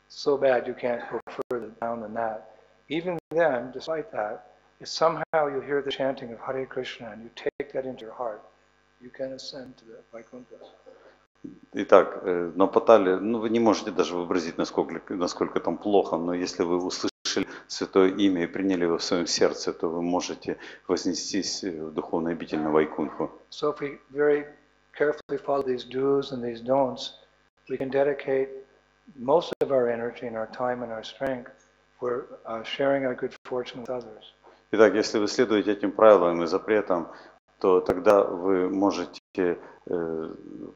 so bad you can't go further down than that. Even then, despite that, if somehow you hear the chanting of Hare Krishna and you take that into your heart, you can ascend to the Vaikuntha. Итак, на Патале, вы не можете даже вообразить, насколько там плохо, но если вы услышали святое имя и приняли его в своем сердце, то вы можете вознестись в духовную обитель на Вайкунху. So if we very carefully follow these do's and these don'ts, we can dedicate most of our energy and our time and our strength for sharing our good fortune with others. Итак, если вы следуете этим правилам и запретам, то тогда вы можете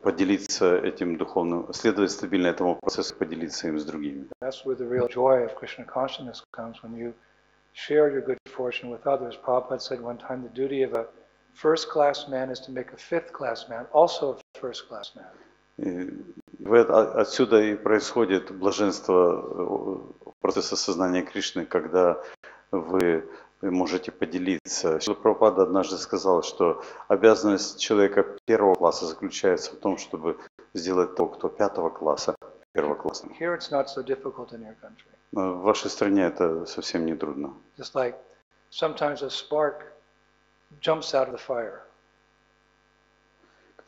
поделиться этим духовным, следовать стабильно этому процессу, поделиться им с другими. That's where the real joy of Krishna consciousness comes, when you share your good fortune with others. Prabhupada said one time the duty of a first-class man is to make a fifth-class man also a first-class man. Отсюда и происходит блаженство процесса сознания Кришны, когда вы можете поделиться. Шрила Прабхупада однажды сказал, что обязанность человека первого класса заключается в том, чтобы сделать того, кто пятого класса, первоклассным. Here it's not so difficult in your country. В вашей стране это совсем не трудно. Just like sometimes a spark jumps out of the fire.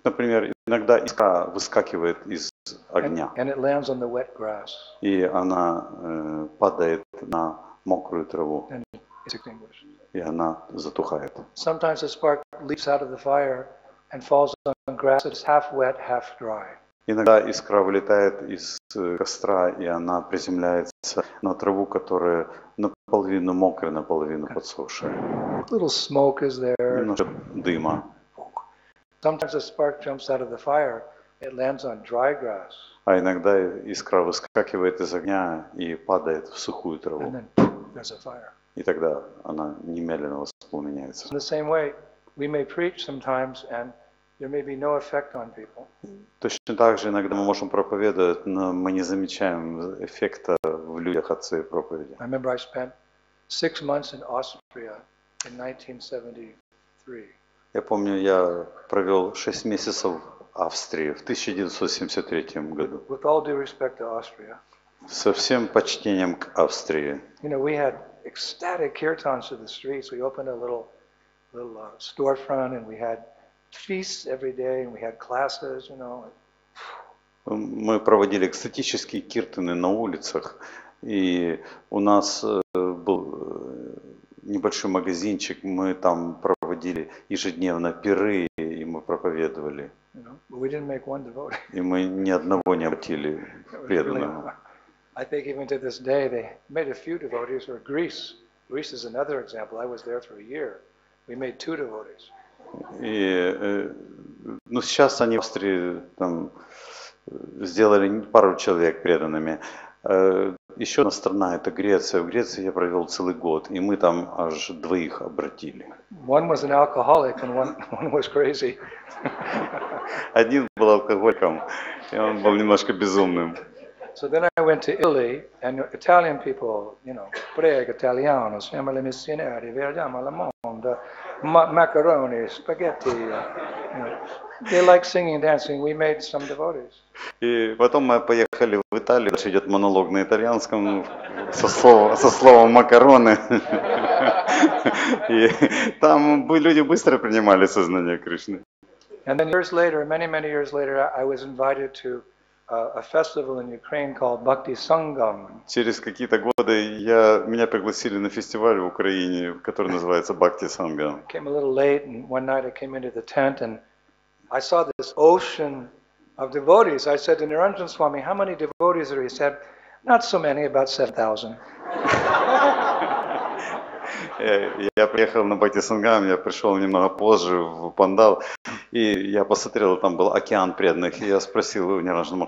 Например, иногда искра выскакивает из огня, And it lands on the wet grass. и она падает на мокрую траву, And it's extinguished. и она затухает. Sometimes a spark leaps out of the fire and falls on grass that is half wet, half dry. Иногда искра вылетает из костра, и она приземляется на траву, которая наполовину мокрая, наполовину подсохшая. Little smoke is there. Немножко дыма. Sometimes a spark jumps out of the fire, it lands on dry grass. А иногда искра выскакивает из огня и падает в сухую траву. And then there's a fire. И тогда она немедленно воспламеняется. In the same way, we may preach sometimes and there may be no effect on people. Точно так же иногда мы можем проповедовать, но мы не замечаем эффекта в людях от своей проповеди. I remember I spent 6 months in Austria in 1973. Я помню, я провел 6 месяцев в Австрии в 1973 году. With all due respect to Austria. Со всем почтением к Австрии. You know, we had ecstatic kirtans to the streets. We opened a little storefront and we had feasts every day and we had classes, you know. Мы проводили экстатические киртаны на улицах, и у нас был небольшой магазинчик, мы там проводили ежедневно пиры, и мы проповедовали. You know, but we didn't make one devotee. И мы ни одного не обратили преданного. I think even to this day they made a few devotees. Or Greece. Greece is another example. I was there for a year. We made 2 devotees. И, ну, сейчас они в Австрии там сделали пару человек преданными. Еще одна страна — это Греция. В Греции я провел целый год, и мы там аж 2 обратили. One was an alcoholic and one was crazy. Один был алкоголиком, и он был немножко безумным. So then I went to Italy, and Italian people, you know, prego italiano, siamo le missionarie, viaggiamo al mondo, macaroni, spaghetti. You know, they like singing and dancing. We made some devotees. И потом мы поехали в Италию, дальше идет монолог на итальянском со словом макароны. И там люди быстро принимали сознание Кришны. And then years later, many years later, I was invited to a festival in Ukraine called Bhakti Sangam. Через какие-то годы меня пригласили на фестиваль в Украине, который называется Бхакти Сангам. Came a little late, and one night I came into the tent and I saw this ocean of devotees. I said to Niranjan Swami, "How many devotees are there?" He said, "Not so many, about 7,000." Я приехал на Бхактисангам, я пришел немного позже в пандал, и я посмотрел, там был океан преданных, и я спросил у Ниранджана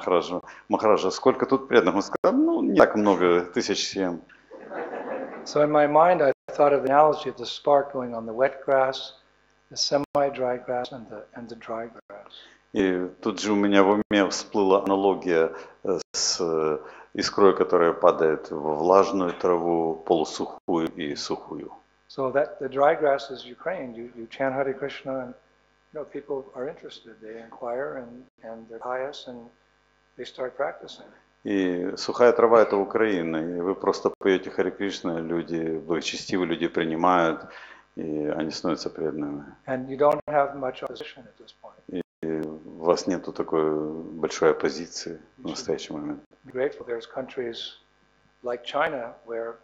Махараджа, сколько тут преданных? Он сказал, ну, не так много, 1007. So in my mind, I thought of the analogy of the spark going on the wet grass, the semi-dry grass, and the dry grass. И тут же у меня в уме всплыла аналогия с искрой, которая падает в влажную траву, полусухую и сухую. So that the dry grass is Ukraine. You chant Hare Krishna, and people are interested. They inquire, and they're pious, and they start practicing. И сухая трава – это Украина, и вы просто поете Харе Кришна, люди, благочестивые люди принимают, и они становятся преданными. And you don't have much opposition at this point. И у вас нету такой большой оппозиции в настоящий момент. Be grateful. There's countries like China where,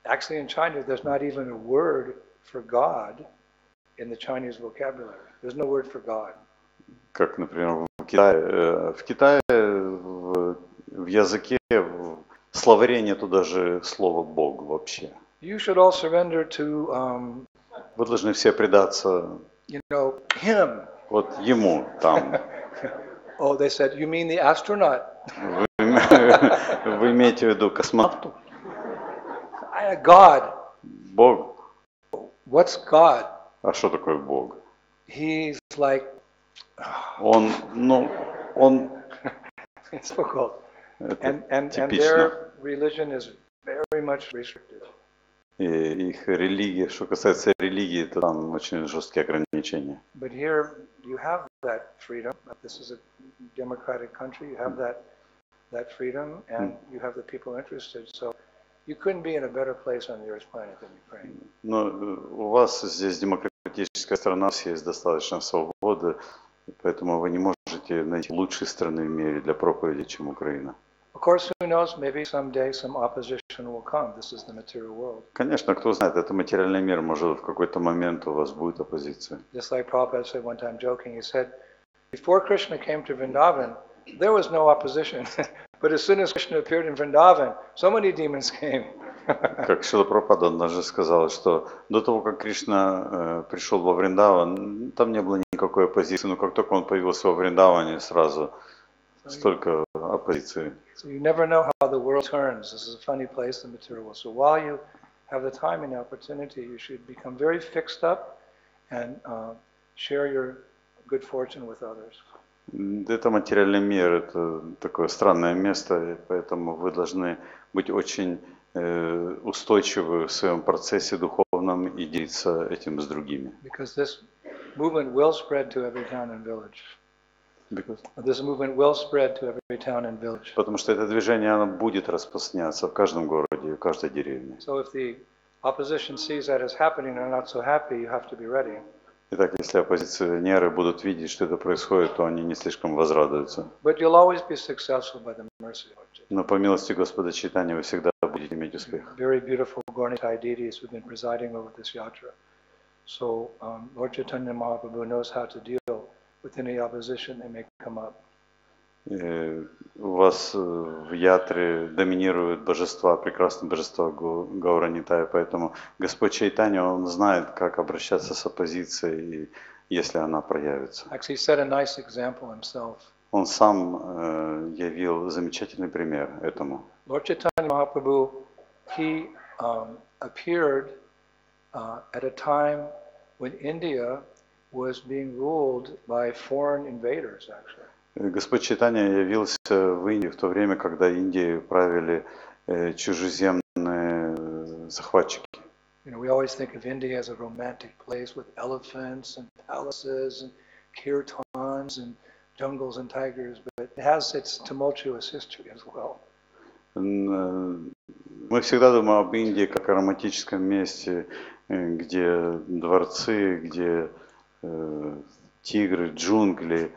actually in China, there's not even a word for God in the Chinese vocabulary. There's no word for God. Как, например, в Китае в языке, в словаре нету даже слова «Бог» вообще. You should all surrender to, Вы должны все предаться him. вот ему там. Oh, they said, you mean the astronaut? Вы имеете в виду космонавту? God. Бог. What's God? А что такое Бог? He's like... Он It's difficult. Это And типично. their religion is very much restricted. И их религия, что касается религии, то там очень жесткие ограничения. But here you have that freedom. This is a democratic country. You have that freedom, and you have the people interested. So you couldn't be in a better place on the Earth's planet than Ukraine. Но у вас здесь демократическая страна, все есть достаточно свободы, поэтому вы не можете найти лучшей страны в мире для проповеди, чем Украина. Of course, who knows? Maybe someday some opposition will come. This is the material world. Конечно, кто знает, это материальный мир, может в какой-то момент у вас будет оппозиция. Just like Prabhupada said one time, joking, he said, before Krishna came to Vrindavan, there was no opposition. But as soon as Krishna appeared in Vrindavan, so many demons came. Как Шрила Прабхупада однажды сказал, что до того, как Кришна пришел во Вриндаван, там не было никакой оппозиции, но как только он появился во Вриндаване, сразу столько оппозиции. So you never know how the world turns. This is a funny place, the material world. So while you have the time and the opportunity, you should become very fixed up and share your good fortune with others. Это материальный мир, это такое странное место, и поэтому вы должны быть очень устойчивы в своем процессе духовном и делиться этим с другими. Because this movement will spread to every town and village. This movement will spread to every town and village. Потому что это движение, оно будет распространяться в каждом городе, в каждой деревне. So if the opposition sees that as happening and are not so happy, you have to be ready. Итак, если оппозиционеры будут видеть, что это происходит, то они не слишком возрадуются. But you'll always be successful by the mercy of God. Но по милости Господа Чайтаньи вы всегда будете иметь успех. Very beautiful Gauranitai deities who've been presiding over this yatra. So Lord Chaitanya Mahaprabhu knows how to deal with any opposition that may come up. У вас в ятре доминируют божества, прекрасные божества Гауранитая, поэтому Господь Чайтанья, Он знает, как обращаться с оппозицией, если она проявится. Actually, he set a nice example himself. Он сам явил замечательный пример этому. Lord Chaitanya Mahaprabhu, he appeared at a time when India was being ruled by foreign invaders, actually. Господь Чайтанья явился в Индии в то время, когда Индией правили чужеземные захватчики. You know, we always think of India as a romantic place with elephants and palaces and kirtans and jungles and tigers, but it has its tumultuous history as well. Мы всегда думаем об Индии как о романтическом месте, где дворцы, где тигры, джунгли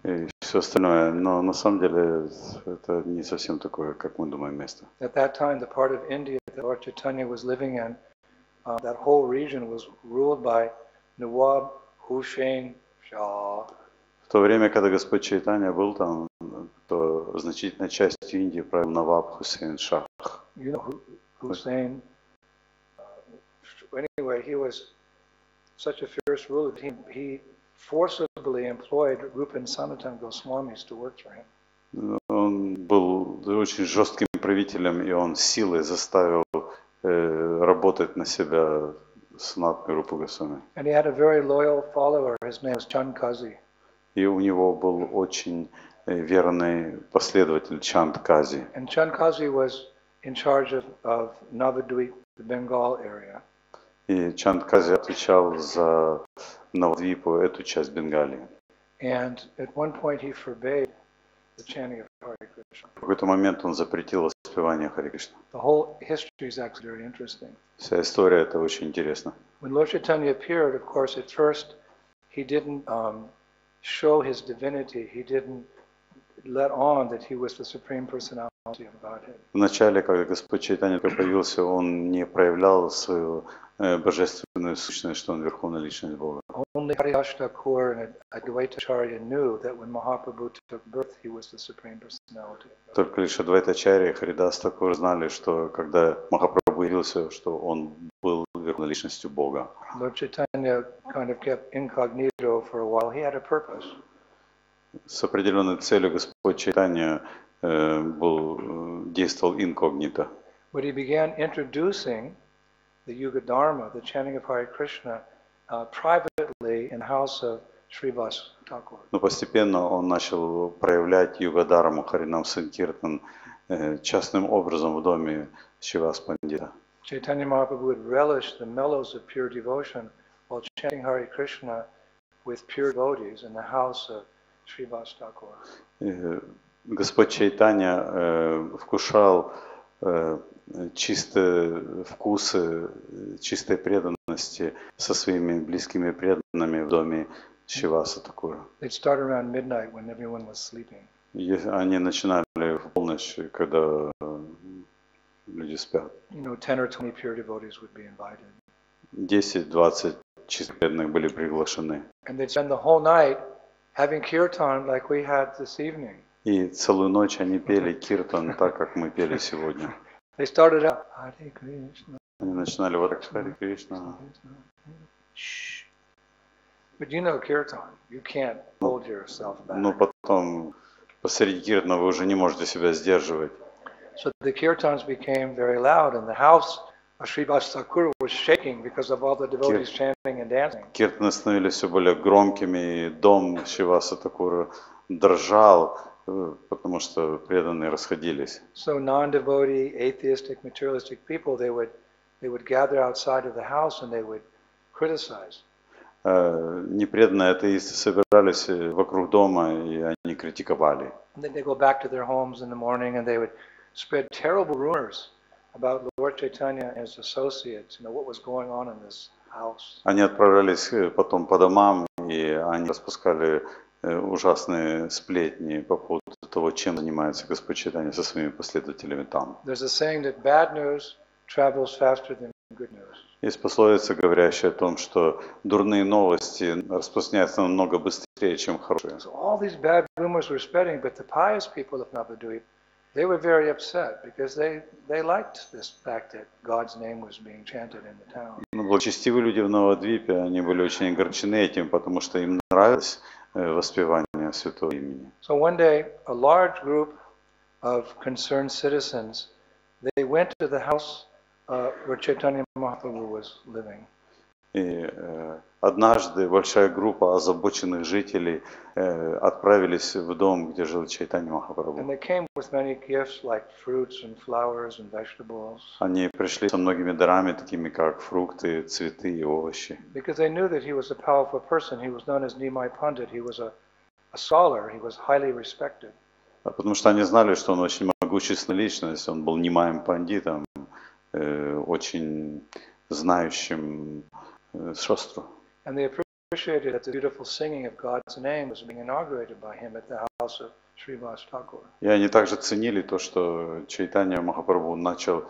и все остальное, но на самом деле это не совсем такое, как мы думаем, место. At that time, the part of India that Lord Chaitanya was living in, that whole region was ruled by Nawab Hussain Shah. В то время, когда Господь Чайтанья был там, то значительной частью Индии правил Наваб Хусейн Шах. You know Hussain anyway, he was such a fierce ruler that he forcibly employed Rupan Sanatan Goswamis to work for him. Он был очень жестким правителем, и он силой заставил работать на себя Санатану Рупу Госвами. And he had a very loyal follower. His name was Chandkazi. И у него был очень верный последователь Чандкази. And Chandkazi was in charge of Navadvip, the Bengal area. И Чандкази отвечал за Навадвипу, эту часть Бенгалии. And at one point he forbade the chanting of Hare Krishna. В какой-то момент он запретил воспевание Харе Кришна. The whole history is actually very interesting. Вся история это очень интересно. When Lord Chaitanya appeared, of course, at first he didn't show his divinity. He didn't let on that he was the Supreme Personality of Godhead. Вначале, когда Господь Чайтанья появился, он не проявлял свою божественную сущность, что он Верховная Личность Бога. Only Haridas Thakur and Advaitacharya knew that when Mahaprabhu took birth, he was the Supreme Personality. Только лишь Адвайтачарья и Харидас Такур знали, что когда Махапрабху явился, что он был Верховной Личностью Бога. Lord Chaitanya kind of kept incognito for a while. He had a purpose. С определенной целью Господь Чайтанья действовал инкогнито. But he began introducing the Yuga Dharma, the chanting of Hare Krishna, privately in the house of Srivas Thakur. Но постепенно он начал проявлять Юга-дарму, Харинам Санкиртан, частным образом в доме Шривас Пандита. Chaitanya Mahaprabhu would relish the mellows of pure devotion while chanting Hare Krishna with pure devotees in the house of Srivas Thakur. Господь Чайтанья вкушал чистые вкусы, чистой преданности со своими близкими преданными в доме Шриваса Такура. They'd start around midnight when everyone was sleeping. Они начинали в полночь, когда люди спят. 10 or 20 pure devotees would be invited. 10-20 чистых преданных были приглашены. And they'd spend the whole night having kirtan like we had this evening. И целую ночь они пели киртан так, как мы пели сегодня. They started out Hare Krishna. Они начинали вот так Харе Кришна. But you know kirtan, you can't hold yourself back. Но потом посреди киртана вы уже не можете себя сдерживать. So the kirtans became very loud, and the house of Srivas Thakur was shaking because of all the devotees chanting and dancing. Киртаны становились все более громкими, и дом Шриваса Такура дрожал, потому что преданные расходились. So non-devotee, atheistic, materialistic people, they would gather outside of the house and they would criticize. Непреданные атеисты собирались вокруг дома, и они критиковали. And then they go back to their homes in the morning and they would spread terrible rumors about Lord Chaitanya and his associates, what was going on in this house. Они отправлялись потом по домам, и они распускали ужасные сплетни по поводу того, чем занимается Господь Чайтанья со своими последователями там. There's a saying that bad news travels faster than good news. Есть пословица, говорящая о том, что дурные новости распространяются намного быстрее, чем хорошие. So all these bad rumors were spreading, but the pious people of Navadvip, they were very upset because they liked this fact that God's name was being chanted in the town. Но благочестивые люди в Навадвипе, они были очень огорчены этим, потому что им нравилось воспевание святого имени. So one day, a large group of concerned citizens, they went to the house where Chaitanya Mahaprabhu was living. И однажды большая группа озабоченных жителей отправились в дом, где жил Чайтанья Махапрабху. And they came with many gifts like fruits and flowers and vegetables. Они пришли со многими дарами, такими как фрукты, цветы и овощи. Because they knew that he was a powerful person. He was known as Nimai Pandit. He was a scholar. He was highly respected. Потому что они знали, что он очень могущественная личность. Он был Нимаем Пандитом, очень знающим шастру. And they appreciated that the beautiful singing of God's name was being inaugurated by him at the house of Srivas Thakur. И они также ценили то, что Чайтанья Махапрабху начал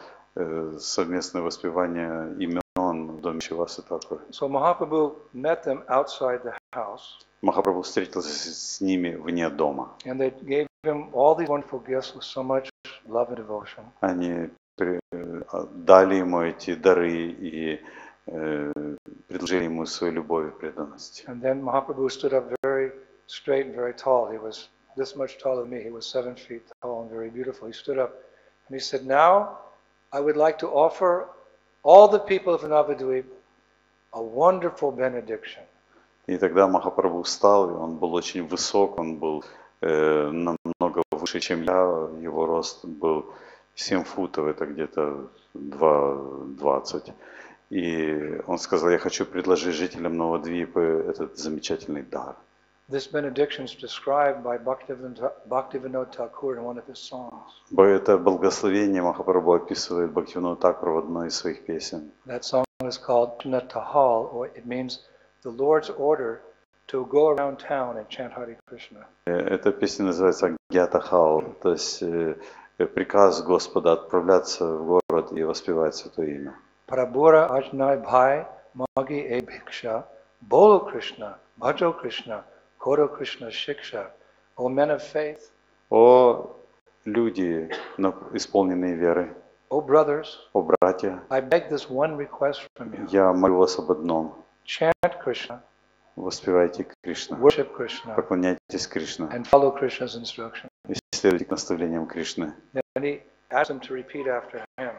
совместное воспевание имен в доме Шриваса Такура. So Mahaprabhu met them outside the house. Махапрабху встретился с ними вне дома. And they gave him all these wonderful gifts with so much love and devotion. Они дали ему эти дары и предложили ему свою любовь и преданность. And then Mahaprabhu stood up very straight and very tall. He was this much taller than me. He was 7 feet tall and very beautiful. He stood up and he said, "Now I would like to offer all the people of Navadvip a wonderful benediction." И тогда Махапрабху встал, и он был очень высок, он был намного выше, чем я, его рост был 7 футов, это где-то 2,20. И он сказал, я хочу предложить жителям Навадвипы этот замечательный дар. This benediction is described by Bhaktivinoda Thakur in one of his songs. Это благословение Махапрабху описывает Бхактивинода Thakura в одной из своих песен. That song is called Natahal, or it means the Lord's order to go around town and chant Hare Krishna. Эта песня называется Гьятахал, то есть приказ Господа отправляться в город и воспевать Святое Имя. Parabura ajnai bhai magi e bhiksha, bolo Krishna, bhajo Krishna, koro Krishna shiksha. O men of faith, О люди, исполненные веры, O brothers, о братья, I beg this one request from you. я молю вас об одном. Chant Krishna, Воспевайте Кришну, worship Krishna, поклоняйтесь Кришне and follow Krishna's instruction. и следуйте к наставлениям Кришны. Then he asked them to repeat after him.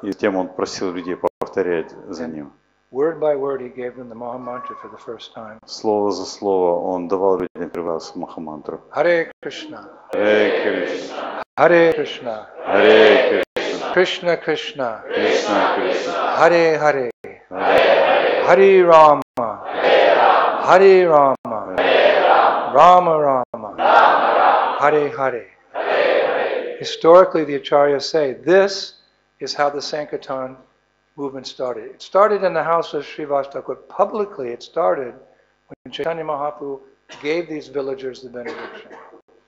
И тем он просил людей повторять за ним. Word by word, he gave them the Maha Mantra for the first time. Слово за слово он давал людям первый раз Махамантру. Hare Krishna, Харе Кришна, Hare Krishna, Харе Кришна, Krishna Krishna, Кришна Кришна, Hare Hare, Харе Hare Rama, Hare Rama, Rama Rama, Hare Hare. Historically, the Acharyas say this is how the Sankirtan movement started. It started in the house of Srivas Thakur. Publicly, it started when Chaitanya Mahaprabhu gave these villagers the benediction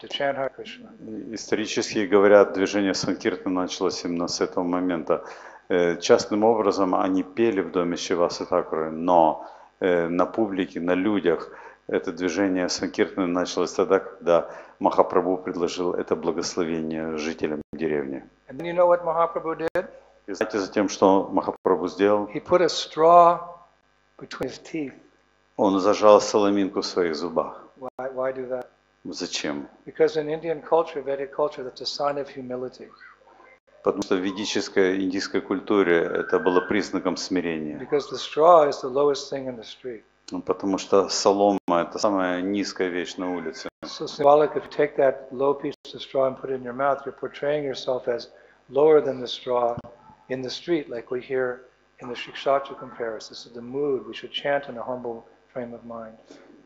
to chant Hare Krishna. Исторически говорят, движение Санкиртана началось именно с этого момента. Частным образом они пели в доме Шриваса Thakura, но на публике, на людях это движение Санкиртана началось тогда, когда Махапрабху предложил это благословение жителям деревни. And then you know what Mahaprabhu did? И знаете, затем, что Махапрабху сделал? He put a straw between his teeth. Он зажал соломинку в своих зубах. Why do that? Зачем? Because in Indian culture, Vedic culture, that's a sign of humility. Потому что в ведической индийской культуре это было признаком смирения. Because the straw is the lowest thing in the street. Потому что солома – это самая низкая вещь на улице. So symbolic, if you take that low piece of straw and put it in your mouth, you're portraying yourself as lower than the straw in the street, like we hear in the Shikshatrikam prayers. This is the mood. We should chant in a humble frame of mind.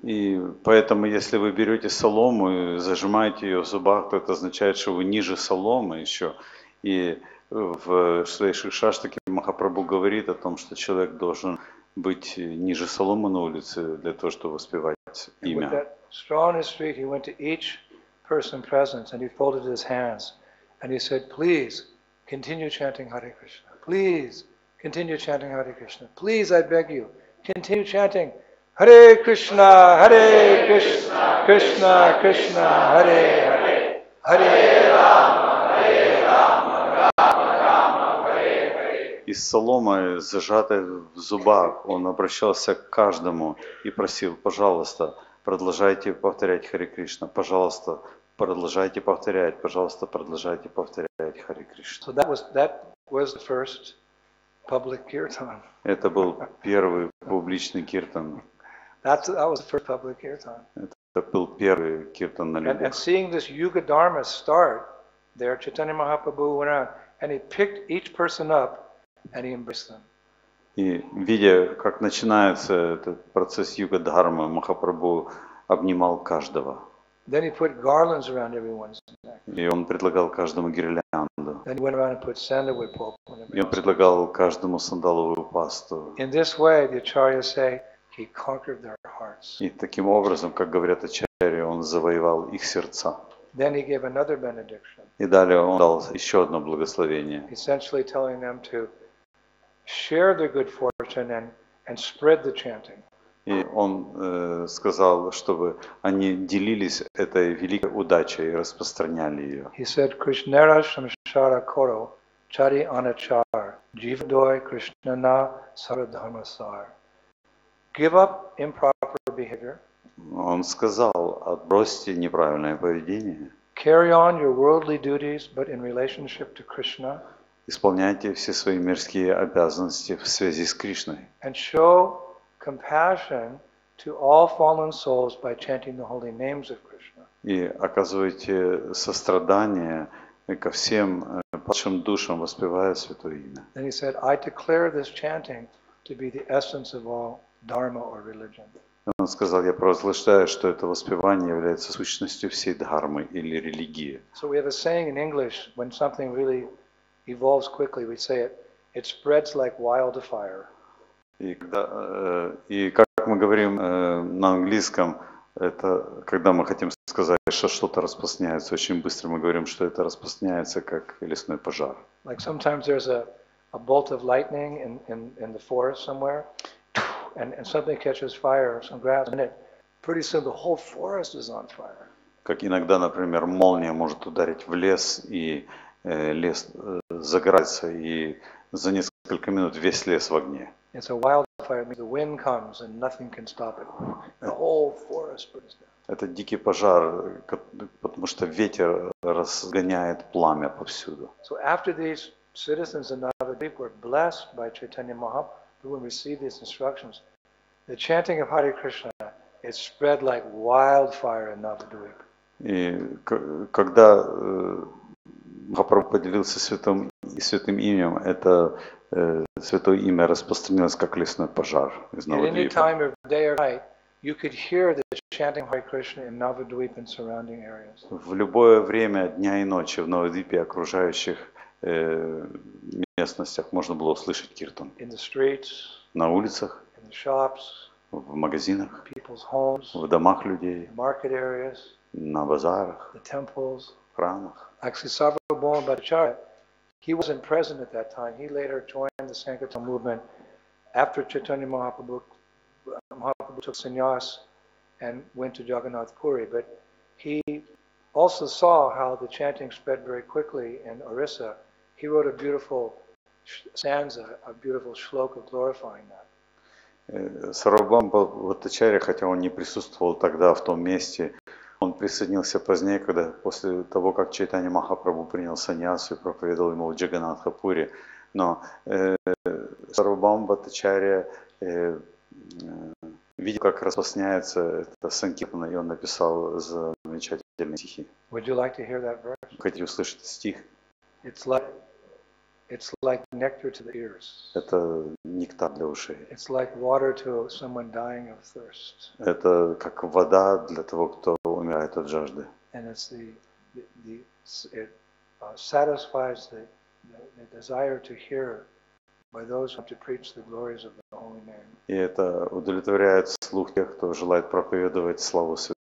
И поэтому, если вы берете солому и зажимаете ее в зубах, то это означает, что вы ниже соломы еще. И в своей Шикшаштаке Махапрабху говорит о том, что человек должен быть ниже соломы на улице для того, чтобы воспевать имя. With that straw in his street, he went to each person present and he folded his hands and he said, "Please continue chanting Hare Krishna. Please continue chanting Hare Krishna. Please, I beg you, continue chanting Hare Krishna, Hare Krishna, Krishna Krishna, Hare Hare, Hare Rama, Hare Rama, Rama Rama, Hare Hare." И с соломой, зажатой в зубах, он обращался к каждому и просил, пожалуйста, продолжайте повторять Харе Кришна, пожалуйста, продолжайте повторять, пожалуйста, продолжайте повторять Харе Кришна. So that was the first public kirtan. Это был первый публичный киртан. That was the first public kirtan. Это был первый киртан на And людях. seeing this Yuga Dharma start there, Chaitanya Mahaprabhu went out and he picked each person up and he embraced them. И видя, как начинается этот процесс Юга-дхармы, Махапрабху обнимал каждого. Then he put garlands around everyone's neck. И он предлагал каждому гирлянду. Then he went around and put sandalwood pulp on И он everyone. предлагал каждому сандаловую пасту. In this way, the acharyas say, he conquered their hearts. И таким образом, как говорят ачарьи, он завоевал их сердца. Then he gave another benediction, И далее он дал еще одно благословение, essentially telling them to share their good fortune and spread the chanting. И он сказал, чтобы они делились этой великой удачей и распространяли ее. He said, Krishnera samsara koro, Chari Anachar, Jivadoy Krishna Na Saradharmasar. Give up improper behavior. Он сказал, отбросьте неправильное поведение, Carry on your worldly duties, but in relationship to Krishna. исполняйте все свои мирские обязанности в связи с Кришной. And show compassion to all fallen souls by chanting the holy names of Krishna. И оказывайте сострадание ко всем падшим душам, воспевая Святое Имя. Then he said, I declare this chanting to be the essence of all dharma or religion. Он сказал, я провозглашаю, что это воспевание является сущностью всей дхармы или религии. So we have a saying in English, when something really evolves quickly, we say it spreads like wildfire. И как мы говорим на английском, это когда мы хотим сказать, что что-то распространяется очень быстро, мы говорим, что это распространяется как лесной пожар. Like sometimes there's a bolt of lightning in the forest somewhere, and something catches fire, some grass in it. Pretty soon the whole forest is on fire. Как иногда, например, молния может ударить в лес, и лес загорается, и за несколько минут весь лес в огне. It's a wildfire, means the wind comes and nothing can stop it. The whole forest burns down. Это дикий пожар, потому что ветер разгоняет пламя повсюду. So after these citizens in Navadvip were blessed by Chaitanya Mahaprabhu and received these instructions, the chanting of Hare Krishna, it spread like wildfire in Navadvip. И когда Махапрабху поделился святым именем, это святое имя распространилось как лесной пожар из At any Навадвипа. time of day or night, you could hear the chanting of Hare Krishna in Navadvip and surrounding areas. В любое время дня и ночи в Навадвипе и окружающих местностях можно было услышать киртан. In the streets, На улицах, in the shops, в магазинах, people's homes, в домах людей, market areas, на базарах, the temples. в храмах. Actually, Sarvabhauma Bhattacharya, he wasn't present at that time. He later joined the Sankirtan movement after Chaitanya Mahaprabhu took sannyas and went to Jagannath Puri. But he also saw how the chanting spread very quickly in Orissa. He wrote a beautiful stanza, a beautiful shloka glorifying that. Сарвабхаума Бхаттачарья, хотя он не присутствовал тогда в том месте, он присоединился позднее, когда после того, как Чайтанья Махапрабху принял саньясу и проповедовал ему в Джаганнатхапуре. Но Сарвабхаума Бхаттачарья видел, как распространяется это санкиртана, и он написал замечательные стихи. Would you like to hear that verse? Хотите услышать стих? It's like nectar to the ears. Это нектар для ушей. It's like water to someone dying of thirst. Это как вода для того, кто умирает от жажды. And it's it satisfies the desire to hear by those who have to preach the glories of the holy name. И это удовлетворяет слух тех, кто желает проповедовать славу